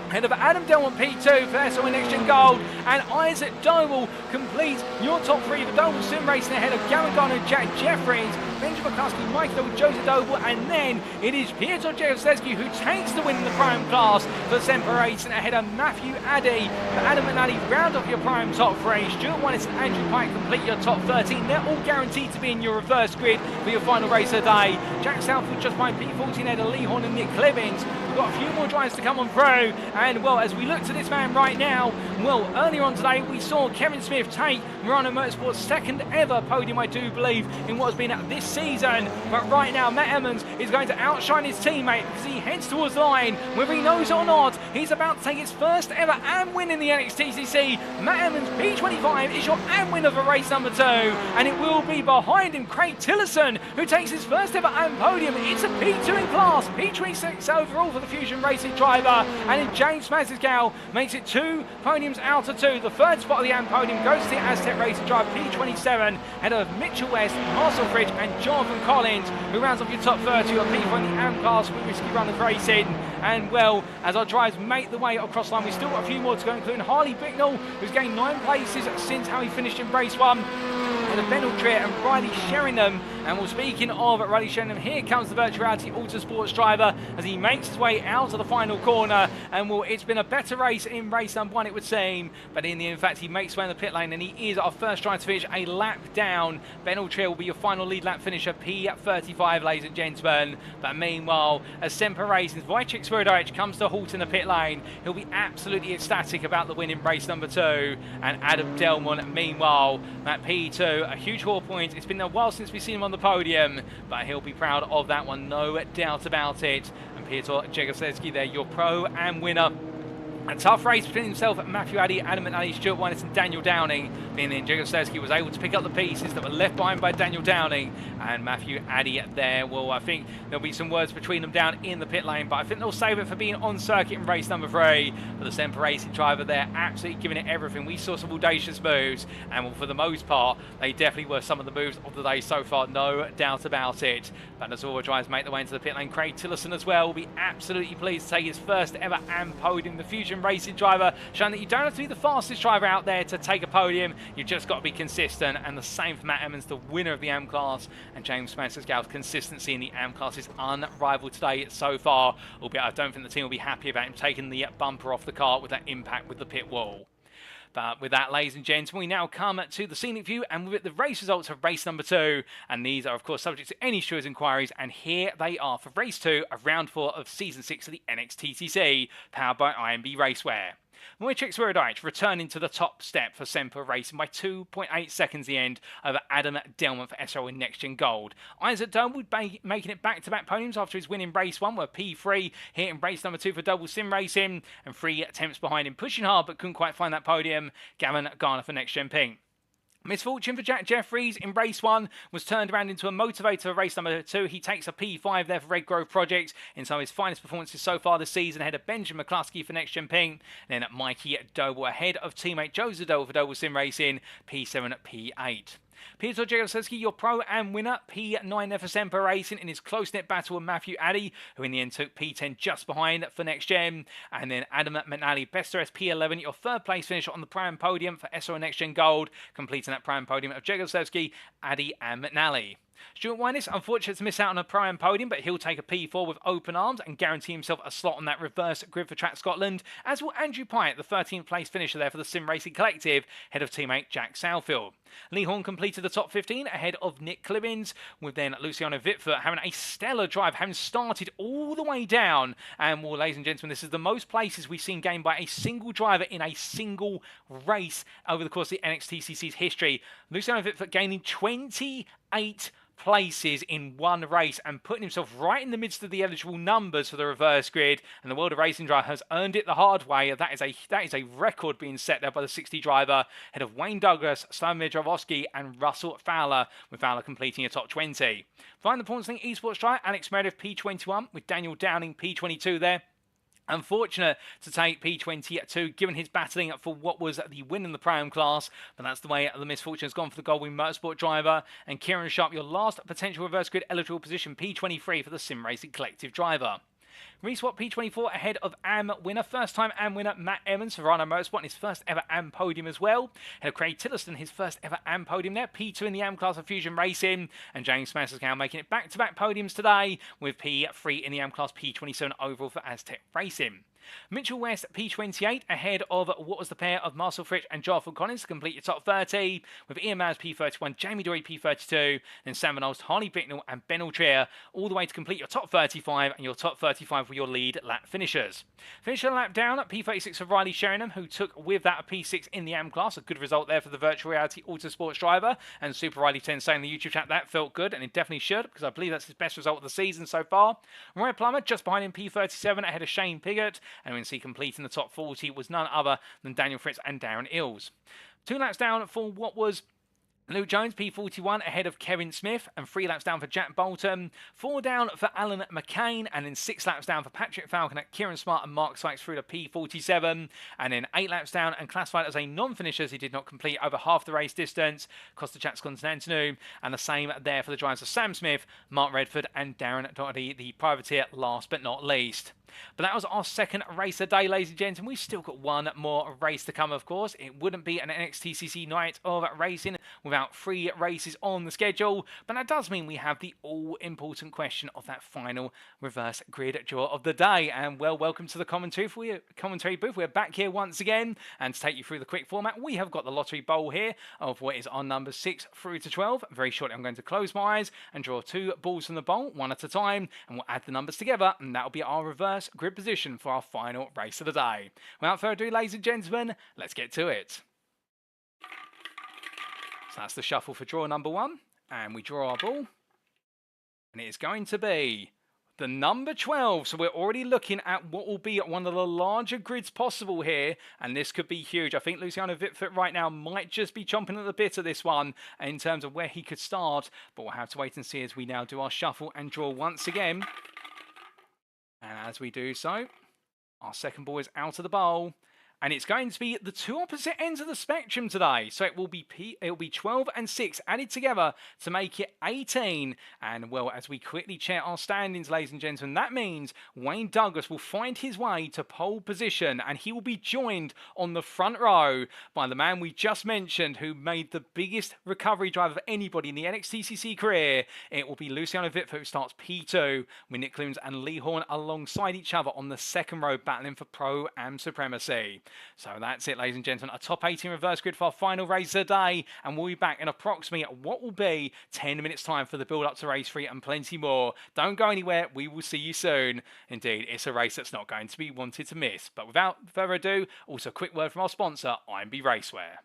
ahead of Adam Delmont P2 for SO NXTGEN Gold, and Isaac Doble completes your top 3 for Doble Sim Racing ahead of Cameron Gardner and Jack Jeffries, Benjamin McCluskey, Mike Doble, Joseph Doble, and then it is Piotr Jegosewski who takes the win in the prime class for Semper Racing ahead of Matthew Addy. For Adam McNally, round off your prime top 3. Stuart Winus and Andrew Pye complete your top 13. They're all guaranteed to be in your reverse grid for your final race of the day. Jack Salford just behind P14 ahead of Lee Horn and Nick Clemens. We've got a few more drivers to come on through, and well, as we look to this man right now, well, earlier on today we saw Kevin Smith take Murano Motorsport's second ever podium, I do believe, in what has been this season. But right now Matt Emmons is going to outshine his teammate because he heads towards the line. Whether he knows it or not, he's about to take his first ever AM win in the NXTCC. Matt Emmons, P25, is your AM winner for race number 2, and it will be behind him Craig Tillison, who takes his first ever AM podium. It's a P2 in class, P26 overall for the Fusion Racing driver, and then James Mansell makes it 2 podiums out of 2. The third spot of the AM podium goes to the Aztec Racing driver P27, ahead of Mitchell West, Marcel Fridge and Jonathan Collins, who rounds off your top 30 on P4 in the AM class with Risky Runners Racing. And well, as our drivers make the way across the line, we've still got a few more to go, including Harley Bicknell, who's gained 9 places since how he finished in race 1. And Ben Trier and Riley Sheringham. And well, speaking of Riley Sheringham, here comes the Virtual Reality Autosports driver as he makes his way out of the final corner. And well, it's been a better race in race number 1, it would seem. But in the end, in fact, he makes his way in the pit lane, and he is our first driver to finish a lap down. Ben Trier will be your final lead lap finisher, P35, ladies and gentlemen. But meanwhile, as Semper Racing's Wojciech Swirydowicz comes to a halt in the pit lane, he'll be absolutely ecstatic about the win in race number 2. And Adam Delmont, meanwhile, at P2, a huge haul point. It's been a while since we've seen him on the podium, but he'll be proud of that one, no doubt about it. And Piotr Jegosewski there, your pro and winner. A tough race between himself, Matthew Addy, Adam McNally, Stuart Winers and Daniel Downing. Being then Jegosewski was able to pick up the pieces that were left behind by Daniel Downing and Matthew Addy there. Well, I think there'll be some words between them down in the pit lane, but I think they'll save it for being on circuit in race number 3. For the Semper Racing driver there, absolutely giving it everything. We saw some audacious moves, and well, for the most part, they definitely were some of the moves of the day so far, no doubt about it. But as all the drivers make their way into the pit lane, Craig Tillotson as well will be absolutely pleased to take his first ever AM podium. The Fusion Racing driver, showing that you don't have to be the fastest driver out there to take a podium, you've just got to be consistent. And the same for Matt Emmons, the winner of the AM class, and James Mansell's consistency in the AM class is unrivaled today so far, albeit I don't think the team will be happy about him taking the bumper off the car with that impact with the pit wall. But with that, ladies and gentlemen, we now come to the scenic view and with it the race results of race number 2. And these are, of course, subject to any stewards' inquiries. And here they are for race 2 of round 4 of season 6 of the NXTCC, powered by IMB Racewear. Wojciech Swirydowicz returning to the top step for Semper Racing by 2.8 seconds the end over Adam Delmont for SRO in NXTGEN Gold. Isaac Durwood making it back-to-back podiums after his win in race 1 were P3 here in race number 2 for Double Sim Racing, and 3 attempts behind him, pushing hard but couldn't quite find that podium, Gavin Garner for NXTGEN Pink. Misfortune for Jack Jeffries in race 1 was turned around into a motivator for race number 2. He takes a P5 there for Red Grove Projects in some of his finest performances so far this season, ahead of Benjamin McCluskey for NXTGEN Pink, and then Mikey Doble ahead of teammate Joe Zadell for Double Sim Racing, P7 P8. Piotr Jegosewski, your pro and winner, P9 there for Semper Racing in his close-knit battle with Matthew Addy, who in the end took P10 just behind for NXTGEN. And then Adam McNally, best rest P11, your third place finish on the prime podium for SRO NXTGEN Gold, completing that prime podium of Jegosewski, Addy and McNally. Stuart Winers, unfortunate to miss out on a prime podium, but he'll take a P4 with open arms and guarantee himself a slot on that reverse grid for Track Scotland, as will Andrew Pyatt, the 13th place finisher there for the Sim Racing Collective, head of teammate Jack Southfield. Lee Horn completed the top 15 ahead of Nick Clibbins, with then Luciano Vitford having a stellar drive, having started all the way down. And well, ladies and gentlemen, this is the most places we've seen gained by a single driver in a single race over the course of the NXTCC's history. Luciano Vitford gaining 28 places in one race and putting himself right in the midst of the eligible numbers for the reverse grid, and the World of Racing driver has earned it the hard way. That is a record being set there by the 60 driver, head of Wayne Douglas, Slavomir Drovosky and Russell Fowler, with Fowler completing a top 20. Behind the Pornsling Esports driver, Alex Meredith P21 with Daniel Downing P22 there. Unfortunate to take P22, given his battling for what was the win in the Pro-Am class, but that's the way the misfortune has gone for the Goldwing Motorsport driver. And Kieran Sharp, your last potential reverse grid eligible position, P23 for the Sim Racing Collective driver. Reswap P24 ahead of AM winner, first time AM winner Matt Emmons for Rhino Motorsport in his first ever AM podium as well. Ahead of Craig Tillotson, his first ever AM podium there, P2 in the AM class of Fusion Racing, and James Mansell making it back-to-back podiums today with P3 in the AM class, P27 overall for Aztec Racing. Mitchell West P28 ahead of what was the pair of Marcel Fritsch and Jonathan Collins to complete your top 30, with Ian Maz P31, Jamie Dorey P32, then Sam Van Olst, Harley Bicknell and Ben Trier all the way to complete your top 35, and your top 35 were your lead lap finishers. Finish a lap down at P36 for Riley Sheringham, who took with that a P6 in the AM class, a good result there for the Virtual Reality Autosports driver, and Super Riley 10 saying in the YouTube chat that felt good, and it definitely should, because I believe that's his best result of the season so far. Roy Plummer just behind him P37 ahead of Shane Piggott, and UNC completing the top 40 was none other than Daniel Fritz and Darren Ills. 2 laps down for what was Luke Jones, P41, ahead of Kevin Smith, and 3 laps down for Jack Bolton, 4 down for Alan McCain, and then 6 laps down for Patrick Falcon at Kieran Smart and Mark Sykes through to P47, and then 8 laps down and classified as a non-finisher as he did not complete over half the race distance, Costa Chatscon-Antonu, and the same there for the drivers of Sam Smith, Mark Redford, and Darren Doherty, the privateer, last but not least. But that was our second race of the day, ladies and gentlemen. We've still got one more race to come, of course. It wouldn't be an NXTCC night of racing without 3 races on the schedule. But that does mean we have the all-important question of that final reverse grid draw of the day. And well, welcome to the commentary booth. We're back here once again. And to take you through the quick format, we have got the lottery bowl here of what is our numbers 6 through to 12. Very shortly, I'm going to close my eyes and draw 2 balls from the bowl, one at a time. And we'll add the numbers together. And that'll be our reverse grid position for our final race of the day. Without further ado, ladies and gentlemen, let's get to it. So that's the shuffle for draw number 1, and we draw our ball, and it is going to be the number 12. So we're already looking at what will be one of the larger grids possible here, and this could be huge. I think Luciano Vitford right now might just be chomping at the bit of this one in terms of where he could start, but we'll have to wait and see as we now do our shuffle and draw once again. And as we do so, our second ball is out of the bowl. And it's going to be the 2 opposite ends of the spectrum today. So it will be 12 and 6 added together to make it 18. And well, as we quickly check our standings, ladies and gentlemen, that means Wayne Douglas will find his way to pole position, and he will be joined on the front row by the man we just mentioned, who made the biggest recovery drive of anybody in the NXTCC career. It will be Luciano Vitford, who starts P2, with Nick Clunes and Lee Horn alongside each other on the second row, battling for Pro-Am supremacy. So that's it, ladies and gentlemen. A top 18 reverse grid for our final race of the day. And we'll be back in approximately what will be 10 minutes time for the build up to race 3 and plenty more. Don't go anywhere. We will see you soon. Indeed, it's a race that's not going to be wanted to miss. But without further ado, also a quick word from our sponsor, IMB Racewear.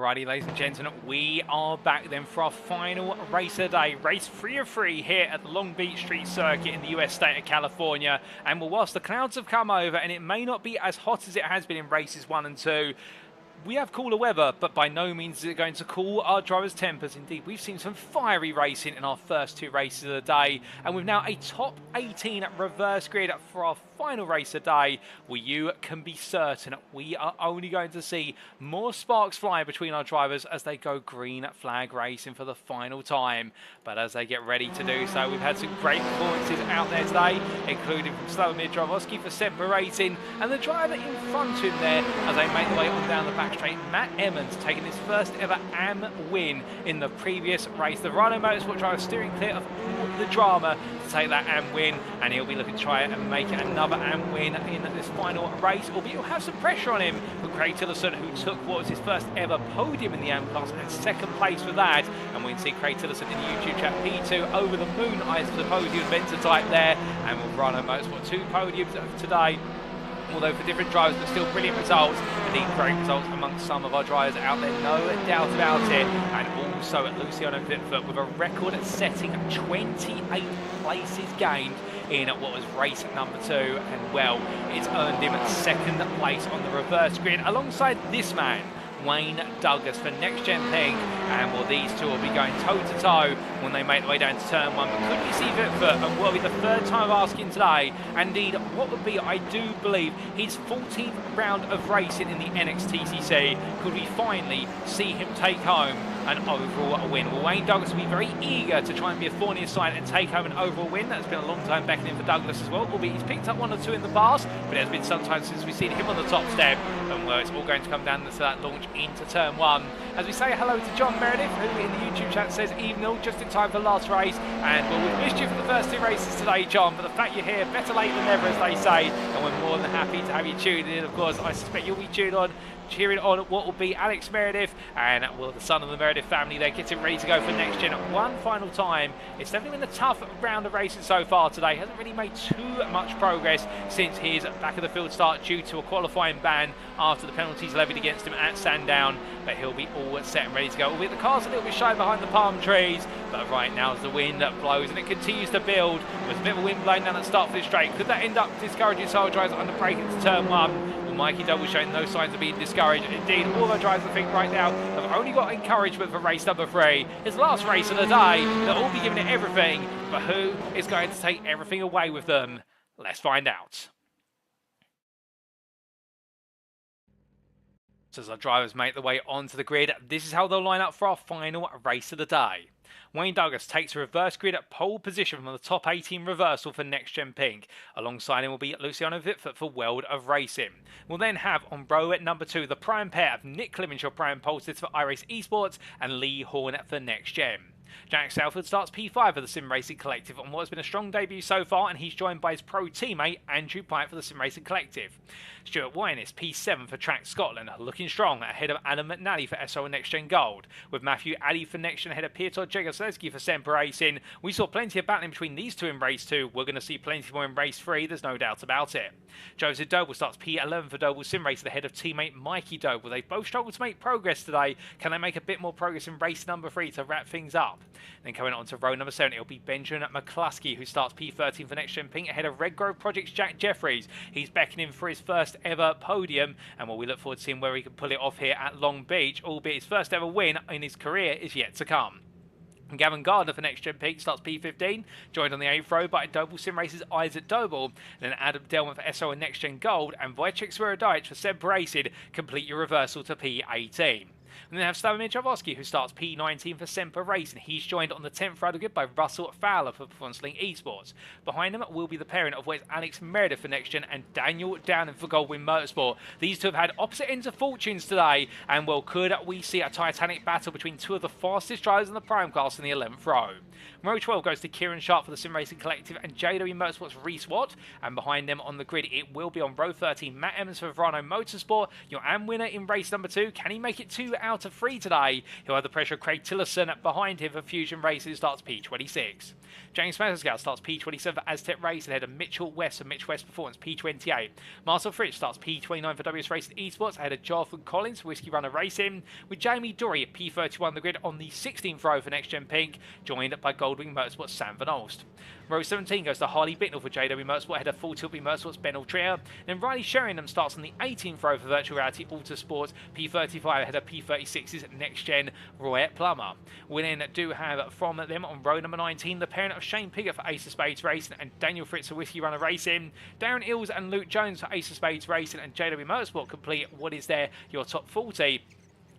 Alrighty, ladies and gentlemen, we are back then for our final race of the day. Race 3 of 3 here at the Long Beach Street Circuit in the US state of California. And whilst the clouds have come over and it may not be as hot as it has been in races 1 and 2, we have cooler weather, but by no means is it going to cool our drivers' tempers. Indeed, we've seen some fiery racing in our first 2 races of the day, and we've now a top 18 reverse grid for our final race of the day, where you can be certain we are only going to see more sparks fly between our drivers as they go green flag racing for the final time. But as they get ready to do so, we've had some great performances out there today, including from Slavomir Dravoski for Semper Racing, and the driver in front of him there as they make their way on down the back straight, Matt Emmons taking his first ever AM win in the previous race. The Rhino Motorsport driver steering clear of all the drama to take that AM win, and he'll be looking to try and make it another AM win in this final race, albeit he'll have some pressure on him for Craig Tillerson, who took what was his first ever podium in the AM class and second place for that. And we can see Craig Tillerson in the YouTube chat, P2 over the moon, I suppose he was meant to type there. And with Rhino Motorsport 2 podiums today, although for different drivers, but still brilliant results. Indeed, great results amongst some of our drivers out there, no doubt about it. And also at Luciano Vitford with a record-setting 28 places gained in what was race number 2. And well, it's earned him second place on the reverse grid alongside this man, Wayne Douglas for Next Gen Pink. And well, these two will be going toe-to-toe when they make their way down to turn 1. But could we see Vitford, and will be the 3rd time asking today, indeed what would be, I do believe, his 14th round of racing in the NXTCC, could we finally see him take home an overall win? Well, Wayne Douglas will be very eager to try and be a thorn in his side and take home an overall win. That's been a long time beckoning for Douglas as well, albeit he's picked up 1 or 2 in the past, but it has been some time since we've seen him on the top step. And well, it's all going to come down to that launch into turn 1. As we say hello to John Meredith, who in the YouTube chat says evening, just in time for last race. And well, we've missed you for the first 2 races today, John, but the fact you're here, better late than never, as they say, and we're more than happy to have you tuned in. Of course, I suspect you'll be cheering on what will be Alex Meredith, and well, the son of the Meredith family, they're getting ready to go for Next Gen one final time. It's definitely been a tough round of racing so far today. Hasn't really made too much progress since his back of the field start due to a qualifying ban after the penalties levied against him at Sandown, but he'll be all set and ready to go. Albeit the car's a little bit shy behind the palm trees, but right now as the wind blows and it continues to build, there's a bit of a wind blowing down at the start for this straight. Could that end up discouraging sole drivers on the break into turn 1? Mikey Double showing no signs of being discouraged. Indeed, all our drivers, I think, right now have only got encouragement for race number 3. His last race of the day. They'll all be giving it everything, but who is going to take everything away with them? Let's find out. So as our drivers make their way onto the grid, this is how they'll line up for our final race of the day. Wayne Douglas takes a reverse grid at pole position from the top 18 reversal for Next Gen Pink. Alongside him will be Luciano Vitford for World of Racing. We'll then have on row at number 2 the prime pair of Nick Clementshaw Prime Pulses for iRacing Esports and Lee Horn for Next Gen. Jack Salford starts P5 for the Sim Racing Collective on what has been a strong debut so far, and he's joined by his pro teammate Andrew Pike for the Sim Racing Collective. Stuart Wynis P7 for Track Scotland, looking strong ahead of Adam McNally for SO and Next Gen Gold. With Matthew Addy for Next Gen ahead of Piotr Jegosleski for Semper Racing. We saw plenty of battling between these two in race 2. We're going to see plenty more in race 3, there's no doubt about it. Joseph Doble starts P11 for Doble Sim Racing ahead of teammate Mikey Doble. They both struggled to make progress today. Can they make a bit more progress in race number 3 to wrap things up? Then coming on to row number 7, it'll be Benjamin McCluskey, who starts P13 for Next Gen Pink ahead of Redgrove Project's Jack Jeffries. He's beckoning for his first ever podium, and well, we look forward to seeing where he can pull it off here at Long Beach, albeit his first ever win in his career is yet to come. Gavin Gardner for Next Gen Pink starts P15, joined on the 8th row by Doble Sim Race's Isaac Doble. Then Adam Delman for SO and Next Gen Gold, and Wojciech Swirydowicz for Semper Racing complete your reversal to P18. And then have Slavomir Dravoski, who starts P19 for Semper Racing. He's joined on the 10th row of the grid by Russell Fowler for Performance Link Esports. Behind them will be the pairing of where's Alex Meredith for Next Gen and Daniel Downing for Goldwyn Motorsport. These two have had opposite ends of fortunes today, and well, could we see a titanic battle between two of the fastest drivers in the Prime class in the 11th row. Row 12 goes to Kieran Sharp for the Sim Racing Collective and JW Motorsport's Reese Watt, and behind them on the grid it will be on row 13 Matt Emmons for Verano Motorsport. Your AM winner in race number 2, can he make it to out of 3 today. He'll have the pressure of Craig Tillerson behind him for Fusion Racing, starts P26. James Messerscout starts P27 for Aztec Racing ahead of Mitchell West and Mitch West Performance, P28. Marcel Fritz starts P29 for WS Racing Esports ahead of Jonathan Collins for Whiskey Runner Racing, with Jamie Dorey at P31 on the grid on the 16th row for NXTGEN Pink, joined by Goldwing Motorsports Sam Van Olst. Row 17 goes to Harley Bicknell for JW Motorsport ahead of Full Tilt Motorsports Ben Trier. Then Riley Sheringham starts on the 18th row for Virtual Reality Autosports, P35 ahead of P36's NextGen Roy Plummer. We then do have from them on row number 19 the parent of Shane Piggott for Ace of Spades Racing and Daniel Fritz for Whiskey Runner Racing. Darren Ills and Luke Jones for Ace of Spades Racing and JW Motorsport complete what is there your top 40.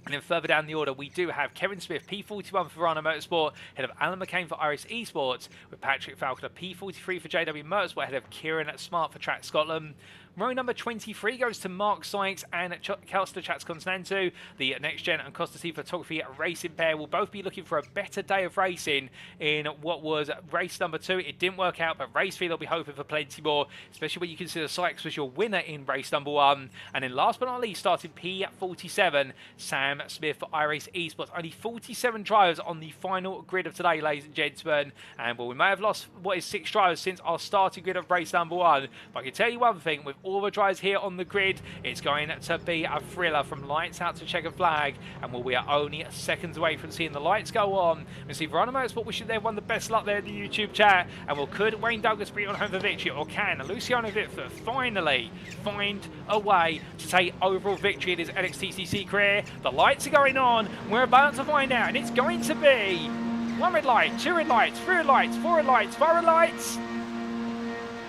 And then further down the order, we do have Kevin Smith, P41 for Verana Motorsport, ahead of Alan McCain for Iris Esports, with Patrick Falconer, P43 for JW Motorsport, ahead of Kieran Smart for Track Scotland. Row number 23 goes to Mark Sykes and Kelster Chatsconstantu. The NextGen and Costa C Photography racing pair will both be looking for a better day of racing in what was race number 2. It didn't work out, but race 3 they'll be hoping for plenty more, especially when you consider Sykes was your winner in race number 1. And then last but not least, starting P47, Sam Smith for iRacing Esports. Only 47 drivers on the final grid of today, ladies and gentlemen. And well, we may have lost what is 6 drivers since our starting grid of race number 1. But I can tell you one thing, with all the drivers here on the grid, it's going to be a thriller from lights out to checkered flag. And well, we are only seconds away from seeing the lights go on. We see Verona Motorsport wishing everyone the best luck there in the YouTube chat. And well, could Wayne Douglas bring on home for victory, or can Luciano Vitford finally find a way to take overall victory in his NXTCC career? The lights are going on. We're about to find out, and it's going to be 1 red light, 2 red lights, 3 red lights, 4 red lights, 5 red lights.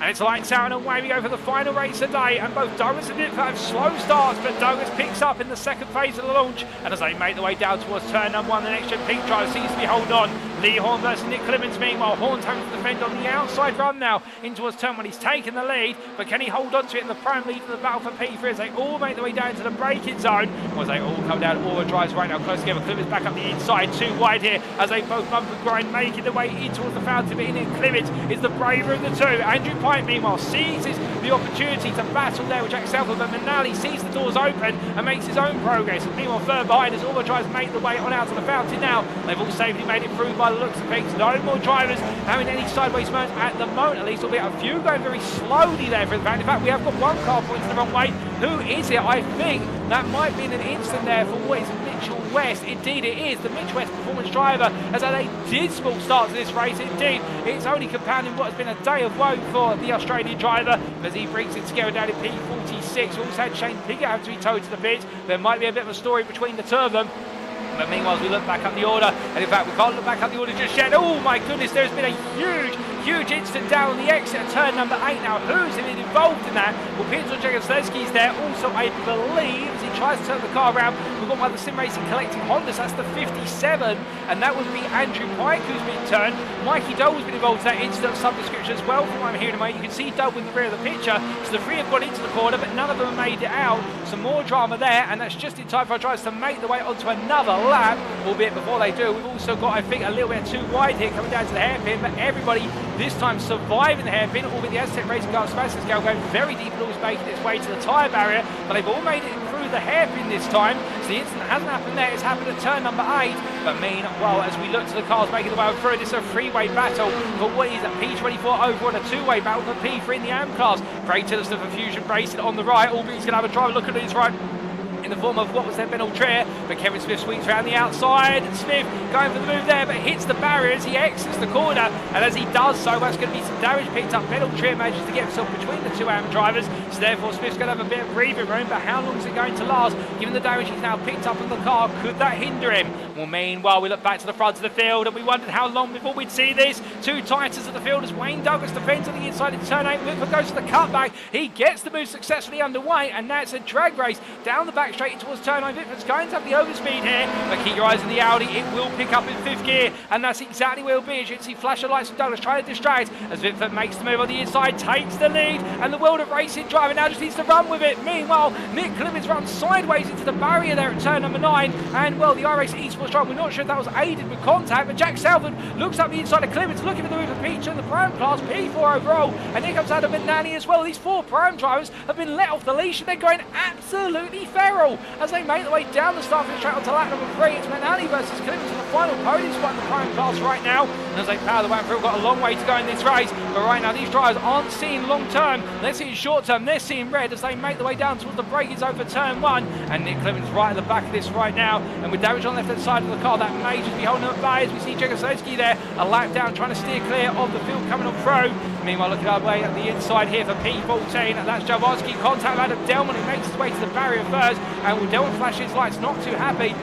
And it's lights out and away we go for the final race today. And both Douglas and Vitford have slow starts, but Douglas picks up in the second phase of the launch. And as they make their way down towards turn number 1, the NextGen Pink driver seems to be holding on. Lee Horn versus Nick Clements, meanwhile. Horn's having to defend on the outside run now in towards turn 1. He's taken the lead, but can he hold on to it in the prime lead of the battle for P3 as they all make their way down to the braking zone? As they all come down, all the drives right now close together. Clements back up the inside, 2 wide here as they both bump and grind, making their way in towards the fountain. But in it, Clements is the braver of the 2. Andrew Pike, meanwhile, seizes the opportunity to battle there with Jack Selford, but Manali sees the doors open and makes his own progress. And meanwhile, further behind as all the drivers make their way on out to the fountain now. They've all safely made it through by the looks of things. No more drivers having any sideways moments at the moment, at least, albeit a few going very slowly there for the fact. In fact, we have got one car pointing the wrong way. Who is it? I think that might be an instant there for what is Mitchell West. Indeed it is, the Mitch West Performance driver, as they dismal start to this race. Indeed, it's only compounding what has been a day of woe for the Australian driver as he brings it together down in P46. We also had Shane Piggott have to be towed to the pit. There might be a bit of a story between the two of them. But meanwhile, as we look back up the order, and in fact, we can't look back up the order just yet. Oh my goodness, there's been a huge incident down the exit at turn number 8 now. Who's been involved in that? Well, Peter Jagowski's there also, I believe, as he tries to turn the car around. We've got one of the Sim Racing Collective Hondas, that's the 57, and that would be Andrew Pike who's been turned. Mikey Doe has been involved in that incident of some description as well, from what I'm hearing tonight. You can see Doe in the rear of the picture, so the 3 have gone into the corner, but none of them have made it out. Some more drama there, and that's just in time for our drivers to make their way onto another lap, albeit before they do, we've also got, I think, a little bit too wide here coming down to the hairpin, but everybody this time surviving the hairpin, albeit the Aztec Racing car Sebastian Scale going very deep and always making its way to the tyre barrier, but they've all made it through the hairpin this time, so the incident hasn't happened there, it's happened at turn number 8, but meanwhile, as we look to the cars making the way through, it's a 3-way battle for what is a P24 over on a 2-way battle for P3 in the AM class. Craig Tillerson for Fusion Racing on the right, albeit he's going to have a driver look at his right in the form of what was their Ben Trier, but Kevin Smith sweeps around the outside. Smith going for the move there, but hits the barrier as he exits the corner, and as he does so, that's going to be some damage picked up. Ben Trier manages to get himself between the 2 AM drivers, so therefore Smith's going to have a bit of breathing room, but how long is it going to last? Given the damage he's now picked up on the car, could that hinder him? Well, meanwhile, we look back to the front of the field, and we wondered how long before we'd see this. 2 Titans at the field as Wayne Douglas defends on the inside in turn 8. Whitford goes to the cutback. He gets the move successfully underway, and now it's a drag race down the back straight towards turn 9. Whitford's going to have the overspeed here, but keep your eyes on the Audi. It will pick up in 5th gear, and that's exactly where it'll be. As you can see, flash of lights from Douglas trying to distract as Whitford makes the move on the inside, takes the lead, and the world of racing driver now just needs to run with it. Meanwhile, Nick Clements runs sideways into the barrier there at turn number 9, and well, the iRacing Esports driver, we're not sure if that was aided with contact, but Jack Selford looks up the inside of Clements, looking for the move of Peter in the prime class, P4 overall, and here comes Adam McNally as well. These 4 prime drivers have been let off the leash, and they're going absolutely feral. all as they make their way down the start finish track onto lap number 3. It's McNally versus Clemens in the final podium spot in the prime class right now. And as they power the way through, got a long way to go in this race. But right now, these drivers aren't seeing long term. They're seeing short term. They're seeing red as they make their way down towards the braking zone for turn 1. And Nick Clemens right at the back of this right now. And with damage on the left-hand side of the car, that may just be holding them at bay as we see Jegosowski there, a lap down, trying to steer clear of the field coming on through. Meanwhile, looking our way at the inside here for P14. That's Jaworski. Contact Adam Delmon, who makes his way to the barrier first. And will Delmon flash his lights? Not too happy.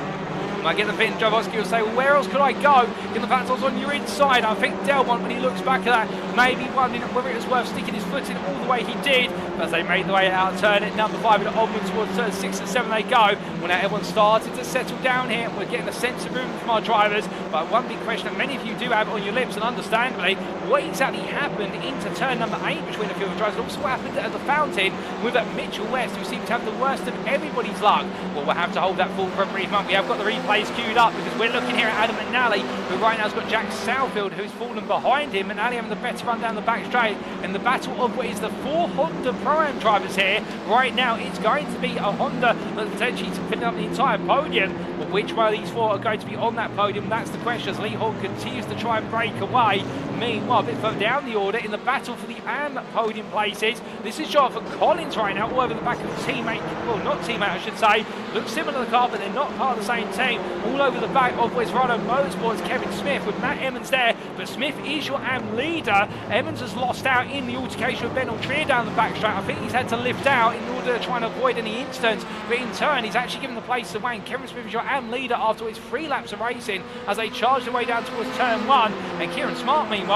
I get the pit, Jaworski will say, well, where else could I go? In the fact I was on your inside. I think Delmont, when he looks back at that, maybe wondering whether it was worth sticking his foot in all the way he did. But as they made the way out of turn at number 5 and onwards towards turn 6 and 7 they go. Well, now everyone's started to settle down here. We're getting a sense of room from our drivers. But one big question that many of you do have on your lips, and understandably, what exactly happened into turn number 8 between the field of drivers? And also what happened at the fountain with Mitchell West, who seems to have the worst of everybody's luck. Well, we'll have to hold that thought for a brief moment. We have got the replays queued up because we're looking here at Adam McNally, who right now has got Jack Southfield, who's fallen behind him. McNally having the better run down the back straight in the battle of what is the 4 Honda Pro-Am drivers here. Right now, it's going to be a Honda that's potentially filling up the entire podium. But which one of these 4 are going to be on that podium? That's the question as Lee Horn continues to try and break away. Meanwhile, a bit further down the order in the battle for the AM podium places, this is Jonathan Collins right now, all over the back of the teammate, well, not teammate, I should say. Looks similar to the car, but they're not part of the same team. All over the back of Wesrado Motorsports, Kevin Smith with Matt Emmons there, but Smith is your AM leader. Emmons has lost out in the altercation with Ben Altrier down the back straight. I think he's had to lift out in order to try and avoid any incidents, but in turn, he's actually given the place to Wayne. Kevin Smith is your AM leader after his 3 laps of racing as they charge their way down towards turn 1, and Kieran Smart, meanwhile,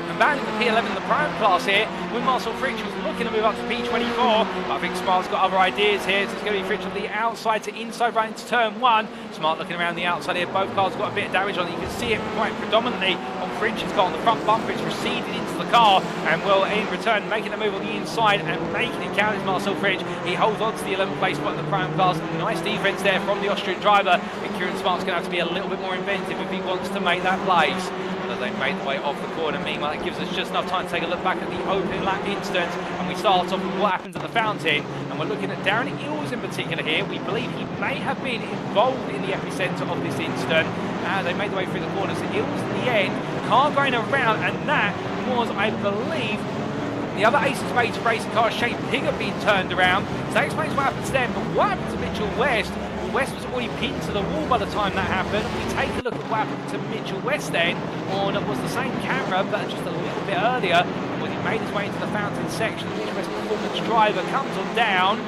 abandoning the P11 in the prime class here, with Marcel Fritsch, who's looking to move up to P24. But I think Smart's got other ideas here, so it's going to be Fritsch on the outside to inside right into turn 1. Smart looking around the outside here. Both cars got a bit of damage on it. You can see it quite predominantly on Fritsch's car on the front bumper. It's receded into the car, and will in return making a move on the inside and making it count as Marcel Fritsch. He holds on to the 11th place spot in the prime class. Nice defense there from the Austrian driver, and Kieran Smart's going to have to be a little bit more inventive if he wants to make that place. As they make the way off the corner. Meanwhile, it gives us just enough time to take a look back at the opening lap incident, and we start off with what happens at the fountain, and we're looking at Darren Eels in particular here. We believe he may have been involved in the epicentre of this incident. They made the way through the corners. Eels in the end, car going around, and that was, I believe, the other Ace of Spades racing car, Shane Pigott, being turned around. So that explains what happened to them, but what happened to Mitchell West? West was already pinned to the wall by the time that happened. We take a look at what happened to Mitchell West then on was the same camera, but just a little bit earlier. When he made his way into the fountain section, the Mitchell West performance driver comes on down.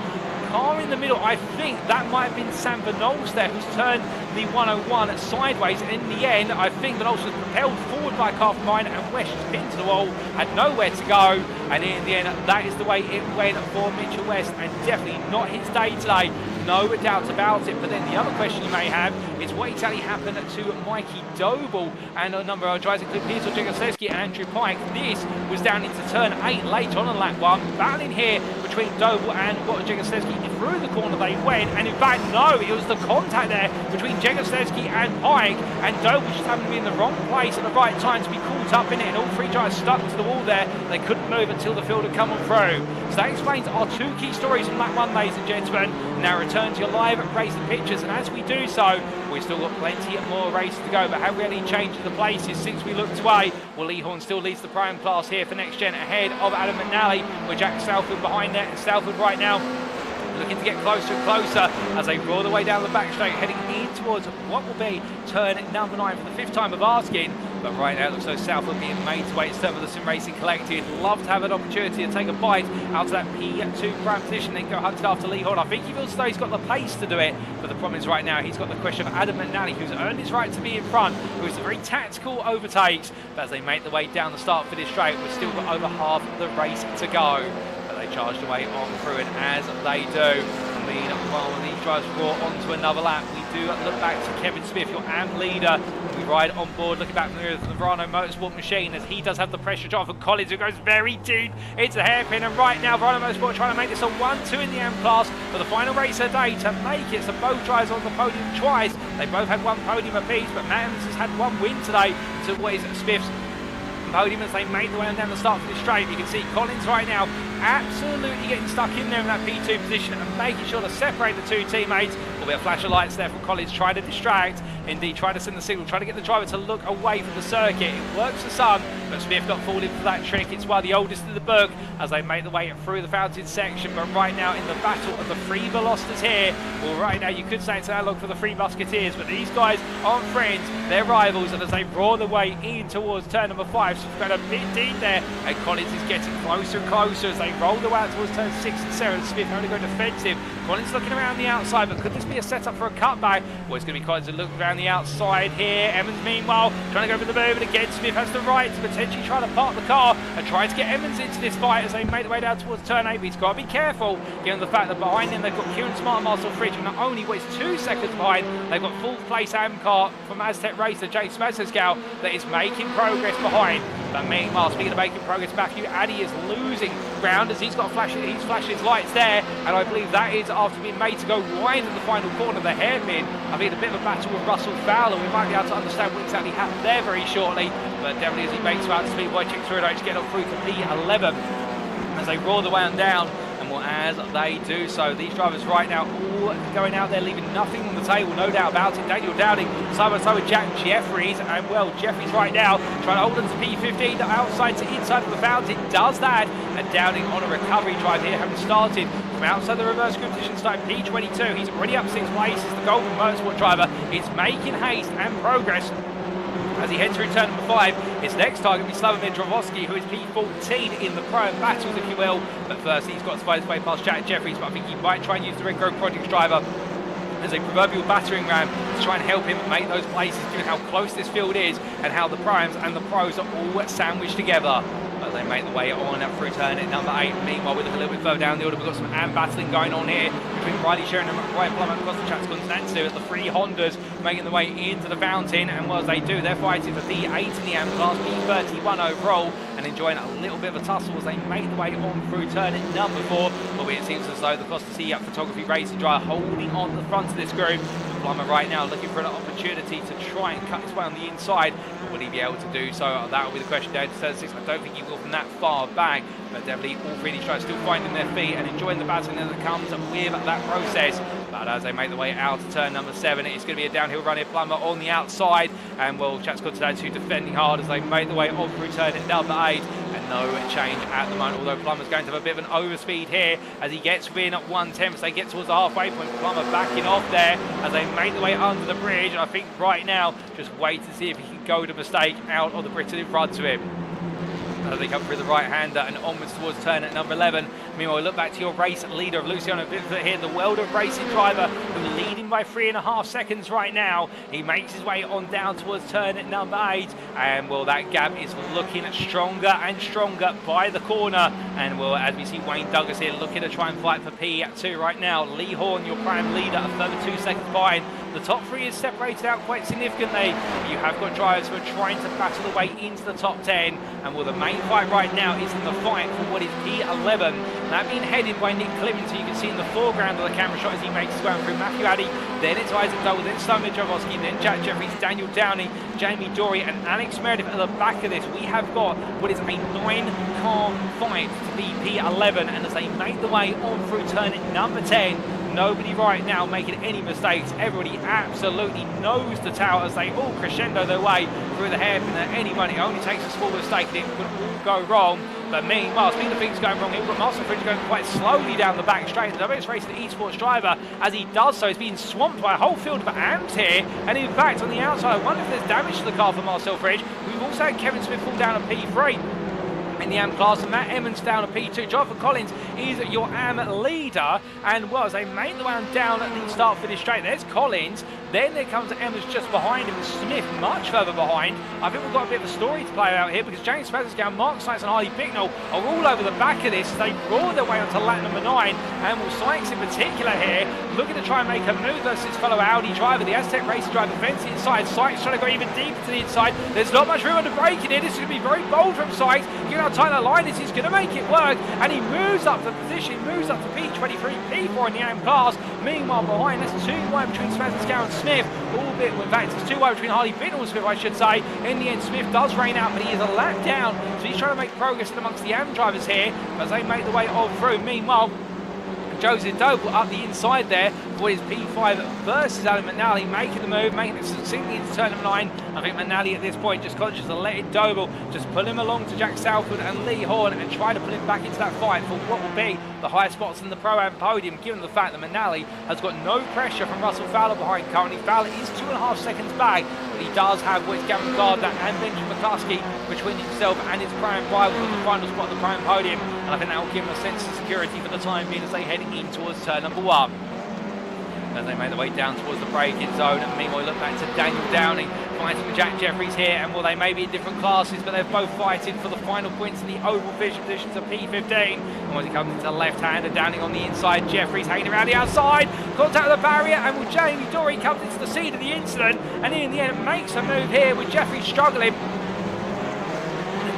Car in the middle, I think that might have been Sam Vanols there, who's turned the 101 sideways. And in the end, I think Vanols was propelled forward by a car from mine, and West just pinned to the wall, had nowhere to go. And in the end, that is the way it went for Mitchell West, and definitely not his day today. No doubt about it. But then the other question you may have is what exactly happened to Mikey Doble and a number of our drivers, including Peter Jegosowski and Andrew Pike. This was down into turn 8 late on lap 1. Battling here between Doble and Jegosowski. Through the corner they went, and in fact, no, it was the contact there between Jegosowski and Pike, and Doble just happened to be in the wrong place at the right time to be caught up in it, and all 3 drivers stuck to the wall there. They couldn't move until the field had come on through. So that explains our 2 key stories from lap 1, ladies and gentlemen. Now return to your live racing pictures, and as we do so, we've still got plenty more races to go. But have we had any changes to the places since we looked away? Well, Lee Horn still leads the prime class here for Next Gen, ahead of Adam McNally, with Jack Southfield behind there, and Southfield right now looking to get closer and closer as they roar their way down the back straight, heading in towards what will be turn number 9 for the 5th time of asking. But right now it looks like Southfield being made to wait instead of the Sim Racing Collective. Love to have an opportunity to take a bite out of that P2 prime position, then go hunted after Lee Horn. I think he feels as though he's got the pace to do it, but the problem is right now he's got the question of Adam McNally, who's earned his right to be in front, who's a very tactical overtakes. But as they make their way down the start for this straight, we've still got over half the race to go. They charged away on through, and as they do, meanwhile, when these drivers roar onto another lap, we do look back to Kevin Smith, your AM leader. We ride on board, looking back from the Verano Motorsport machine, as he does have the pressure. Jonathan Collins, who goes very deep into the hairpin, and right now Verano Motorsport trying to make this a 1-2 in the AM class for the final race of the day to make it. So both drivers on the podium twice. They both had 1 podium apiece, but Matt Evans has had 1 win today to what is Smith's podium as they make the way down the start for the straight. You can see Collins right now absolutely getting stuck in there in that P2 position and making sure to separate the two teammates. Will be a flash of lights there from Collins, trying to distract, indeed try to send the signal, try to get the driver to look away from the circuit. It works for some, but Smith got falling for that trick. It's one of the oldest in the book as they make the way through the fountain section, but right now in the battle of the three Velocitas here, well right now you could say it's an analog for the three Musketeers, but these guys aren't friends, they're rivals, and as they roar their way in towards turn number 5, so we've got a bit deep there, and Collins is getting closer and closer as they roll the way out towards turn 6 and 7. Smith only going defensive. Collins looking around the outside, but could this be a setup for a cutback? Well, it's going to be Collins looking around the outside here. Evans meanwhile trying to go for the move, and again Smith has the right to potentially try to park the car and try to get Evans into this fight as they make their way down towards turn 8. But he's got to be careful given the fact that behind him they've got Kieran Smart and Marcel Fridge, and not only was 2 seconds behind, they've got full place AM car from Aztec Racer James Mazescal that is making progress behind. But meanwhile, speaking of making progress, Matthew Addy is losing ground as he's flashing his lights there, and I believe that is after being made to go wide in the final corner, the hairpin. I mean, a bit of a battle with Russell Fowler. We might be able to understand what exactly happened there very shortly, but definitely as he makes out to speed, Wojciech Swirydowicz getting up through to P11 as they roar the way on down. And well, as they do so, these drivers right now all going out there, leaving nothing on the table, no doubt about it. Daniel Downing, side by side with Jack Jeffries, and well, Jeffries right now trying to hold on to P15, outside to inside of the fountain, does that, and Downing on a recovery drive here, having started from outside the reverse group position, starting P22. He's already up 6 places. The Golden Motorsport driver is making haste and progress as he heads through turn number 5. His next target will be Slavomir Drovosky, who is P14 in the pro battles, if you will. But first, he's got to find his way past Jack Jeffries, but I think he might try and use the Red Grove Projects driver as a proverbial battering ram to try and help him make those places, given how close this field is and how the primes and the pros are all sandwiched together. But they make the way on up through turn at number 8. Meanwhile, we look a little bit further down the order. We've got some AM battling going on here between Riley Sheringham and Ryan Plummer across the track. Natsu at the 3 Hondas making the way into the fountain, and well, as they do, they're fighting for P8 in the AM class, P31 overall, and enjoying a little bit of a tussle as they make the way on through turn at number 4. Albeit it seems as though the Costa C Photography Racing driver holding on the front of this group. Plummer right now looking for an opportunity to try and cut his way on the inside. Will he be able to do so? That will be the question down to turn 6. I don't think he will from that far back, but definitely all 3 of these drivers still finding their feet and enjoying the battling that comes with that process. But as they make the way out to turn number 7, it's going to be a downhill run here. Plummer on the outside, and well, Chats Continental defending hard as they make the way on through turn at number 8. And no change at the moment, although Plummer's going to have a bit of an overspeed here as he gets within at 1/10 as they get towards the halfway point. Plummer backing off there as they make the way under the bridge, and I think right now just wait to see if he can go to mistake out of the Britain in front of him. As they come through the right-hander and onwards towards turn at number 11. Meanwhile, look back to your race leader of Luciano Bitford here, the World of Racing driver, who's leading by 3.5 seconds right now. He makes his way on down towards turn at number 8, and well, that gap is looking stronger and stronger by the corner. And well, as we see Wayne Douglas here looking to try and fight for P2 right now. Lee Horn, your prime leader, a further 2 seconds behind. The top 3 is separated out quite significantly. You have got drivers who are trying to battle their way into the top 10, and well, the main fight right now is in the fight for what is P11. That being headed by Nick Clemens, who you can see in the foreground of the camera shot as he makes his way through Matthew Addy, then it's Isaac Dole, then Slavomir Drovosky, then Jack Jeffries, Daniel Downey, Jamie Dorey, and Alex Meredith at the back of this. We have got what is a 9-car fight to be P11, and as they make the way on through turn at number 10, nobody right now making any mistakes. Everybody absolutely knows the tower as they all crescendo their way through the hairpin at any moment. It only takes a small mistake and it could all go wrong. But meanwhile, speaking of things going wrong, we've got Marcel Fridge going quite slowly down the back straight. The WS Racing esports driver, as he does so, is being swamped by a whole field of AMs here. And in fact, on the outside, I wonder if there's damage to the car for Marcel Fridge. We've also had Kevin Smith fall down at P3 in the AM class, and Matt Emmons down at P2. Jonathan Collins is your AM leader, and well, as they make the way down at the start finish straight, there's Collins, then there comes Emmons just behind him, and Smith much further behind. I think we've got a bit of a story to play out here, because James Spaziscow, Mark Sykes and Harley Bicknell are all over the back of this as they roar their way onto lap number 9, and well, Sykes in particular here, looking to try and make a move versus his fellow Audi driver, the Aztec Racer driver, fence inside. Sykes trying to go even deeper to the inside. There's not much room on the brake in here. This is going to be very bold from Sykes. You know how tight that line is. He's going to make it work, and he moves up the position, moves up to P23, P4 in the AM class. Meanwhile, behind, that's 2 wide between Spaziscow and Smith, albeit, in fact, it's too wide between Harley Biddle and Smith, I should say. In the end, Smith does rain out, but he is a lap down, so he's trying to make progress amongst the AM drivers here as they make the way on through. Meanwhile, Joseph Doble up the inside there for his P5 versus Adam McNally, making the move, making it succinctly into turn number 9. I think McNally at this point just conscious of letting Doble just pull him along to Jack Salford and Lee Horn and try to pull him back into that fight for what will be the highest spots in the Pro-Am podium, given the fact that McNally has got no pressure from Russell Fowler behind currently. Fowler is 2.5 seconds back, but he does have Wojciech Gardner and Benjamin McCluskey between himself and his Pro-Am rival for the final spot of the Pro-Am podium, and I think that will give him a sense of security for the time being as they head in towards turn number 1. As they make their way down towards the braking zone, and meanwhile look back to Daniel Downing fighting with Jack Jeffries here, and well, they may be in different classes, but they're both fighting for the final points in the oval vision positions of P15. And when he comes into the left-hander, Downing on the inside, Jeffries hanging around the outside, contact with the barrier, and well, Jamie Dorey comes into the scene of the incident, and in the end makes a move here with Jeffries struggling.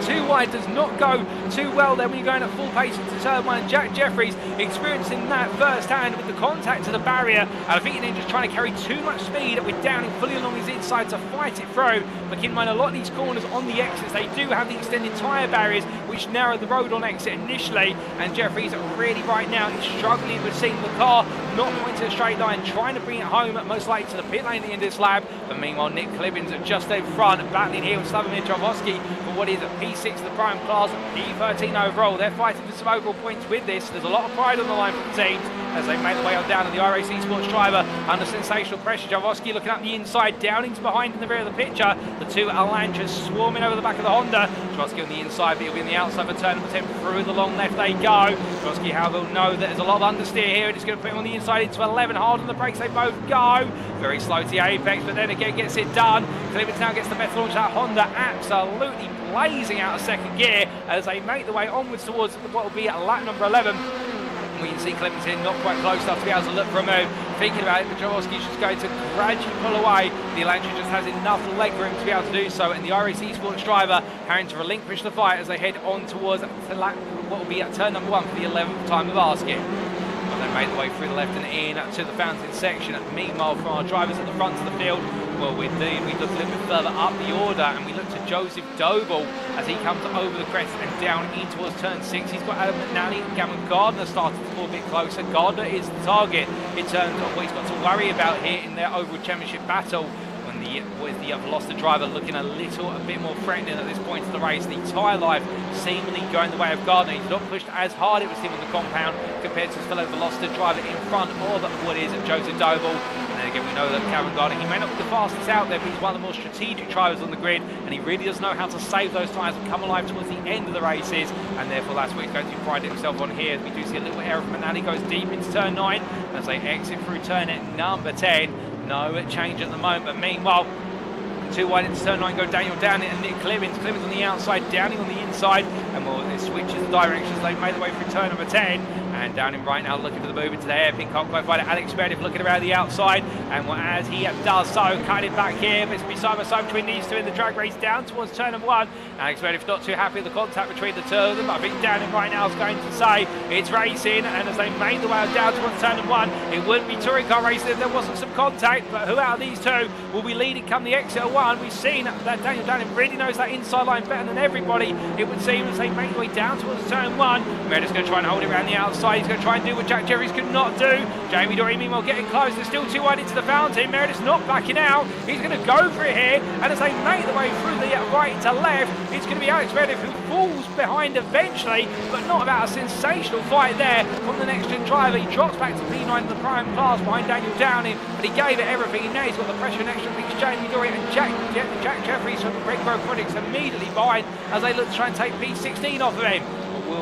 Too wide does not go too well there when you're going at full pace into turn 1, and Jack Jeffries experiencing that firsthand with the contact to the barrier, and I think he's just trying to carry too much speed with Downing fully along his inside to fight it through. But keep in mind, a lot of these corners on the exits, they do have the extended tyre barriers which narrow the road on exit initially, and Jeffries really right now is struggling with seeing the car not going to a straight line, trying to bring it home most likely to the pit lane at the end of this lap. But meanwhile, Nick Clibbins just in front, battling here with Slavomir Javoski for what is a P6 of the Prime class, P13 overall. They're fighting for some overall points with this. There's a lot of pride on the line for the teams as they make their way on down, and the iRacing Sports driver under sensational pressure. Javoski looking up the inside, Downing's behind in the rear of the picture. The two Elantras swarming over the back of the Honda. Javoski on the inside, but he'll be on the outside for turn number 10. Through the long left they go. Javoski, however, will know that there's a lot of understeer here, and it's going to put him on the inside into 11. Hard on the brakes, they both go. Very slow to the apex, but then again gets it done. Clemens now gets the better launch. That Honda absolutely blazing out of second gear as they make the way onwards towards what will be at lap number 11. We can see Clemens in not quite close enough to be able to look for a move. Thinking about it, but Javoski's just going to gradually pull away. The Elantra just has enough leg room to be able to do so, and the iRacing Sports driver having to relinquish the fight as they head on towards what will be at turn number 1 for the 11th time of asking. And they made the way through the left and in to the fountain section. Meanwhile, from our drivers at the front of the field, well, we look a little bit further up the order, and we look to Joseph Doble as he comes over the crest and down in towards turn 6. He's got Adam McNally and Cameron Gardner started to pull a bit closer. Gardner is the target in terms of what he's got to worry about here in their overall championship battle. With the Veloster driver looking a bit more threatening at this point of the race. The tyre life seemingly going the way of Gardner. He's not pushed as hard, it would seem, on the compound compared to his fellow Veloster driver in front of what is Joseph Doble. And then again, we know that Cameron Gardner, he may not be the fastest out there, but he's one of the more strategic drivers on the grid, and he really does know how to save those tyres and come alive towards the end of the races, and therefore that's what he's going to pride himself on here. We do see a little error from McNally, goes deep into turn 9 as they exit through turn at number 10. No change at the moment, but meanwhile, too wide into turn 9 go Daniel Downing and Nick Clemens. Clemens on the outside, Downing on the inside, and well, it switches the directions. They've made their way through turn number 10, and Downing right now looking for the move into the hairpin. Can't quite find it. Alex Meredith looking around the outside, and well, as he does so, cutting it back here, but it's be side by side between these two in the drag race down towards turn number 1. Alex Meredith not too happy with the contact between the two of them, but I think Downing right now is going to say it's racing, and as they made the way down towards turn number 1, it wouldn't be touring car racing if there wasn't some contact. But who out of these two will be leading come the exit of 1? We've seen that Daniel Downing really knows that inside line better than everybody, it would seem, as they make their way down towards turn 1. Meredith's going to try and hold it around the outside. He's going to try and do what Jack Jeffries could not do. Jamie Dorey meanwhile getting close. They're still too wide into the fountain. Meredith's not backing out. He's going to go for it here, and as they make their way through the right to left, it's going to be Alex Meredith who falls behind eventually, but not about a sensational fight there from the next gen driver. He drops back to P9 in the prime class behind Daniel Downing, but he gave it everything. Now he's got the pressure next to Jamie Dorey and Jack Jeffries from Red Road Products immediately behind as they look to try and take P16 off of him.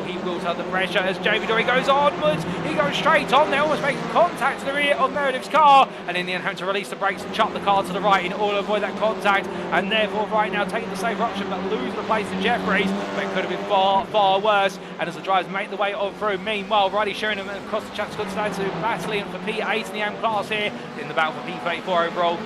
He will tell the pressure as Jamie Dorey goes onwards. He goes straight on. They're almost making contact to the rear of Meredith's car, and in the end having to release the brakes and chuck the car to the right in order to avoid that contact, and therefore right now taking the safe option but lose the place to Jeffries. But it could have been far, far worse. And as the drivers make the way on through, meanwhile Riley Sheringham and Costa Chatsconstanzo battling for P8 in the AM class here in the battle for P34 overall.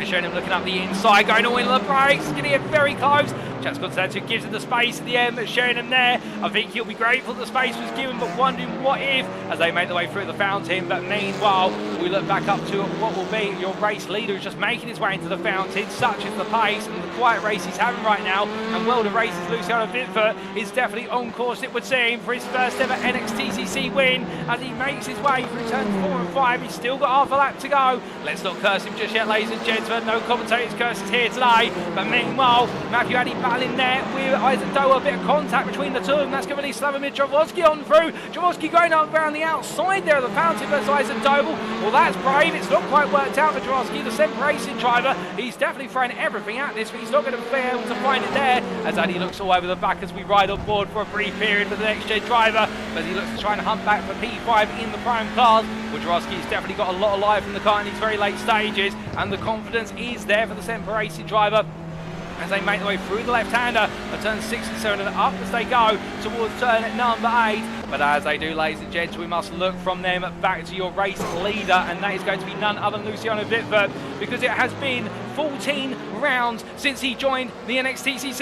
Showing him looking up the inside, going all in the brakes, getting it very close. Chats Constantin gives him the space at the end, but Sheringham there. I think he'll be grateful that the space was given, but wondering what if, as they make their way through the fountain. But meanwhile, we look back up to what will be your race leader, who's just making his way into the fountain. Such is the pace and the quiet race he's having right now. And World of Races, Luciano Vitford is definitely on course, it would seem, for his first ever NXTCC win as he makes his way through turns 4 and 5. He's still got half a lap to go. Let's not curse him just yet, ladies and gentlemen. No commentators curses here today. But meanwhile, Matthew Addy battling there with Isaac Doe. A bit of contact between the two of them. That's going to release Slavomir Jaworski on through. Jaworski going up around the outside there of the fountain versus Isaac Doe. Well, that's brave. It's not quite worked out for Jaworski, the Semper Racing driver. He's definitely throwing everything at this, but he's not going to be able to find it there as Addy looks all over the back as we ride on board for a brief period with the NXTGEN driver, but he looks to try and hunt back for P5 in the prime class. Well, Jaworski's definitely got a lot of life in the car in these very late stages, and the confidence is there for the Semper Racing driver as they make their way through the left-hander at turn 6 and 7 and up as they go towards turn number 8. But as they do, ladies and gents, we must look from them back to your race leader, and that is going to be none other than Luciano Vitford, because it has been 14 rounds since he joined the NXTCC,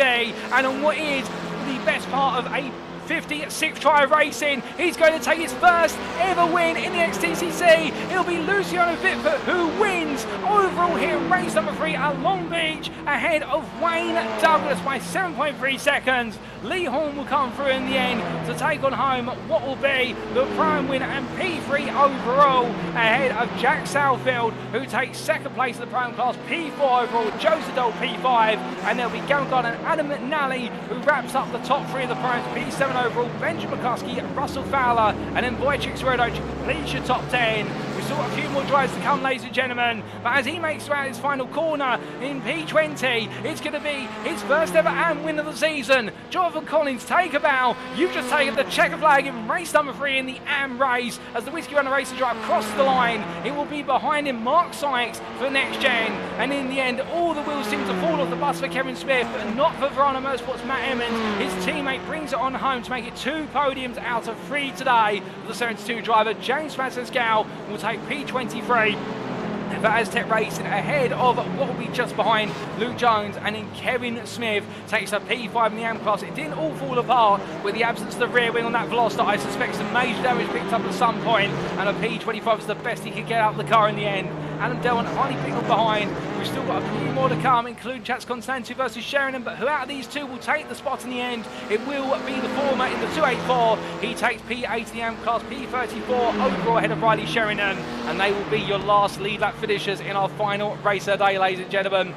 and on what is the best part of a 56th try of racing, he's going to take his first ever win in the NXTCC. It'll be Luciano Vitford who wins overall here in race number 3 at Long Beach, ahead of Wayne Douglas by 7.3 seconds. Lee Horn will come through in the end to take on home what will be the prime win and P3 overall, ahead of Jack Southfield, who takes second place in the prime class, P4 overall, Joe Zadol P5, and there'll be Gavin Gardner and Adam McNally who wraps up the top 3 of the primes, P7 overall, Benjamin McCuskey, Russell Fowler, and then Wojciech Swirydowicz completes your top 10. We still got a few more drives to come, ladies and gentlemen, but as he makes around his final corner in P20, it's going to be his first ever AM win of the season. Jonathan Collins, take a bow. You've just taken the checker flag in race number 3 in the AM race as the Whiskey Runner Racing drive crosses the line. It will be behind him Mark Sykes for NXTGEN, and in the end all the wheels seem to fall off the bus for Kevin Smith, but not for Verona Motorsports' Matt Emmons. His teammate brings it on home to make it 2 podiums out of 3 today. The 72 driver James Francisco will take P23 for Aztec Racing, ahead of what will be just behind Luke Jones, and then Kevin Smith takes a P5 in the AM class. It didn't all fall apart with the absence of the rear wing on that Veloster. I suspect some major damage picked up at some point, and a P25 is the best he could get out of the car in the end. Adam Delwin only picked up behind. We've still got a few more to come, including Chats Constantin versus Sheringham, but who out of these two will take the spot in the end? It will be the former in the 284. He takes P8 in the AM class, P34 overall ahead of Riley Sheringham, and they will be your last lead lap finishers in our final race of the day, ladies and gentlemen.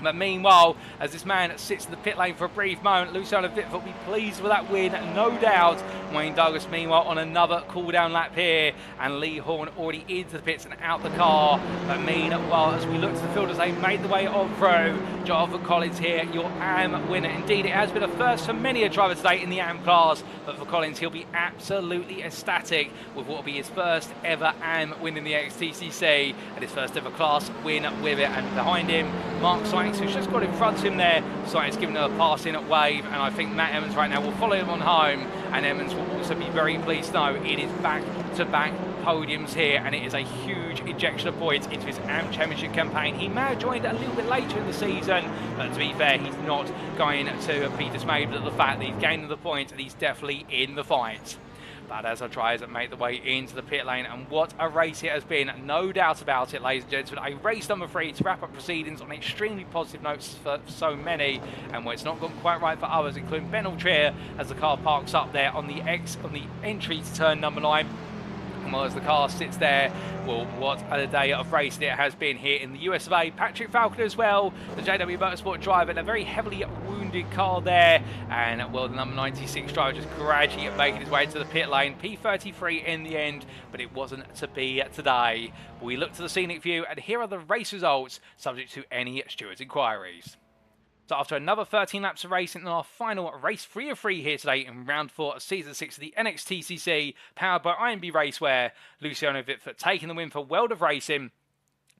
But meanwhile, as this man sits in the pit lane for a brief moment, Luciano Vitford will be pleased with that win, no doubt. Wayne Douglas, meanwhile, on another cool-down lap here, and Lee Horn already into the pits and out the car. But meanwhile, as we look to the field as they make the way on through, Jonathan Collins here, your AM winner. Indeed, it has been a first for many a driver today in the AM class, but for Collins, he'll be absolutely ecstatic with what will be his first ever AM win in the XTCC, and his first ever class win with it. And behind him, Mark Sykes, who's just got in front of him there. Sykes giving a pass in at wave, and I think Matt Emmons right now will follow him on home, and Emmons will also be very pleased to know it is back-to-back podiums here, and it is a huge injection of points into his AM Championship campaign. He may have joined a little bit later in the season, but to be fair, he's not going to be dismayed at the fact that he's gaining the points and he's definitely in the fight. But as I try to make the way into the pit lane, and what a race it has been, no doubt about it, ladies and gentlemen. A race number 3 to wrap up proceedings on extremely positive notes for so many, and where it's not gone quite right for others, including Ben Altrier, as the car parks up there on the entry to turn number 9. And while as the car sits there, well, what a day of racing it has been here in the US of A. Patrick Falconer as well, the JW Motorsport driver, in a very heavily wounded car there. And, well, the number 96 driver just gradually making his way to the pit lane. P33 in the end, but it wasn't to be today. We look to the scenic view, and here are the race results, subject to any stewards' inquiries. So after another 13 laps of racing in our final race 3 of 3 here today in round 4 of season 6 of the NXTCC, powered by IMB Racewear, Luciano Vitford taking the win for World of Racing.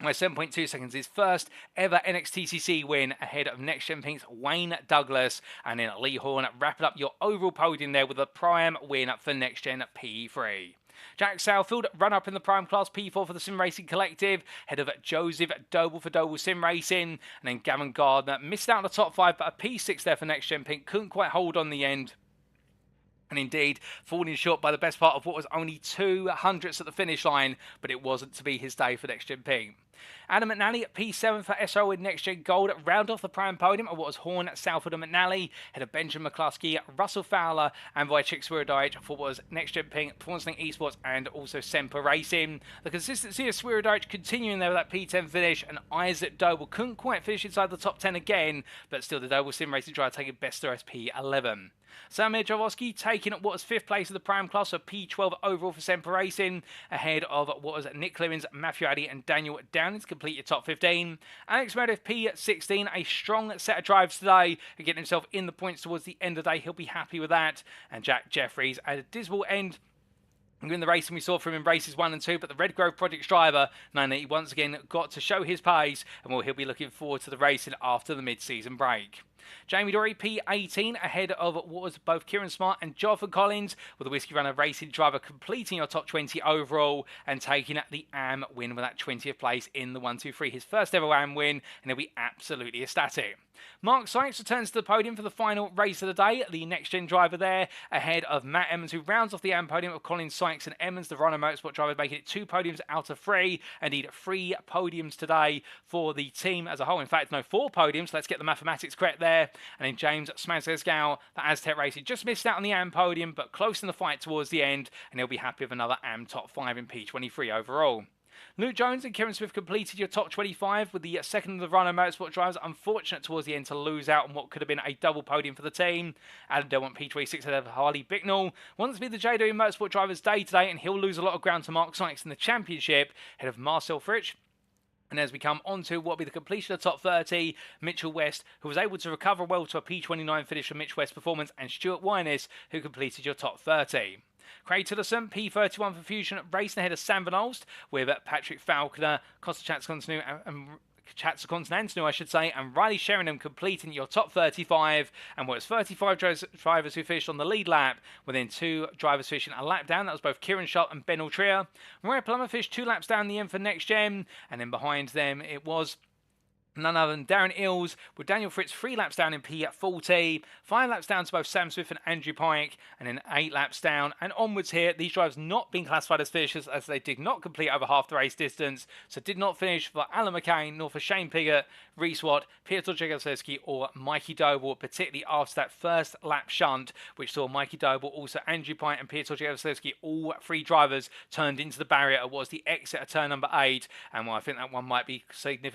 By 7.2 seconds, his first ever NXTCC win ahead of Next Gen Pink's Wayne Douglas. And then Lee Horn wrapping up your overall podium there with a prime win for Next Gen P3. Jack Southfield, run-up in the Prime Class P4 for the Sim Racing Collective, ahead of Joseph Doble for Doble Sim Racing, and then Gavin Gardner missed out on the top 5, but a P6 there for Next Gen Pink, couldn't quite hold on the end. And indeed, falling short by the best part of what was only 200ths at the finish line, but it wasn't to be his day for Next Gen Pink. Adam McNally at P7 for SO with Next Gen Gold, round off the prime podium of what was Horn, Southfield and McNally, head of Benjamin McCluskey, Russell Fowler and Wojciech Swirydowicz for what was Next Gen Pink, Performance Link Esports and also Semper Racing. The consistency of Swirydowicz continuing there with that P10 finish, and Isaac Doble couldn't quite finish inside the top 10 again, but still the Doble Sim Racing driver taking best of P11. Samir Jaworski taking what was 5th place of the Prime Class for P12 overall for Semper Racing, ahead of what was Nick Clemens, Matthew Addy and Daniel Downing to complete your top 15. Alex Meredith P16, a strong set of drives today, and getting himself in the points towards the end of the day. He'll be happy with that. And Jack Jeffries at a dismal end in the racing we saw from him in races 1 and 2, but the Redgrove Projects driver, he once again got to show his pace, and he'll be looking forward to the racing after the mid-season break. Jamie Dorey P18 ahead of what was both Kieran Smart and Jonathan Collins, with the Whiskey Runner Racing driver completing your top 20 overall and taking the AM win with that 20th place in the 1-2-3. His first ever AM win, and he'll be absolutely ecstatic. Mark Sykes returns to the podium for the final race of the day, the Next Gen driver there, ahead of Matt Emmons, who rounds off the AM podium of Colin Sykes and Emmons, the Rhino Motorsport driver, making it 2 podiums out of 3. Indeed, 3 podiums today for the team as a whole. In fact, no, 4 podiums. Let's get the mathematics correct there. And then James Smazesgal, the Aztec Racing, just missed out on the AM podium, but close in the fight towards the end, and he'll be happy with another AM top 5 in P23 overall. Luke Jones and Kieran Smith completed your top 25 with the second of the Rhino Motorsport drivers. Unfortunate towards the end to lose out on what could have been a double podium for the team. Adam Delmont P26 ahead of Harley Bicknell. Wants to be the JW Motorsport driver's day today, and he'll lose a lot of ground to Mark Sykes in the championship, ahead of Marcel Fritsch. And as we come on to what will be the completion of the top 30, Mitchell West, who was able to recover well to a P29 finish from Mitch West's performance, and Stuart Winess, who completed your top 30. Craig Tillotson, P31 for Fusion, racing ahead of Sam Van Olst, with Patrick Falconer, Costa Chatscontinental, I should say, and Riley Sheringham completing your top 35, and was 35 drivers who finished on the lead lap, with then 2 drivers finishing a lap down. That was both Kieran Sharp and Ben Altria. Maria Plummer finished 2 laps down the end for Next Gen, and then behind them it was none other than Darren Ills, with Daniel Fritz 3 laps down in P40, 5 laps down to both Sam Smith and Andrew Pike, and then 8 laps down and onwards here. These drivers not being classified as finishers, as they did not complete over half the race distance, so did not finish for Alan McCain, nor for Shane Piggott, Reese Watt, Piotr Jegosewski or Mikey Doble, particularly after that first lap shunt, which saw Mikey Doble, also Andrew Pike and Piotr Jegosewski, all 3 drivers turned into the barrier at what was the exit of turn number 8, and I think that one might be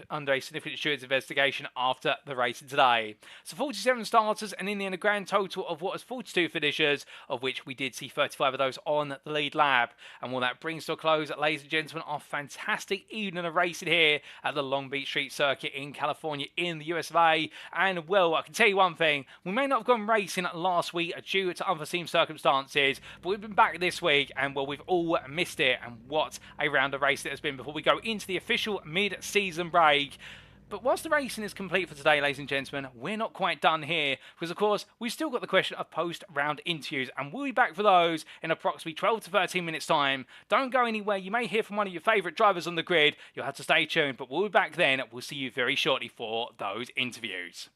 under a significant investigation after the racing today. So 47 starters, and in the end a grand total of what was 42 finishers, of which we did see 35 of those on the lead lap. And what that brings to a close, ladies and gentlemen, our fantastic evening of racing here at the Long Beach Street Circuit in California in the USA. And well, I can tell you one thing, we may not have gone racing last week due to unforeseen circumstances, but we've been back this week, and well, we've all missed it. And what a round of race it has been before we go into the official mid-season break. But whilst the racing is complete for today, ladies and gentlemen, we're not quite done here, because of course we've still got the question of post-round interviews, and we'll be back for those in approximately 12 to 13 minutes time. Don't go anywhere. You may hear from one of your favourite drivers on the grid. You'll have to stay tuned, but we'll be back then. We'll see you very shortly for those interviews.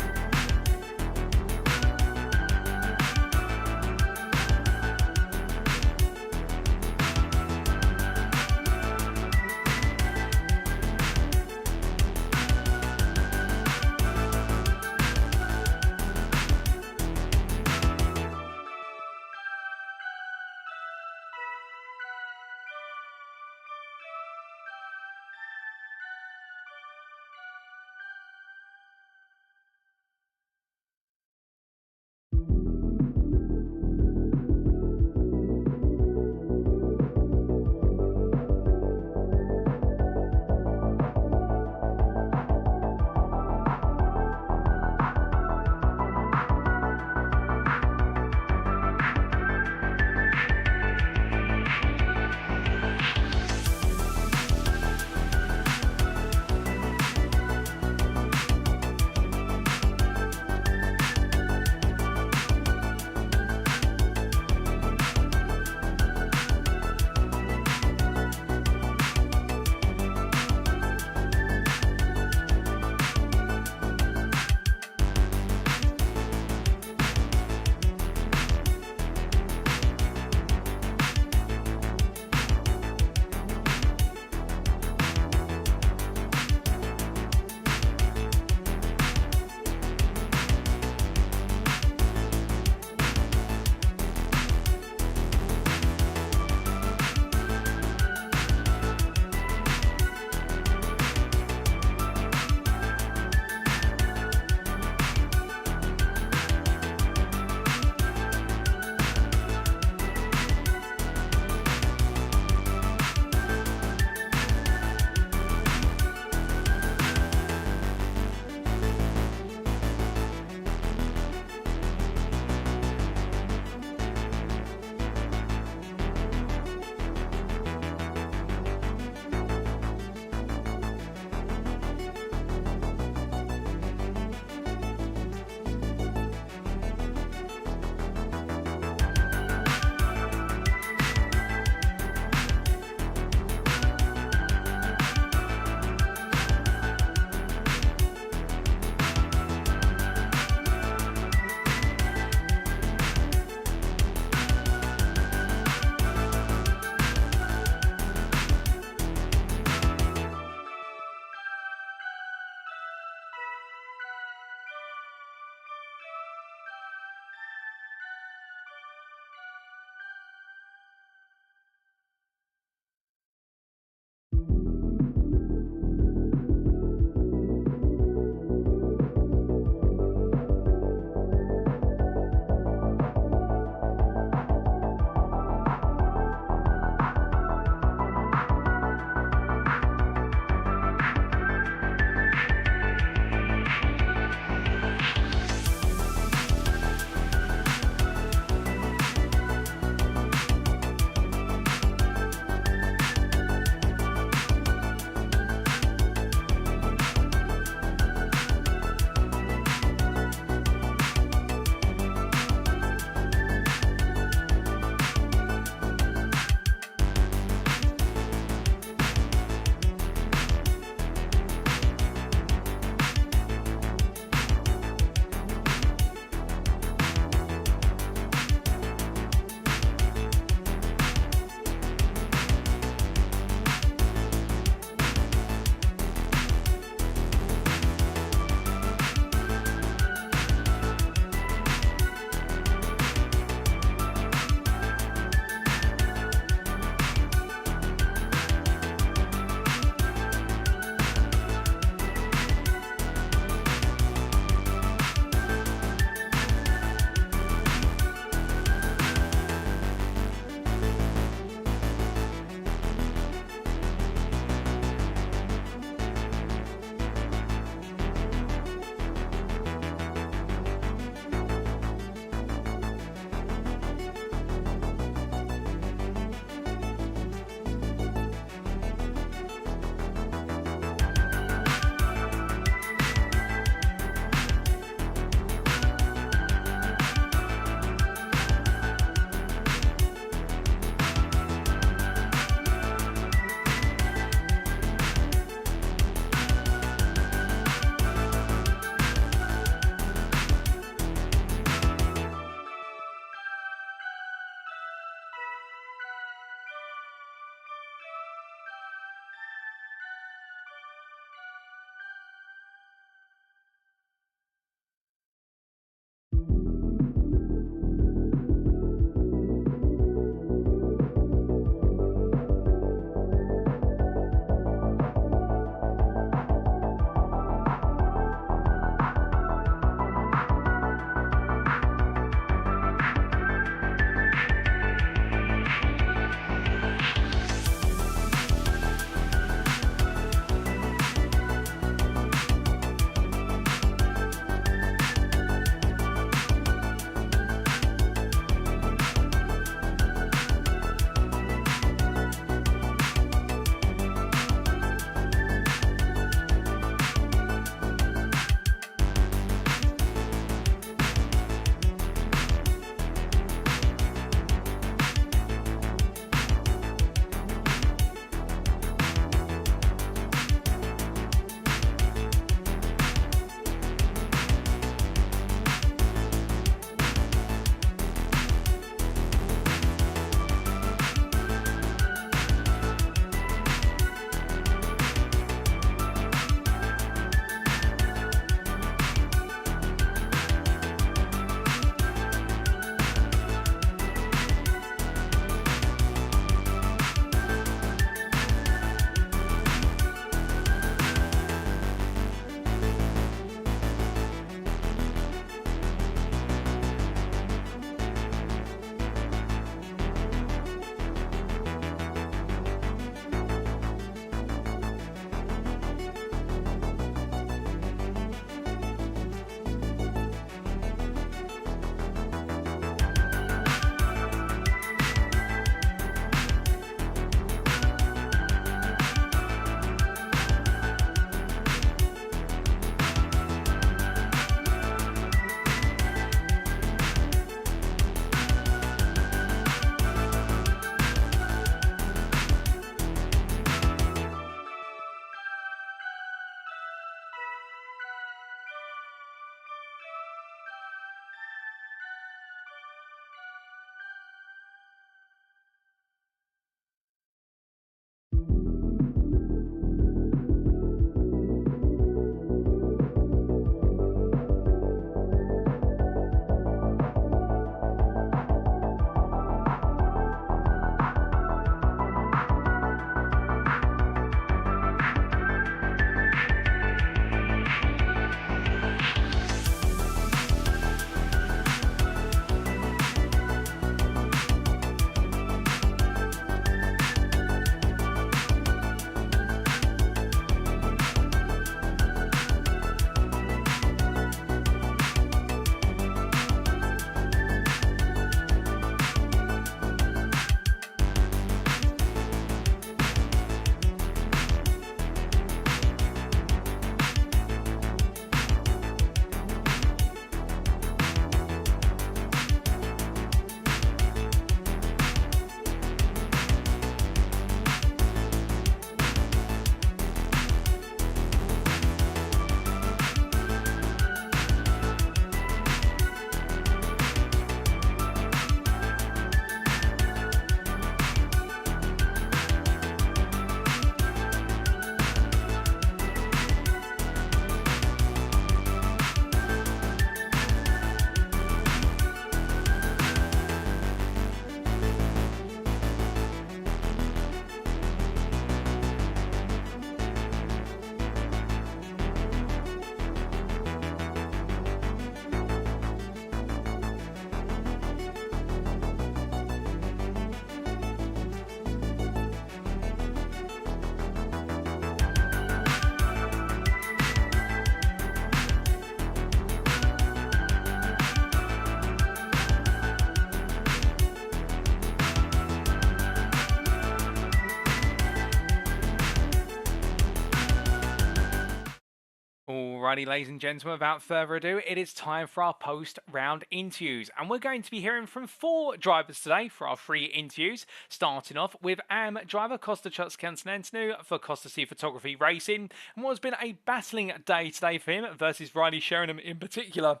Alrighty, ladies and gentlemen, without further ado, it is time for our post-round interviews. And we're going to be hearing from 4 drivers today for our 3 interviews, starting off with AM driver Costa Chutskansanantanu for Costa C Photography Racing, and what has been a battling day today for him versus Riley Sheringham in particular,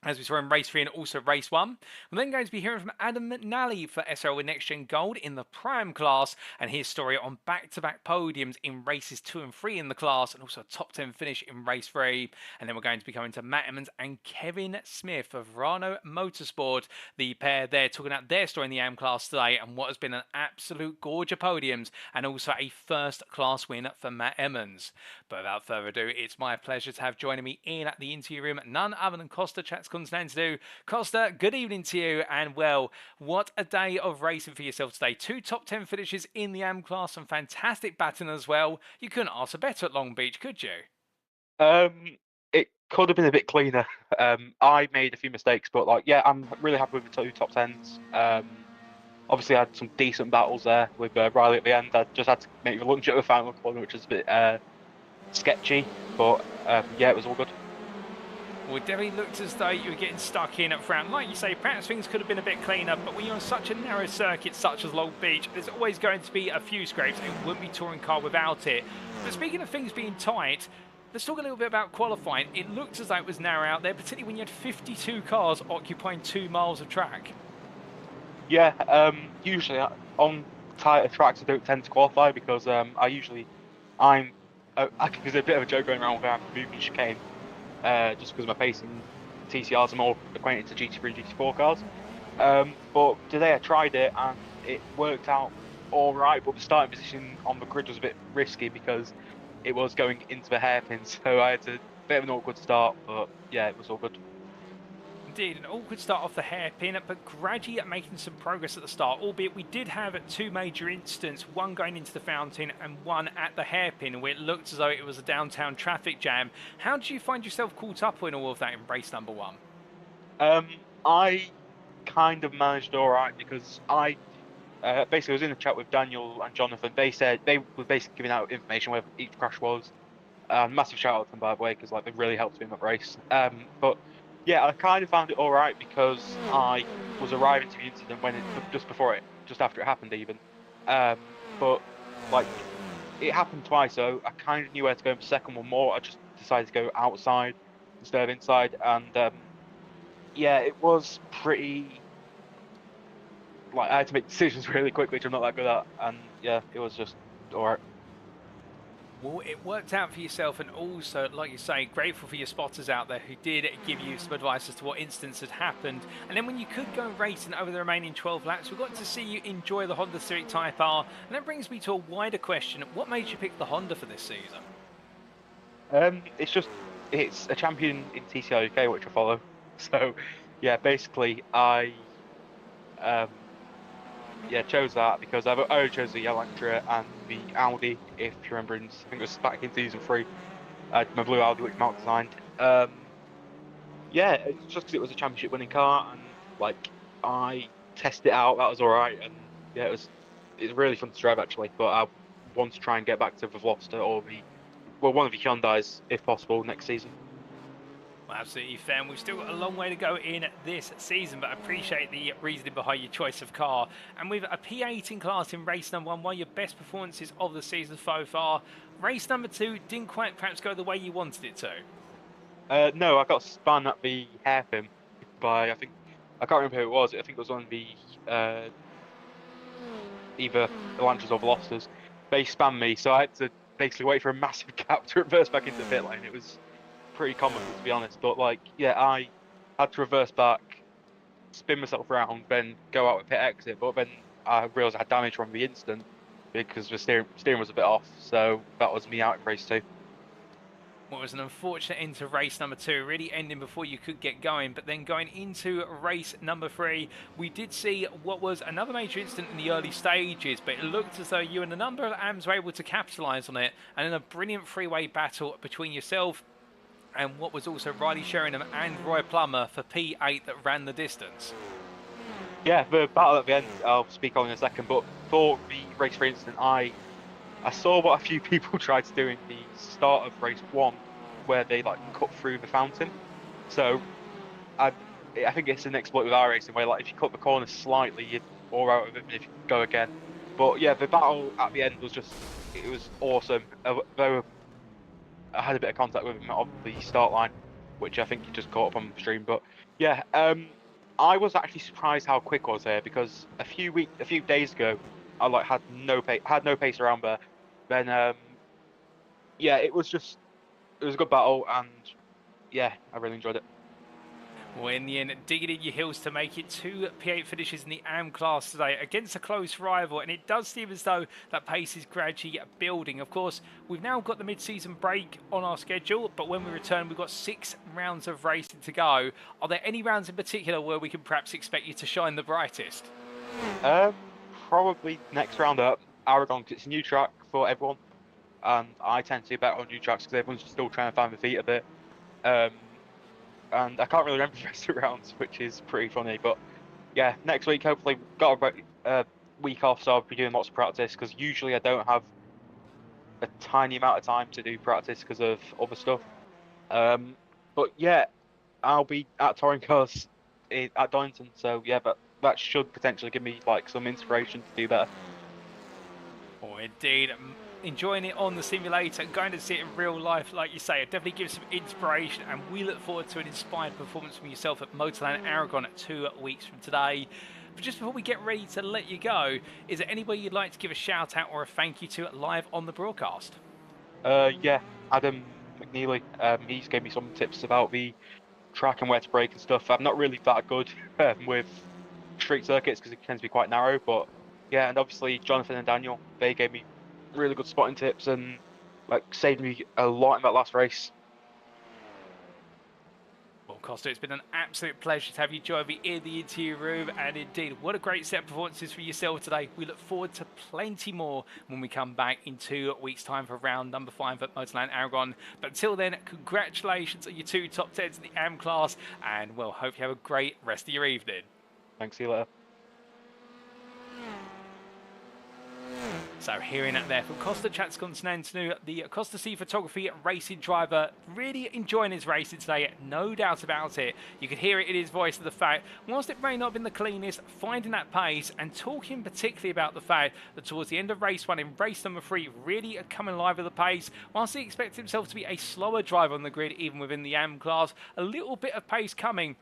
as we saw in Race 3 and also Race 1. We're then going to be hearing from Adam McNally for SRL with NXTGEN Gold in the Prime class, and his story on back-to-back podiums in Races 2 and 3 in the class, and also a top 10 finish in Race 3. And then we're going to be coming to Matt Emmons and Kevin Smith of Rano Motorsport, the pair there talking about their story in the AM class today, and what has been an absolute gorge of podiums, and also a first-class win for Matt Emmons. But without further ado, it's my pleasure to have joining me in at the interview room none other than Costa Chutskansanantanu. Costa, good evening to you, and well, what a day of racing for yourself today. 2 top 10 finishes in the AM class, some fantastic batting as well. You couldn't ask for better at Long Beach, could you? It could have been a bit cleaner. I made a few mistakes, but I'm really happy with the 2 top 10s. Obviously, I had some decent battles there with Riley at the end. I just had to make the lunch at the final corner, which was a bit sketchy, but yeah, it was all good. Well, it definitely looked as though you were getting stuck in up front. Like you say, perhaps things could have been a bit cleaner, but when you're on such a narrow circuit such as Long Beach, there's always going to be a few scrapes, and it wouldn't be touring car without it. But speaking of things being tight, let's talk a little bit about qualifying. It looked as though it was narrow out there, particularly when you had 52 cars occupying 2 miles of track. Yeah, usually on tighter tracks I don't tend to qualify because I think there's a bit of a joke going around with moving chicane. Just because my pacing TCRs are more acquainted to GT3 and GT4 cars. But today I tried it and it worked out alright, but the starting position on the grid was a bit risky because it was going into the hairpin, so I had a bit of an awkward start, but yeah, it was all good. Indeed, an awkward start off the hairpin, but gradually making some progress at the start, albeit we did have 2 major incidents, one going into the fountain and one at the hairpin, where it looked as though it was a downtown traffic jam. How did you find yourself caught up in all of that in race number 1? I kind of managed alright because I basically was in a chat with Daniel and Jonathan. They said they were basically giving out information where each crash was. Massive shout out to them, by the way, because they really helped me in that race. But yeah, I kind of found it all right because I was arriving to the incident just after it happened even. But it happened twice, so I kind of knew where to go in the second one more. I just decided to go outside instead of inside, and yeah, it was pretty. I had to make decisions really quick, which I'm not that good at, and yeah, it was just all right. Well, it worked out for yourself, and also, like you say, grateful for your spotters out there who did give you some advice as to what incidents had happened. And then when you could go racing over the remaining 12 laps, we got to see you enjoy the Honda Civic Type R. And that brings me to a wider question. What made you pick the Honda for this season? It's a champion in TCR UK, which I follow. So, yeah, basically, I chose that because I already chose the Elantra and the Audi, if you remember, I think it was back in season 3. My blue Audi, which Mark designed. Yeah, it's just because it was a championship winning car, and I tested it out, that was alright, and yeah, it's really fun to drive actually, but I want to try and get back to the Veloster or one of the Hyundais, if possible, next season. Well, absolutely fair, and we've still got a long way to go in this season, but I appreciate the reasoning behind your choice of car. And with a P18 class in race number 1, one of your best performances of the season so far. Race number 2 didn't quite perhaps go the way you wanted it to. No, I got spun at the hairpin by, I can't remember who it was. I think it was on the either the Lancers or Velocitors. They spammed me, so I had to basically wait for a massive gap to reverse back into the pit lane. It was pretty comical, to be honest, but I had to reverse back, spin myself around, then go out with pit exit, but then I realised I had damage from the instant because the steering was a bit off, so that was me out in race 2. Well, it was an unfortunate end to race number 2, really ending before you could get going. But then going into race number 3, we did see what was another major incident in the early stages, but it looked as though you and a number of AMs were able to capitalise on it, and in a brilliant three-way battle between yourself and what was also Riley Sheringham and Roy Plummer for P8 that ran the distance. Yeah, the battle at the end I'll speak on in a second, but for the race 3 incident, I saw what a few people tried to do in the start of race 1, where they like cut through the fountain. So I think it's an exploit with iRacing where like if you cut the corner slightly, you're all out of it, and if you go again. But yeah, the battle at the end was it was awesome. Though I had a bit of contact with him on the start line, which I think you just caught up on the stream. But yeah, I was actually surprised how quick I was there because a few days ago, I like had no pace around there. Then yeah, it was a good battle, and yeah, I really enjoyed it. Well, in the end, digging in your heels to make it 2 P8 finishes in the AM class today against a close rival, and it does seem as though that pace is gradually building. Of course, we've now got the mid-season break on our schedule, but when we return, we've got 6 rounds of racing to go. Are there any rounds in particular where we can perhaps expect you to shine the brightest? Probably next round up, Aragon, 'cause it's a new track for everyone, and I tend to be better on new tracks because everyone's still trying to find their feet a bit. And I can't really remember the rest of the rounds, which is pretty funny. But yeah, next week hopefully we've got a week off, so I'll be doing lots of practice because usually I don't have a tiny amount of time to do practice because of other stuff. But yeah, I'll be at Touring Cars at Donington, so yeah, but that should potentially give me like some inspiration to do better. Oh, indeed. Enjoying it on the simulator and going to see it in real life, like you say, it definitely gives some inspiration, and we look forward to an inspired performance from yourself at Motorland Aragon 2 weeks from today. But just before we get ready to let you go, is there anybody you'd like to give a shout out or a thank you to live on the broadcast? Yeah, Adam McNeely. He's gave me some tips about the track and where to brake and stuff. I'm not really that good with street circuits because it tends to be quite narrow, but yeah, and obviously Jonathan and Daniel, they gave me really good spotting tips and like saved me a lot in that last race. Well, Costa, it's been an absolute pleasure to have you join me in the interview room, and indeed, what a great set of performances for yourself today. We look forward to plenty more when we come back in 2 weeks' time for round number 5 at Motorland Aragon. But until then, congratulations on your 2 top 10s in the AM class, and well, hope you have a great rest of your evening. Thanks, see you later. So hearing that there from Costa Chatscontinental, the Costa C Photography racing driver, really enjoying his racing today, no doubt about it. You could hear it in his voice of the fact, whilst it may not have been the cleanest, finding that pace and talking particularly about the fact that towards the end of race 1 in race number 3, really coming alive with the pace, whilst he expected himself to be a slower driver on the grid even within the AM class, a little bit of pace coming.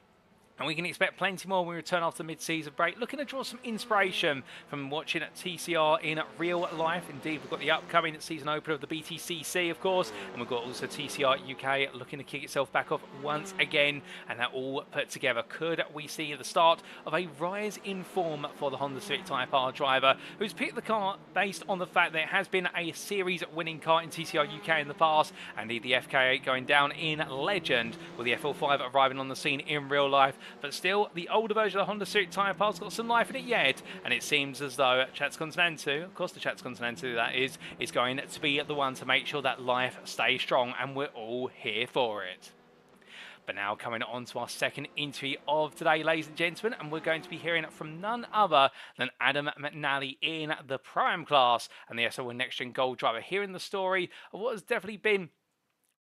And we can expect plenty more when we return after the mid-season break. Looking to draw some inspiration from watching at TCR in real life. Indeed, we've got the upcoming season opener of the BTCC, of course. And we've got also TCR UK looking to kick itself back off once again. And that all put together. Could we see the start of a rise in form for the Honda Civic Type R driver, who's picked the car based on the fact that it has been a series-winning car in TCR UK in the past. And indeed, the FK8 going down in legend, with the FL5 arriving on the scene in real life. But still, the older version of the Honda Civic Type R's got some life in it yet, and it seems as though Chatscontinental, of course the Chatscontinental that is going to be the one to make sure that life stays strong, and we're all here for it. But now coming on to our second interview of today, ladies and gentlemen, and we're going to be hearing from none other than Adam McNally in the Pro-Am class, and the SL1 NXTGEN Gold driver, hearing the story of what has definitely been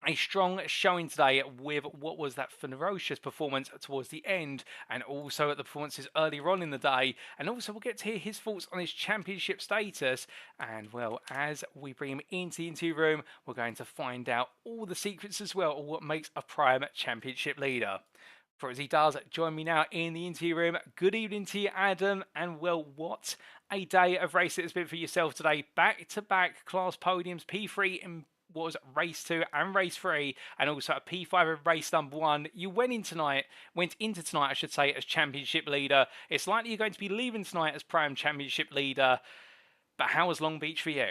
a strong showing today with what was that ferocious performance towards the end, and also at the performances earlier on in the day. And also we'll get to hear his thoughts on his championship status. And well, as we bring him into the interview room, we're going to find out all the secrets as well of what makes a prime championship leader. For as he does, join me now in the interview room. Good evening to you, Adam. And well, what a day of racing it's been for yourself today. Back-to-back class podiums, P3 in was race 2 and race 3, and also a P5 in race number 1. You went into tonight, I should say, as championship leader. It's likely you're going to be leaving tonight as Pro-Am championship leader. But how was Long Beach for you?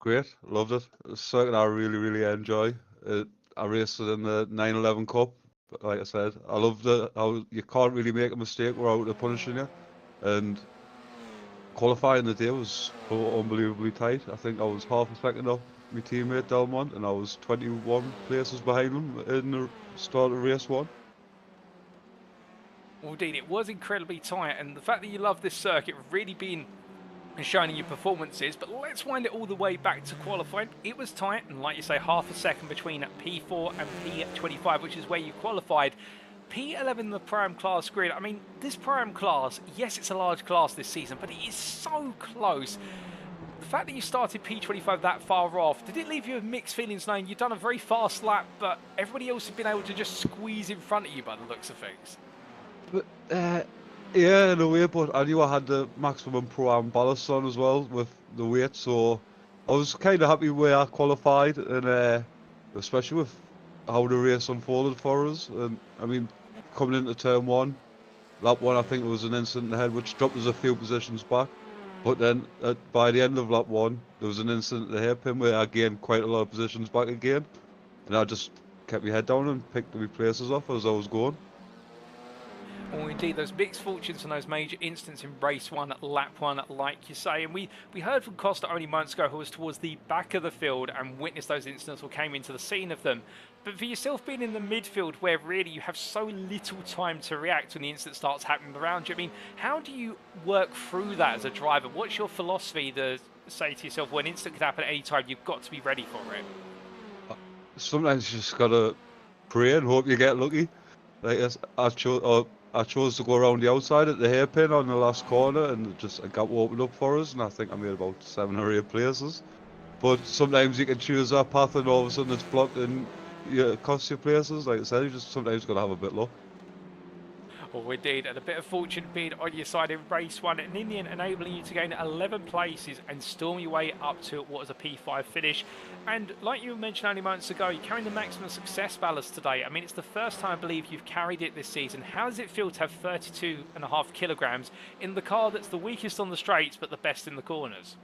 Great, loved it. It's a circuit I really enjoy. I raced it in the 911 Cup. But like I said, I loved it. You can't really make a mistake without it punishing you. And qualifying the day was unbelievably tight. I think I was half a second off my teammate Delmont, and I was 21 places behind him in the start of race 1. Well, indeed, it was incredibly tight, and the fact that you love this circuit really being and showing in your performances, but let's wind it all the way back to qualifying. It was tight, and like you say, half a second between P4 and P25, which is where you qualified. P11, the Pro-Am class grid, I mean, this Pro-Am class, yes, it's a large class this season, but it is so close. The fact that you started P25 that far off, did it leave you with mixed feelings knowing you'd done a very fast lap, but everybody else had been able to just squeeze in front of you by the looks of things? But, yeah, in a way, but I knew I had the maximum Pro-Am ballast on as well with the weight, so I was kind of happy where I qualified, and especially with how the race unfolded for us. And I mean, coming into turn 1, lap 1, I think it was an incident ahead, which dropped us a few positions back. But then by the end of lap 1, there was an incident at the hairpin where I gained quite a lot of positions back again, and I just kept my head down and picked the places off as I was going. Or indeed those mixed fortunes and those major incidents in race 1, lap 1, like you say. And we heard from Costa only months ago, who was towards the back of the field and witnessed those incidents or came into the scene of them. But for yourself being in the midfield, where really you have so little time to react when the incident starts happening around you, I mean, how do you work through that as a driver? What's your philosophy to say to yourself, when an incident could happen at any time, you've got to be ready for it? Sometimes you just gotta pray and hope you get lucky. Like I chose to go around the outside at the hairpin on the last corner, and just a gap opened up for us, and I think I made about 7 or 8 places. But sometimes you can choose that path, and all of a sudden it's blocked, and it costs you places. Like I said, you just sometimes got to have a bit of luck. Oh, indeed, and a bit of fortune being on your side in race 1, and in the end enabling you to gain 11 places and storm your way up to what was a P5 finish. And like you mentioned only moments ago, you're carrying the maximum success ballast today. I mean, it's the first time I believe you've carried it this season. How does it feel to have 32.5 kilograms in the car that's the weakest on the straights but the best in the corners?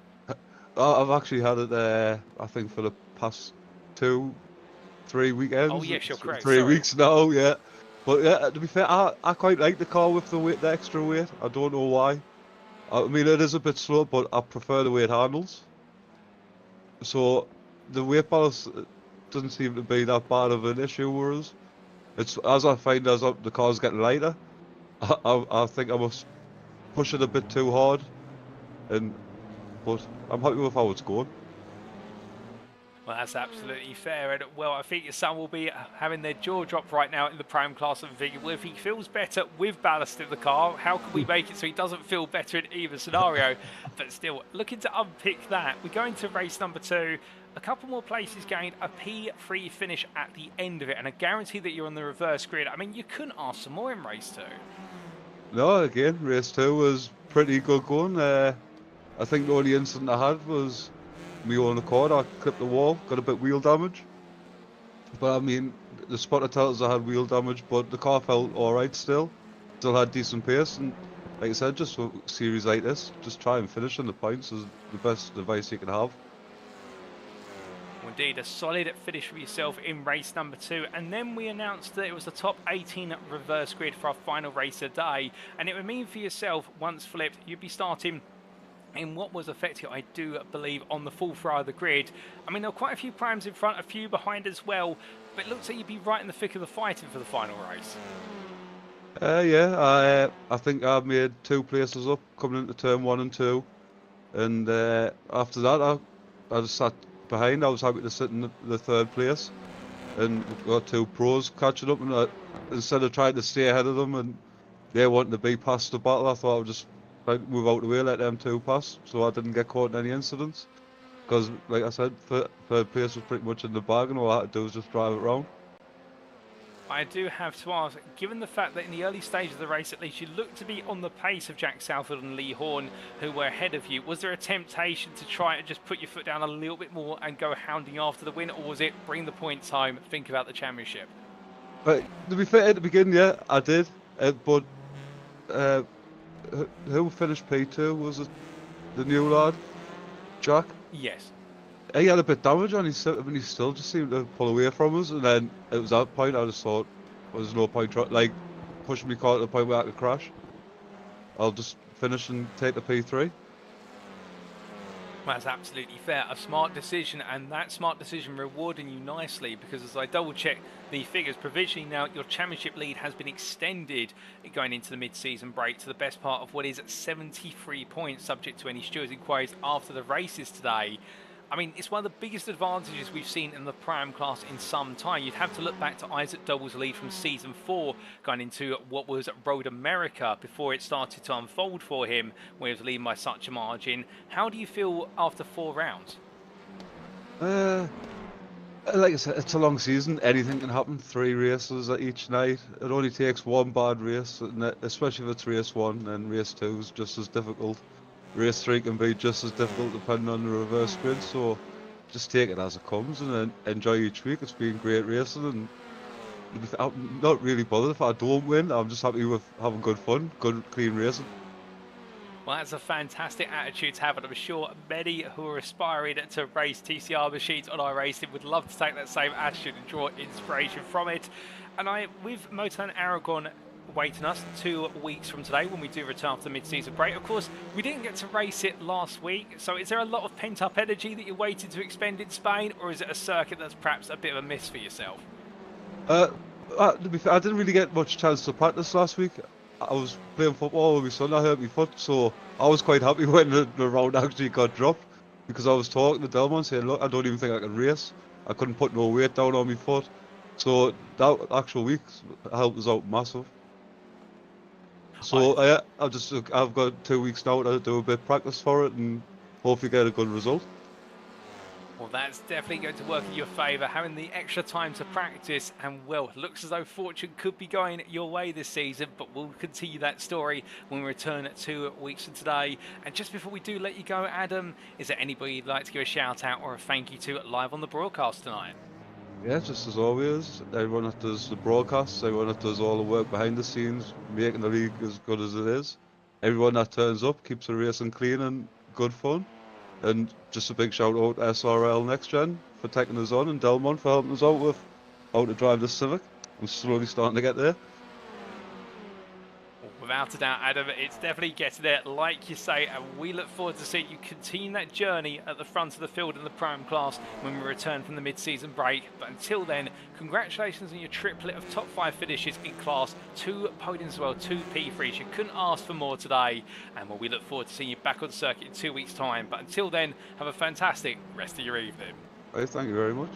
I've actually had it there, I think, for the past 2-3 weekends. Oh yes, you're correct. 3 weeks now, yeah. But yeah, to be fair, I quite like the car with the weight, the extra weight. I don't know why. I mean, it is a bit slow, but I prefer the way it handles. So the weight balance doesn't seem to be that bad of an issue for us. It's as I find as the car's getting lighter, I think I must push it a bit too hard, but I'm happy with how it's going. Well, that's absolutely fair. And well, I think your son will be having their jaw dropped right now in the Pro-Am class and thinking, well, if he feels better with ballast in the car, how can we make it so he doesn't feel better in either scenario? But still, looking to unpick that, we're going to race number 2. A couple more places gained, a P3 finish at the end of it, and a guarantee that you're on the reverse grid. I mean, you couldn't ask for more in race 2. No, again, race 2 was pretty good going. I think the only incident I had was me on the corner. I clipped the wall, got a bit wheel damage. But I mean, the spotter tells us I had wheel damage, but the car felt alright still. Still had decent pace, and like I said, just for a series like this, just try and finish on the points is the best advice you can have. Indeed, a solid finish for yourself in race number 2, and then we announced that it was the top 18 reverse grid for our final race of the day, and it would mean for yourself, once flipped, you'd be starting in what was effectively, I do believe, on the full fry of the grid. I mean, there were quite a few primes in front, a few behind as well, but it looks like you'd be right in the thick of the fighting for the final race. Yeah, I think I made 2 places up coming into turn 1 and 2, and after that I just sat behind. I was happy to sit in the 3rd place, and we've got 2 pros catching up, and instead of trying to stay ahead of them and they wanting to be past the battle, I thought I would just move out the way, let them 2 pass, so I didn't get caught in any incidents. Because, like I said, 3rd place was pretty much in the bag, and all I had to do was just drive it round. I do have to ask, given the fact that in the early stage of the race at least you looked to be on the pace of Jack Southfield and Lee Horn, who were ahead of you, was there a temptation to try and just put your foot down a little bit more and go hounding after the win, or was it bring the points home, think about the championship? But to be fair, at the beginning, yeah, I did, but who finished P2? Was it the new lad, Jack? Yes. He had a bit of damage on his, but he still just seemed to pull away from us, and then it was that point I just thought, well, there's no point like pushing me car to the point where I could crash. I'll just finish and take the P3. That's absolutely fair. A smart decision, and that smart decision rewarding you nicely, because as I double check the figures provisionally now, your championship lead has been extended going into the mid-season break to the best part of what is 73 points, subject to any stewards' inquiries after the races today. I mean, it's one of the biggest advantages we've seen in the Pram class in some time. You'd have to look back to Isaac Dobble's lead from Season 4, going into what was Road America, before it started to unfold for him, where he was leading by such a margin. How do you feel after 4 rounds? Like I said, it's a long season. Anything can happen. 3 races each night. It only takes one bad race, and especially if it's race 1, and race 2 is just as difficult. Race 3 can be just as difficult depending on the reverse grid. So just take it as it comes and then enjoy each week. It's been great racing, and I'm not really bothered if I don't win. I'm just happy with having good fun, good clean racing. Well, that's a fantastic attitude to have, and I'm sure many who are aspiring to race TCR machines on iRacing would love to take that same attitude and draw inspiration from it. And with Motown Aragon waiting us 2 weeks from today when we do return after the mid-season break, of course, we didn't get to race it last week, so is there a lot of pent-up energy that you're waiting to expend in Spain, or is it a circuit that's perhaps a bit of a miss for yourself? To be fair, I didn't really get much chance to practice last week. I was playing football with my son. I hurt my foot, so I was quite happy when the round actually got dropped, because I was talking to Delmon saying, look, I don't even think I can race. I couldn't put no weight down on my foot. So that actual week helped us out massive. So I've got 2 weeks now to do a bit of practice for it and hopefully get a good result. Well, that's definitely going to work in your favour, having the extra time to practice, and well, it looks as though fortune could be going your way this season, but we'll continue that story when we return 2 weeks from today. And just before we do let you go, Adam, is there anybody you'd like to give a shout out or a thank you to live on the broadcast tonight? Yeah, just as always, everyone that does the broadcasts, everyone that does all the work behind the scenes, making the league as good as it is, everyone that turns up, keeps the racing clean and good fun. And just a big shout out to SRL NXTGEN for taking us on, and Delmon for helping us out with how to drive the Civic. I'm slowly starting to get there. Without a doubt, Adam, it's definitely getting there, like you say, and we look forward to seeing you continue that journey at the front of the field in the Prime class when we return from the mid-season break. But until then, congratulations on your triplet of top 5 finishes in class, 2 podiums as well, 2 P3s. You couldn't ask for more today, and well, we look forward to seeing you back on circuit in 2 weeks' time. But until then, have a fantastic rest of your evening. Right, thank you very much.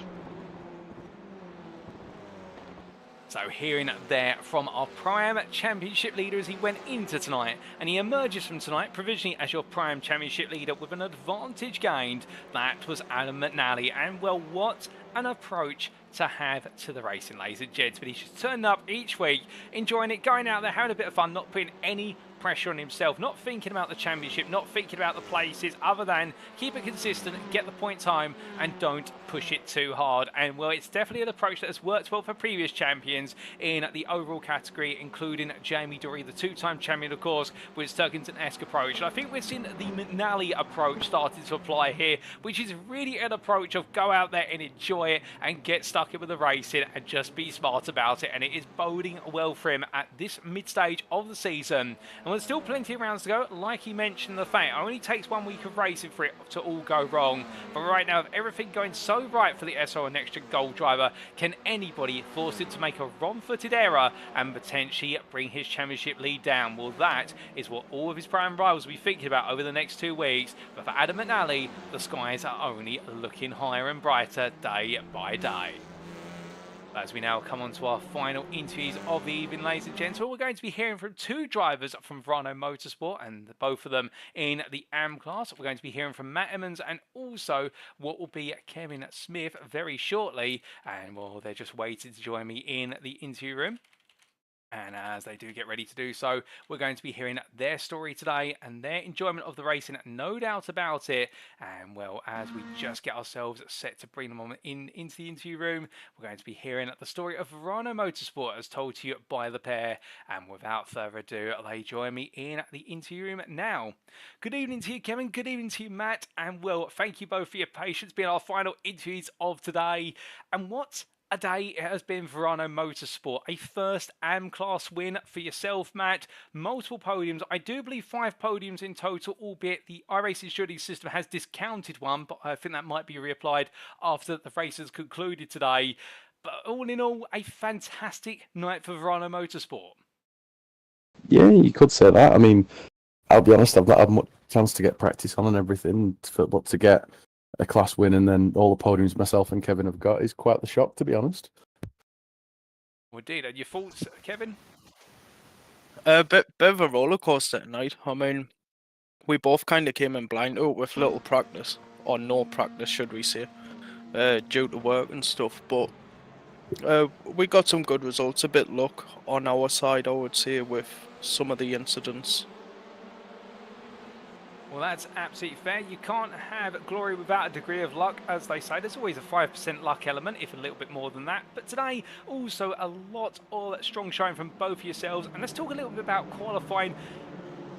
So hearing there from our Prime Championship leader as he went into tonight, and he emerges from tonight provisionally as your Prime Championship leader with an advantage gained. That was Adam McNally, and well, what an approach to have to the racing, ladies and gents. But he's just turning up each week, enjoying it, going out there, having a bit of fun, not putting any pressure on himself, not thinking about the championship, not thinking about the places, other than keep it consistent, get the points home, and don't push it too hard. And well, it's definitely an approach that has worked well for previous champions in the overall category, including Jamie Dorey, the 2-time champion, of course, with Sturkington-esque approach. And I think we're seeing the McNally approach starting to apply here, which is really an approach of go out there and enjoy it and get stuck in with the racing and just be smart about it. And it is boding well for him at this mid-stage of the season. And there's still plenty of rounds to go. Like he mentioned, the fact it only takes 1 week of racing for it to all go wrong. But right now, with everything going so right for the SRL NXTGEN Gold driver, can anybody force him to make a wrong-footed error and potentially bring his championship lead down? Well, that is what all of his prime rivals will be thinking about over the next 2 weeks. But for Adam McNally, the skies are only looking higher and brighter day by day. As we now come on to our final interviews of the evening, ladies and gentlemen, we're going to be hearing from 2 drivers from Vrano Motorsport, and both of them in the AM class. We're going to be hearing from Matt Emmons and also what will be Kevin Smith very shortly. And well, they're just waiting to join me in the interview room. And as they do get ready to do so, we're going to be hearing their story today and their enjoyment of the racing, no doubt about it. And well, as we just get ourselves set to bring them on into the interview room, we're going to be hearing the story of Vrano Motorsport as told to you by the pair. And without further ado, they join me in the interview room now. Good evening to you, Kevin. Good evening to you, Matt. And well, thank you both for your patience being our final interviews of today. And what a day it has been Verano Motorsport. A first AM class win for yourself, Matt. Multiple podiums. I do believe 5 podiums in total, albeit the iRacing shooting system has discounted one, but I think that might be reapplied after the race has concluded today. But all in all, a fantastic night for Verano Motorsport. Yeah, you could say that. I mean, I'll be honest, I've not had much chance to get practice on and everything, but to get a class win and then all the podiums myself and Kevin have got is quite the shock, to be honest. Well, indeed. And your thoughts, Kevin? A bit of a roller coaster tonight. I mean, we both kind of came in blind to it with little practice, or no practice, should we say, due to work and stuff. But we got some good results. A bit luck on our side, I would say, with some of the incidents. Well, that's absolutely fair. You can't have glory without a degree of luck, as they say. There's always a 5% luck element, if a little bit more than that. But today, also a lot of strong showing from both of yourselves. And let's talk a little bit about qualifying.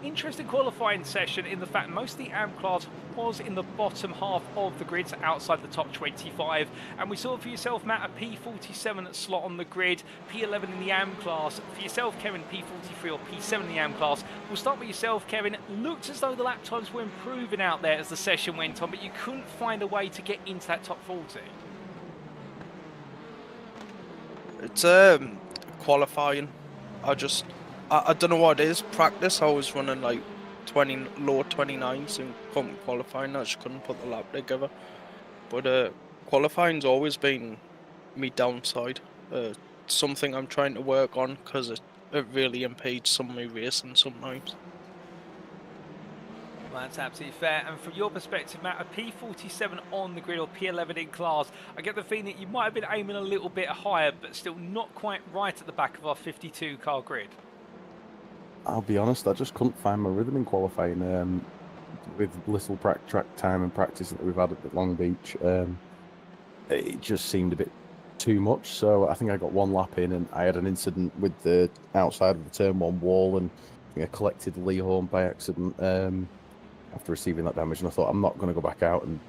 Interesting qualifying session in the fact most of the AM class was in the bottom half of the grid, so outside the top 25. And we saw for yourself, Matt, a P47 slot on the grid, P11 in the AM class. For yourself, Kevin, P43 or P7 in the AM class. We'll start with yourself, Kevin. Looked as though the lap times were improving out there as the session went on, but you couldn't find a way to get into that top 40. It's qualifying. I don't know what it is. Practice, I was running like low 29s and couldn't qualifying. I just couldn't put the lap together. But qualifying's always been me downside. Something I'm trying to work on because it really impedes some of my racing sometimes. Well, that's absolutely fair. And from your perspective, Matt, a P47 on the grid or P11 in class, I get the feeling that you might have been aiming a little bit higher, but still not quite right at the back of our 52 car grid. I'll be honest, I just couldn't find my rhythm in qualifying. With little track time and practice that we've had at Long Beach, it just seemed a bit too much. So I think I got one lap in and I had an incident with the outside of the turn 1 wall, and I think I collected the Lee horn by accident after receiving that damage. And I thought, I'm not going to go back out and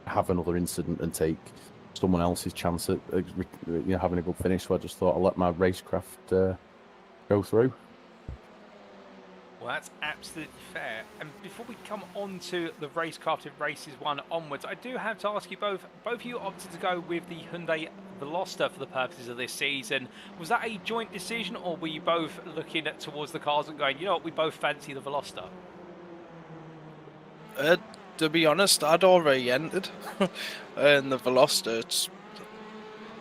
have another incident and take someone else's chance at having a good finish. So I just thought I'll let my racecraft go through. Well, that's absolutely fair. And before we come on to the racecrafted races 1 onwards, I do have to ask you both of you opted to go with the Hyundai Veloster for the purposes of this season. Was that a joint decision, or were you both looking towards the cars and going, you know what, we both fancy the Veloster? To be honest, I'd already entered in the Veloster. It's,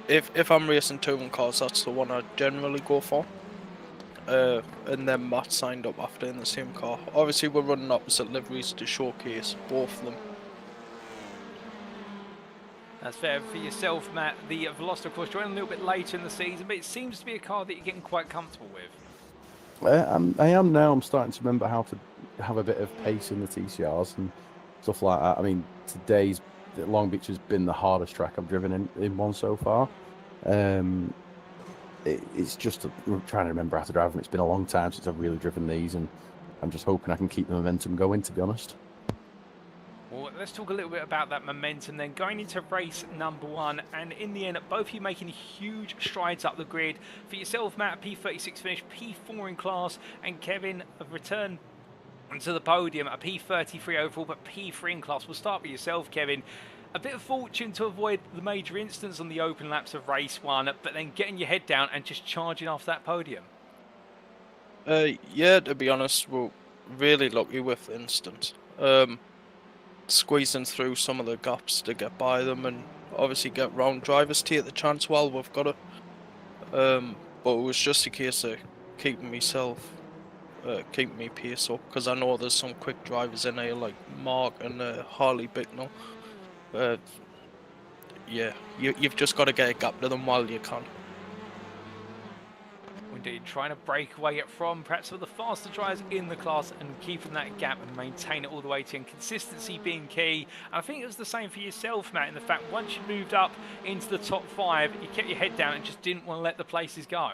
if I'm racing touring cars, that's the one I generally go for. And then Matt signed up after in the same car. Obviously, we're running opposite liveries to showcase both of them. That's fair. For yourself, Matt, the Veloster, of course, joined a little bit later in the season, but it seems to be a car that you're getting quite comfortable with. I am now. I'm starting to remember how to have a bit of pace in the TCRs and stuff like that. I mean, today's Long Beach has been the hardest track I've driven in one so far. It's just trying to remember how to drive them. It's been a long time since I've really driven these, and I'm just hoping I can keep the momentum going, to be honest. Well, let's talk a little bit about that momentum then. Going into race number 1, and in the end, both of you making huge strides up the grid. For yourself, Matt, P36 finish, P4 in class, and Kevin, a return to the podium, a P33 overall, but P3 in class. We'll start with yourself, Kevin. A bit of fortune to avoid the major incidents on the open laps of race 1, but then getting your head down and just charging off that podium. Yeah, to be honest, we're really lucky with the instance. Squeezing through some of the gaps to get by them and obviously get round drivers to take the chance while we've got it. But it was just a case of keeping myself, keeping me pace up, because I know there's some quick drivers in here like Mark and Harley Bicknell. Yeah, you've just got to get a gap to them while you can. Indeed, trying to break away from perhaps some of the faster drivers in the class and keeping that gap and maintain it all the way to end. Consistency being key. And I think it was the same for yourself, Matt, in the fact once you moved up into the top 5, you kept your head down and just didn't want to let the places go.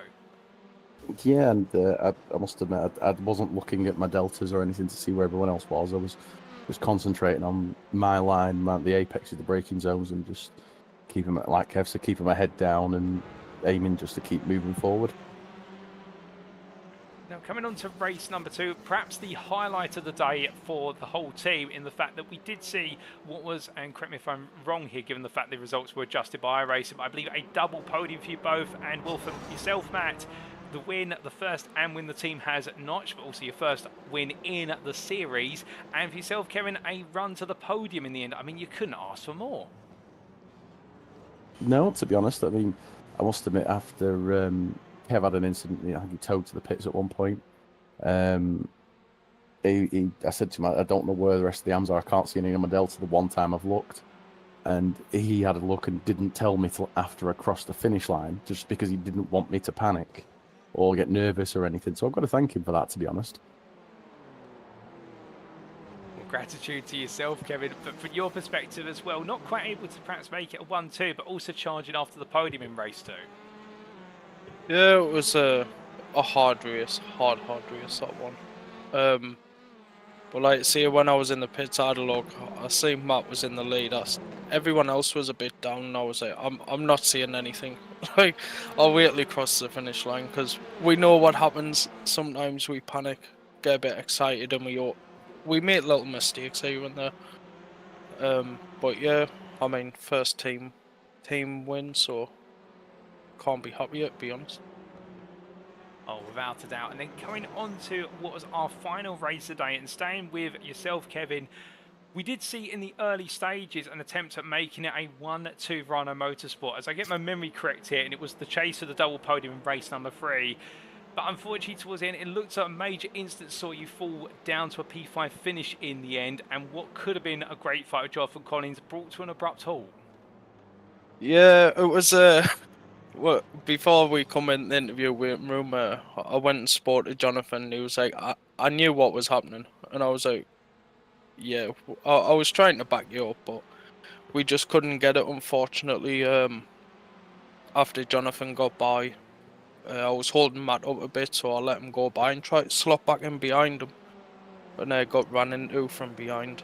Yeah, and I must admit, I wasn't looking at my deltas or anything to see where everyone else was. I was concentrating on my line, the apex of the braking zones, and just keeping like Kev said, keeping my head down and aiming just to keep moving forward. Now, coming on to race number 2, perhaps the highlight of the day for the whole team in the fact that we did see what was, and correct me if I'm wrong here, given the fact the results were adjusted by iRacing, but I believe a double podium for you both, and well, for yourself, Matt, the win, the first and win the team has notched, but also your first win in the series, and for yourself, Kevin, a run to the podium in the end. I mean, you couldn't ask for more. No, to be honest, I mean, I must admit, after Kev had an incident, I think he towed to the pits at one point. I said to him, I don't know where the rest of the AMs are. I can't see any on my Delta the one time I've looked. And he had a look and didn't tell me till after I crossed the finish line, just because he didn't want me to panic or get nervous or anything. So I've got to thank him for that, to be honest. Well, gratitude to yourself, Kevin, but from your perspective as well, not quite able to perhaps make it a 1-2, but also charging after the podium in race 2. Yeah, it was a hard race, hard race, that one. But like, see, when I was in the pits, I had a look. I seen Matt was in the lead. Everyone else was a bit down, and I was like, I'm not seeing anything. Like, I'll wait till he crosses the finish line, because we know what happens. Sometimes we panic, get a bit excited, and we make little mistakes here and there. But yeah, I mean, first team win, so can't be happier, to be honest. Oh, without a doubt. And then coming on to what was our final race today, and staying with yourself, Kevin, we did see in the early stages an attempt at making it a 1-2 Rhino Motorsport. As I get my memory correct here, and it was the chase of the double podium in race number 3. But unfortunately, towards the end, it looked like a major instance saw you fall down to a P5 finish in the end, and what could have been a great fight with Jonathan Collins brought to an abrupt halt. Yeah, it was well, before we come in the interview with room, I went and spotted Jonathan, and he was like, I knew what was happening, and I was like, yeah, I was trying to back you up, but we just couldn't get it, unfortunately. After Jonathan got by, I was holding Matt up a bit, so I let him go by and tried to slot back in behind him, and I got ran into from behind.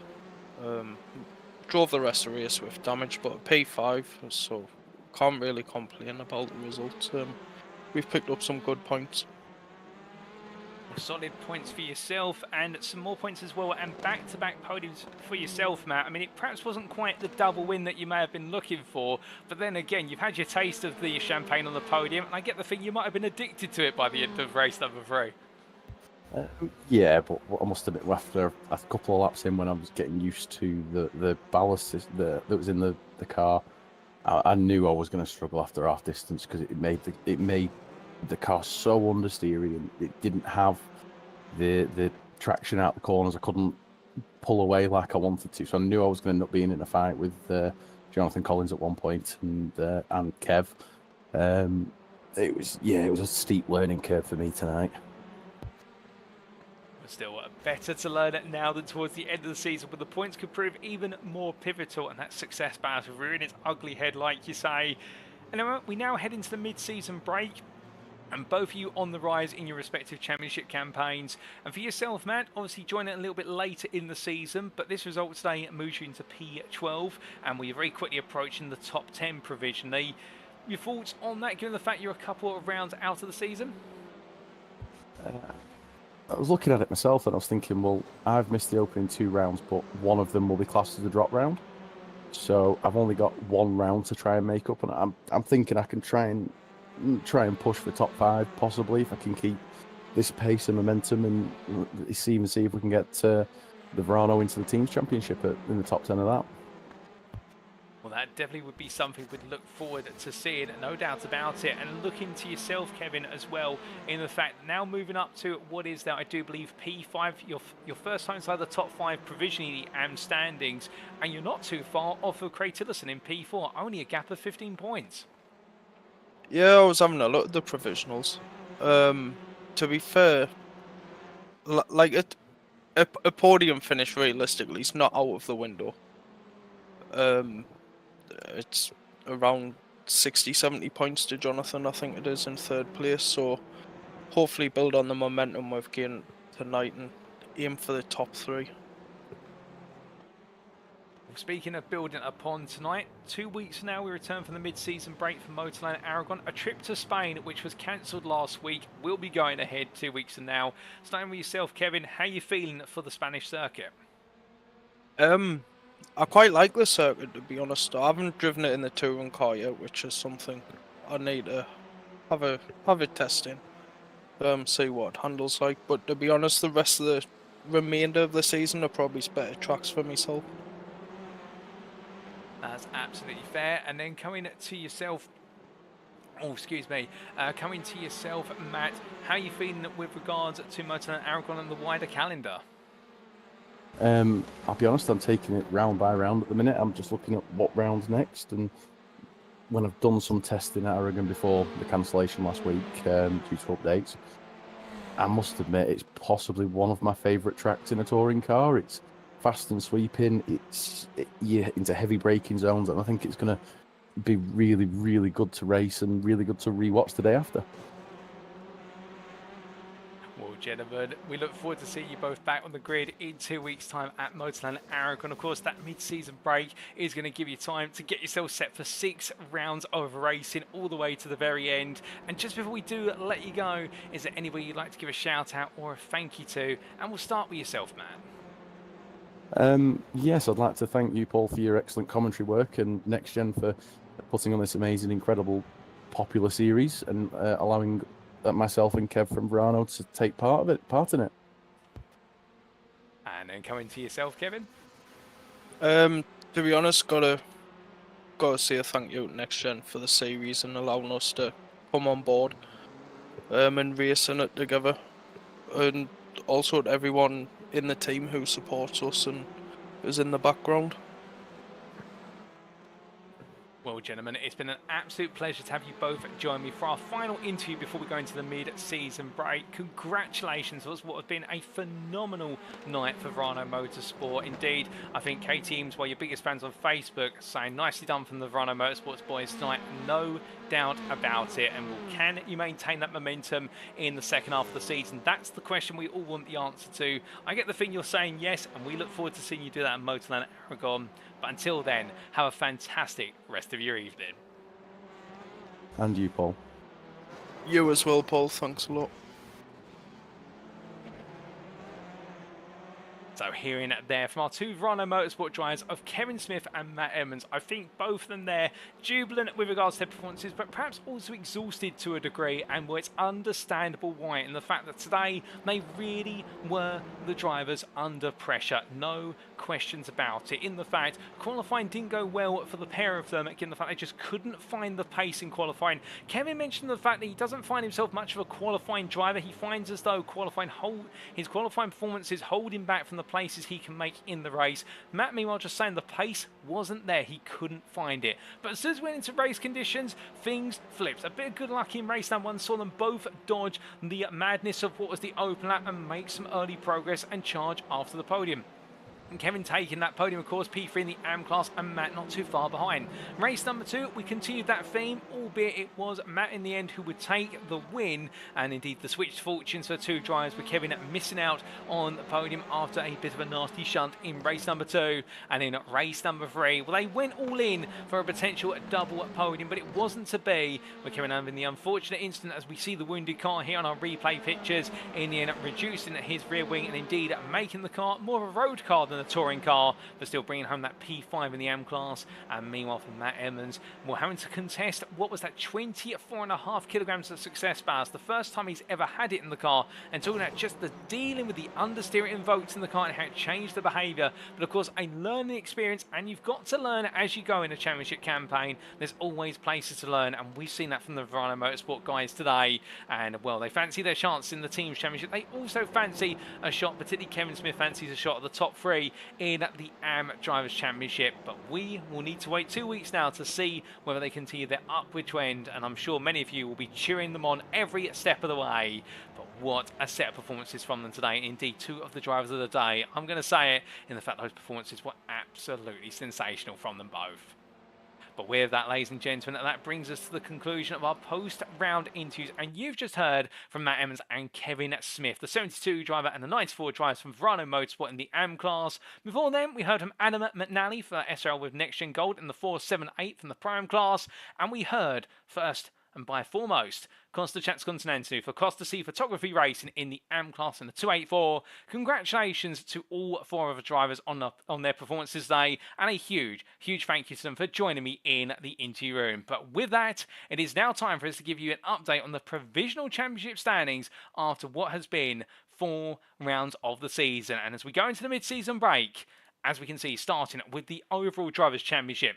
Drove the rest of the race with damage, but a P5, so can't really complain about the results. We've picked up some good points. Solid points for yourself, and some more points as well, and back-to-back podiums for yourself, Matt. I mean, it perhaps wasn't quite the double win that you may have been looking for, but then again, you've had your taste of the champagne on the podium, and I get the thing you might have been addicted to it by the end of race number 3. Yeah, but I must admit, after a couple of laps in, when I was getting used to the ballast that was in the car, I knew I was going to struggle after half distance, because it made the car so understeery, and it didn't have the traction out the corners. I couldn't pull away like I wanted to, so I knew I was going to end up being in a fight with Jonathan Collins at one point, and Kev. It was a steep learning curve for me tonight. Still better to learn it now than towards the end of the season, but the points could prove even more pivotal, and that success battle rearing its ugly head, like you say. And we now head into the mid-season break, and both of you on the rise in your respective championship campaigns. And for yourself, Matt, obviously joining a little bit later in the season, but this result today moves you into P12, and we're very quickly approaching the top 10 provisionally. Your thoughts on that, given the fact you're a couple of rounds out of the season? I was looking at it myself, and I was thinking, well, I've missed the opening 2 rounds, but one of them will be classed as a drop round. So I've only got 1 round to try and make up, and I'm thinking I can try and push for top 5, possibly, if I can keep this pace and momentum, and see if we can get the Verano into the teams championship in the top 10 of that. Well, that definitely would be something we'd look forward to seeing, no doubt about it. And looking to yourself, Kevin, as well, in the fact now moving up to what is that, I do believe, P5, your first time inside the top 5 provisionally, the AM standings, and you're not too far off of Craig Tillotson in P4, only a gap of 15 points. Yeah, I was having a look at the provisionals. To be fair, like a podium finish realistically is not out of the window. It's around 60-70 points to Jonathan, I think it is, in 3rd place, so hopefully build on the momentum we've gained tonight and aim for the top 3. speaking of building upon tonight, 2 weeks from now we return from the mid-season break for Motorland Aragon. A trip to Spain, which was cancelled last week, will be going ahead 2 weeks from now. Starting with yourself, Kevin, how are you feeling for the Spanish circuit? I quite like the circuit, to be honest. I haven't driven it in the touring car yet, which is something I need to have a test in. See what it handles like. But to be honest, the rest of the remainder of the season are probably better tracks for myself. That's absolutely fair. And then coming to yourself, coming to yourself, Matt, how are you feeling with regards to Motorland Aragon and the wider calendar? I'll be honest, I'm taking it round by round at the minute. I'm just looking at what round's next, and when I've done some testing at Aragon before the cancellation last week due to updates, I must admit it's possibly one of my favourite tracks in a touring car. It's fast and sweeping, you're into heavy braking zones, and I think it's going to be really, really good to race and really good to re-watch the day after. Well, gentlemen, we look forward to seeing you both back on the grid in 2 weeks' time at Motorland Aragon. Of course, that mid-season break is going to give you time to get yourself set for 6 rounds of racing all the way to the very end. And just before we do let you go, is there anybody you'd like to give a shout out or a thank you to? And we'll start with yourself, Matt. Yes, I'd like to thank you, Paul, for your excellent commentary work, and NXTGEN for putting on this amazing, incredible, popular series and allowing myself and Kev from Verano to take part in it. And then coming to yourself, Kevin. To be honest, gotta say a thank you to NXTGEN for the series and allowing us to come on board and racing it together, and also to everyone in the team who supports us and is in the background. Well, gentlemen, it's been an absolute pleasure to have you both join me for our final interview before we go into the mid-season break. Congratulations on what has been a phenomenal night for Verano Motorsport. Indeed, I think KTM's one of your biggest fans on Facebook saying nicely done from the Verano Motorsports boys tonight. No doubt about it. And can you maintain that momentum in the second half of the season? That's the question we all want the answer to. I get the thing you're saying yes, and we look forward to seeing you do that in Motorland Aragon. But until then, have a fantastic rest of your evening. And you, Paul. You as well, Paul. Thanks a lot. So hearing there from our two Verano Motorsport drivers of Kevin Smith and Matt Edmonds, I think both of them there jubilant with regards to their performances, but perhaps also exhausted to a degree, and it's understandable why, in the fact that today they really were the drivers under pressure. No questions about it. In the fact, qualifying didn't go well for the pair of them, again the fact they just couldn't find the pace in qualifying. Kevin mentioned the fact that he doesn't find himself much of a qualifying driver. He finds as though his qualifying performances hold him back from the places he can make in the race. Matt, meanwhile, just saying the pace wasn't there. He couldn't find it. But as soon as we went into race conditions, things flipped. A bit of good luck in race number one saw them both dodge the madness of what was the open lap and make some early progress and charge after the podium. And Kevin taking that podium, of course, P3 in the AM class, and Matt not too far behind. Race number two, we continued that theme, albeit it was Matt in the end who would take the win. And indeed, the switched fortunes for two drivers, with Kevin missing out on the podium after a bit of a nasty shunt in race number two. And in race number three, well, they went all in for a potential double podium, but it wasn't to be, with Kevin having the unfortunate incident, as we see the wounded car here on our replay pictures, in the end reducing his rear wing and indeed making the car more of a road car than a touring car, but still bringing home that P5 in the AM class. And meanwhile, for Matt Edmonds, we're having to contest what was that 24.5 kilograms of success ballast, the first time he's ever had it in the car, and talking about just the dealing with the understeer invoked in the car and how it changed the behaviour. But of course, a learning experience, and you've got to learn as you go in a championship campaign. There's always places to learn, and we've seen that from the Verano Motorsport guys today. And well, they fancy their chance in the team's championship. They also fancy a shot, particularly Kevin Smith fancies a shot at the top three in the AM Drivers' Championship. But we will need to wait 2 weeks now to see whether they continue their upward trend, and I'm sure many of you will be cheering them on every step of the way. But what a set of performances from them today. Indeed, two of the drivers of the day, I'm going to say it, in the fact those performances were absolutely sensational from them both. But with that, ladies and gentlemen, that brings us to the conclusion of our post-round interviews. And you've just heard from Matt Emmons and Kevin Smith, the 72 driver and the 94 drivers from Verano Motorsport in the AM class. Before then, we heard from Adam McNally for SRL with Next Gen Gold in the 478 from the Prime class. And we heard first and by foremost, Costa Continental for Costa C Photography Racing in the AM class in the 284. Congratulations to all 4 of the drivers on their performances today, and a huge thank you to them for joining me in the interview room. But with that, it is now time for us to give you an update on the provisional championship standings after what has been 4 rounds of the season. And as we go into the mid-season break, as we can see, starting with the overall Drivers' Championship,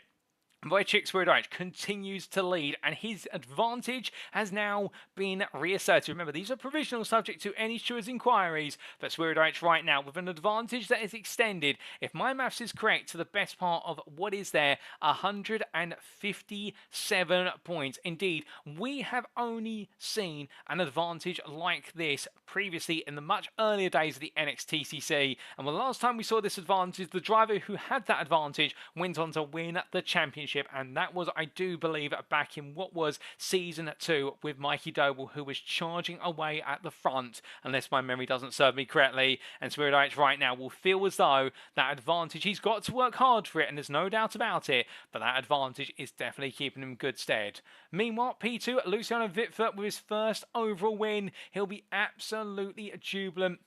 Wojciech Swirydowicz continues to lead, and his advantage has now been reasserted. Remember, these are provisional, subject to any stewards' inquiries, but Swirydowicz right now with an advantage that is extended, if my maths is correct, to the best part of what is there, 157 points. Indeed, we have only seen an advantage like this previously in the much earlier days of the NXTCC, and the last time we saw this advantage, the driver who had that advantage went on to win the championship. And that was, I do believe, back in what was Season 2 with Mikey Doble, who was charging away at the front, unless my memory doesn't serve me correctly. And Swirydowicz right now will feel as though that advantage, he's got to work hard for it, and there's no doubt about it, but that advantage is definitely keeping him in good stead. Meanwhile, P2, Luciano Vitford with his first overall win. He'll be absolutely jubilant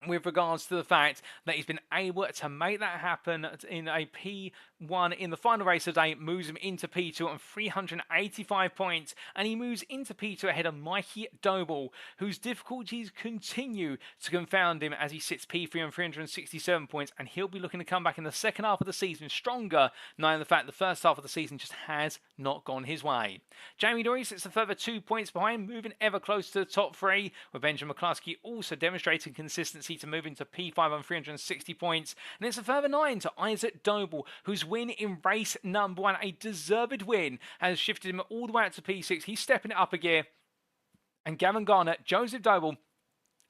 with regards to the fact that he's been able to make that happen in a P1 in the final race today, moves him into P2 on 385 points, and he moves into P2 ahead of Mikey Doble, whose difficulties continue to confound him as he sits P3 on 367 points, and he'll be looking to come back in the second half of the season stronger, knowing the fact the first half of the season just has not gone his way. Jamie Dorey sits a further 2 points behind, moving ever closer to the top 3, with Benjamin McCluskey also demonstrating consistency to move into P5 on 360 points, and it's a further 9 to Isaac Doble, whose win in race number 1, a deserved win, has shifted him all the way up to P6. He's stepping it up a gear, and Gavin Garner, Joseph Doble,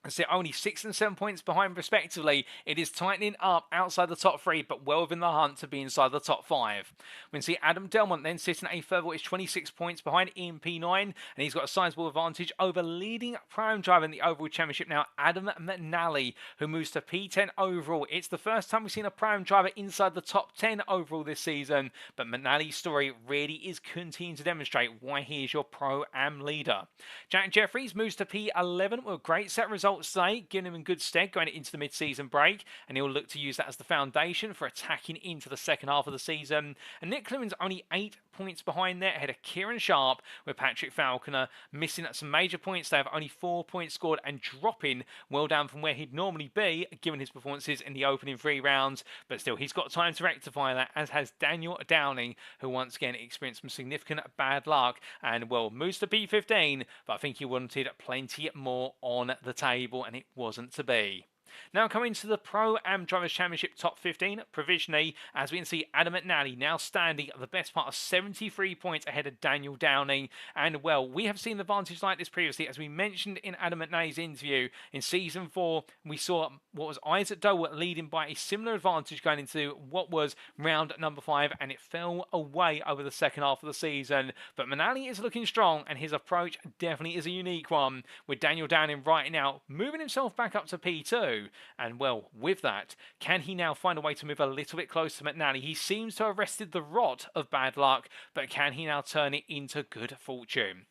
so only 6 and 7 points behind respectively. It is tightening up outside the top 3, but well within the hunt to be inside the top 5. We can see Adam Delmont then sitting a further 26 points behind Ian P9, and he's got a sizable advantage over leading prime driver in the overall championship now, Adam McNally, who moves to P10 overall. It's the first time we've seen a prime driver inside the top 10 overall this season, but McNally's story really is continuing to demonstrate why he is your Pro-Am leader. Jack Jeffries moves to P11 with a great set of results today, giving him in good stead going into the mid-season break, and he'll look to use that as the foundation for attacking into the second half of the season. And Nick Clemens only 8 points behind there, ahead of Kieran Sharp, with Patrick Falconer missing some major points. They have only 4 points scored and dropping well down from where he'd normally be, given his performances in the opening 3 rounds. But still, he's got time to rectify that, as has Daniel Downing, who once again experienced some significant bad luck and, well, moves to P15, but I think he wanted plenty more on the table, and it wasn't to be. Now coming to the Pro-Am Drivers' Championship top 15, provisionally, as we can see Adam McNally now standing at the best part of 73 points ahead of Daniel Downing. And, well, we have seen the advantage like this previously, as we mentioned in Adam McNally's interview. In Season 4, we saw what was Isaac Dower leading by a similar advantage going into what was round number 5, and it fell away over the second half of the season. But McNally is looking strong, and his approach definitely is a unique one, with Daniel Downing right now moving himself back up to P2. And, well, with that, can he now find a way to move a little bit closer to McNally? He seems to have arrested the rot of bad luck, but can he now turn it into good fortune?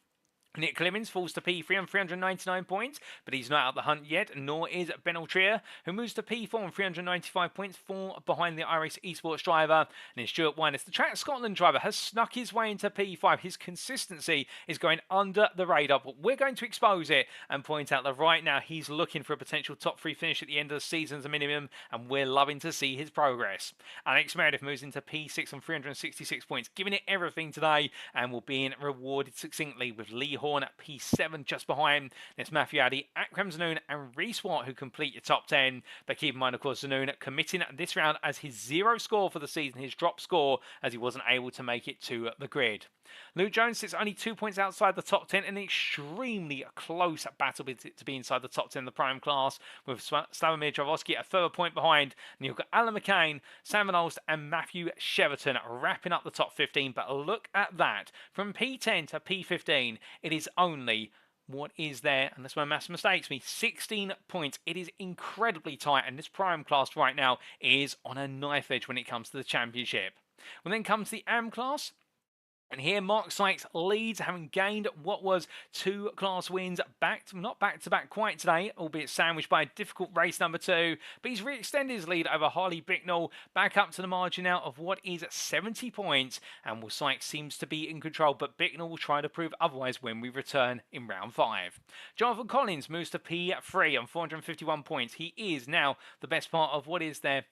Nick Clemens falls to P3 on 399 points, but he's not out of the hunt yet, nor is Ben Altrier, who moves to P4 on 395 points, 4 behind the iRacing esports driver. And then Stuart Winers, the Track Scotland driver, has snuck his way into P5. His consistency is going under the radar, but we're going to expose it and point out that right now he's looking for a potential top 3 finish at the end of the season as a minimum, and we're loving to see his progress. Alex Meredith moves into P6 on 366 points, giving it everything today, and will be rewarded succinctly with Lee Horn at P7 just behind. There's Matthew Addy, Akram Zanoon and Reese Watt who complete your top 10. But keep in mind, of course, Zanoon committing this round as his 0 score for the season, his drop score, as he wasn't able to make it to the grid. Luke Jones sits only 2 points outside the top 10, an extremely close battle to be inside the top 10 in the prime class, with Slavomir Dravosky a further point behind. And you've got Alan McCain, Sam Van Olst and Matthew Cheverton wrapping up the top 15. But look at that. From P10 to P15, it is only, what is there, unless my maths mistakes me, 16 points. It is incredibly tight, and this prime class right now is on a knife edge when it comes to the championship. When then comes the AM class, and here Mark Sykes leads, having gained what was 2 class wins, not back-to-back quite today, albeit sandwiched by a difficult race number 2, but he's re-extended his lead over Harley Bicknell, back up to the margin now of what is 70 points, and well, Sykes seems to be in control, but Bicknell will try to prove otherwise when we return in round 5. Jonathan Collins moves to P3 on 451 points. He is now the best part of what is there,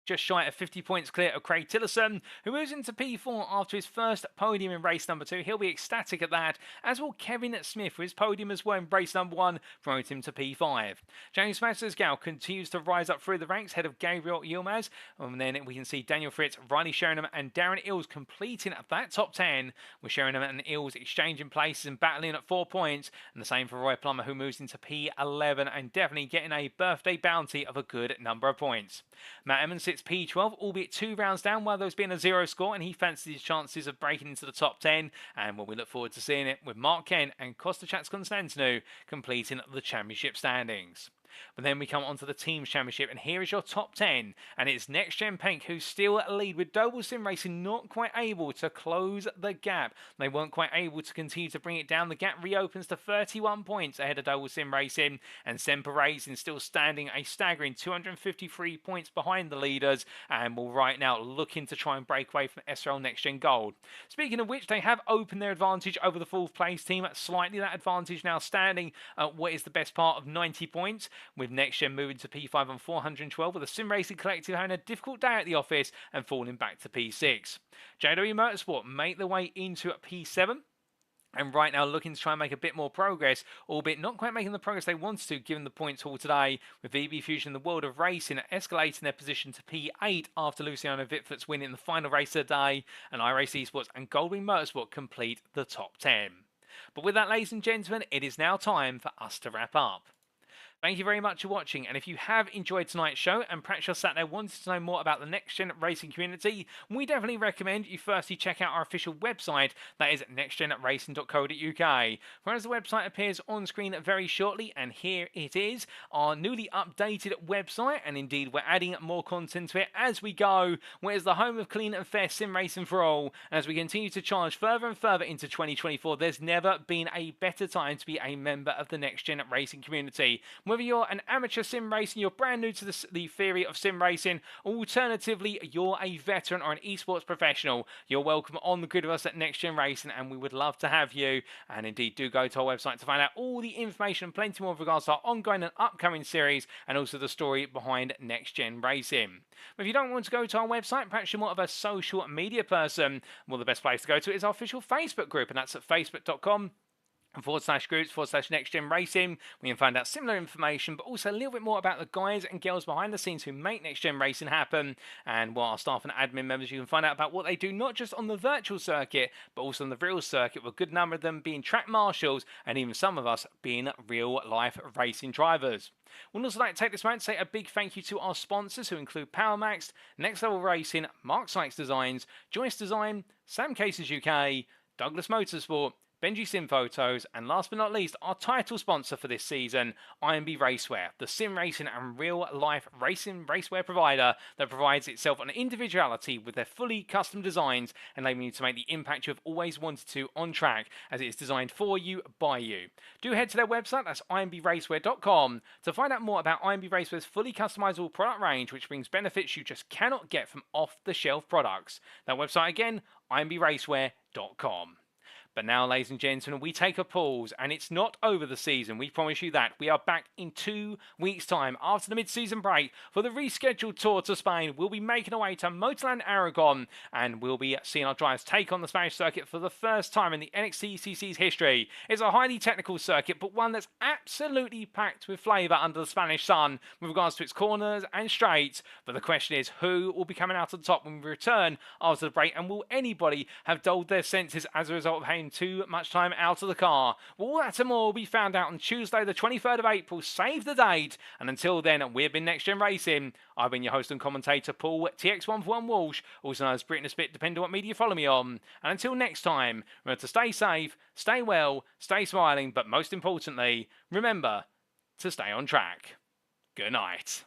just shy of 50 points clear of Craig Tillerson, who moves into P4 after his first podium in race number 2. He'll be ecstatic at that, as will Kevin Smith with his podium as well in race number 1, promoting him to P5. James Masters-Gow continues to rise up through the ranks, ahead of Gabriel Yilmaz, and then we can see Daniel Fritz, Riley Sheringham and Darren Ills completing at that top 10, with Sheringham and Ills exchanging places and battling at 4 points, and the same for Roy Plummer, who moves into P11 and definitely getting a birthday bounty of a good number of points. Matt Emmons sits P12, albeit 2 rounds down, while there's been a 0 score, and he fancies his chances of breaking into the top 10. And we look forward to seeing it with Mark Kent and Kostachats Konstantinou completing the championship standings. But then we come on to the Teams Championship, and here is your top 10. And it's NXTGEN Penk who still lead, with Doble Sim Racing not quite able to close the gap. They weren't quite able to continue to bring it down. The gap reopens to 31 points ahead of Doble Sim Racing, and Semper Racing still standing a staggering 253 points behind the leaders, and will right now looking to try and break away from SRL NXTGEN Gold. Speaking of which, they have opened their advantage over the 4th place team slightly. That advantage now standing at what is the best part of 90 points. With NXTGEN moving to P5 on 412, with the Sim Racing Collective having a difficult day at the office and falling back to P6. JW Motorsport make their way into P7. And right now looking to try and make a bit more progress, albeit not quite making the progress they wanted to given the points haul today, with VB Fusion in the world of racing escalating their position to P8 after Luciano Vitfort's win in the final race of the day, and iRace Esports and Goldwing Motorsport complete the top 10. But with that, ladies and gentlemen, it is now time for us to wrap up. Thank you very much for watching, and if you have enjoyed tonight's show and perhaps you're sat there wanting to know more about the NXTGEN racing community, we definitely recommend you firstly check out our official website, that is nextgenracing.co.uk. Whereas the website appears on screen very shortly, and here it is, our newly updated website, and indeed we're adding more content to it as we go, where it's the home of clean and fair sim racing for all, and as we continue to charge further and further into 2024, there's never been a better time to be a member of the NXTGEN racing community. Whether you're an amateur sim racing, you're brand new to the theory of sim racing, or alternatively, you're a veteran or an esports professional, you're welcome on the grid with us at NXTGEN Racing, and we would love to have you. And indeed, do go to our website to find out all the information and plenty more with regards to our ongoing and upcoming series, and also the story behind NXTGEN Racing. But if you don't want to go to our website, perhaps you're more of a social media person, well, the best place to go to is our official Facebook group, and that's at facebook.com/groups/NXTGEN Racing. We can find out similar information, but also a little bit more about the guys and girls behind the scenes who make NXTGEN Racing happen. And while our staff and admin members, you can find out about what they do not just on the virtual circuit, but also on the real circuit, with a good number of them being track marshals, and even some of us being real life racing drivers. We'd also like to take this moment to say a big thank you to our sponsors, who include PowerMax, Next Level Racing, Mark Sykes Designs, Joyce Design, Sam Cases UK, Douglas Motorsport, Benji Sim Photos, and last but not least, our title sponsor for this season, IMB Racewear, the sim racing and real-life racing racewear provider that provides itself an individuality with their fully custom designs, enabling you to make the impact you have always wanted to on track, as it is designed for you, by you. Do head to their website, that's imbracewear.com, to find out more about IMB Racewear's fully customizable product range, which brings benefits you just cannot get from off-the-shelf products. That website again, imbracewear.com. But now, ladies and gentlemen, we take a pause, and it's not over the season. We promise you that. We are back in 2 weeks' time after the mid-season break for the rescheduled tour to Spain. We'll be making our way to Motorland Aragon, and we'll be seeing our drivers take on the Spanish circuit for the first time in the NXTCC's history. It's a highly technical circuit, but one that's absolutely packed with flavour under the Spanish sun with regards to its corners and straights. But the question is, who will be coming out on top when we return after the break, and will anybody have dulled their senses as a result of having too much time out of the car? Well, all that and more will be found out on Tuesday the 23rd of April. Save the date, and until then, we've been Next Gen Racing. I've been your host and commentator, Paul TX141 Walsh, also known as Britain a Spit, depending on what media you follow me on. And until next time, remember to stay safe, stay well, stay smiling, but most importantly, remember to stay on track. Good night.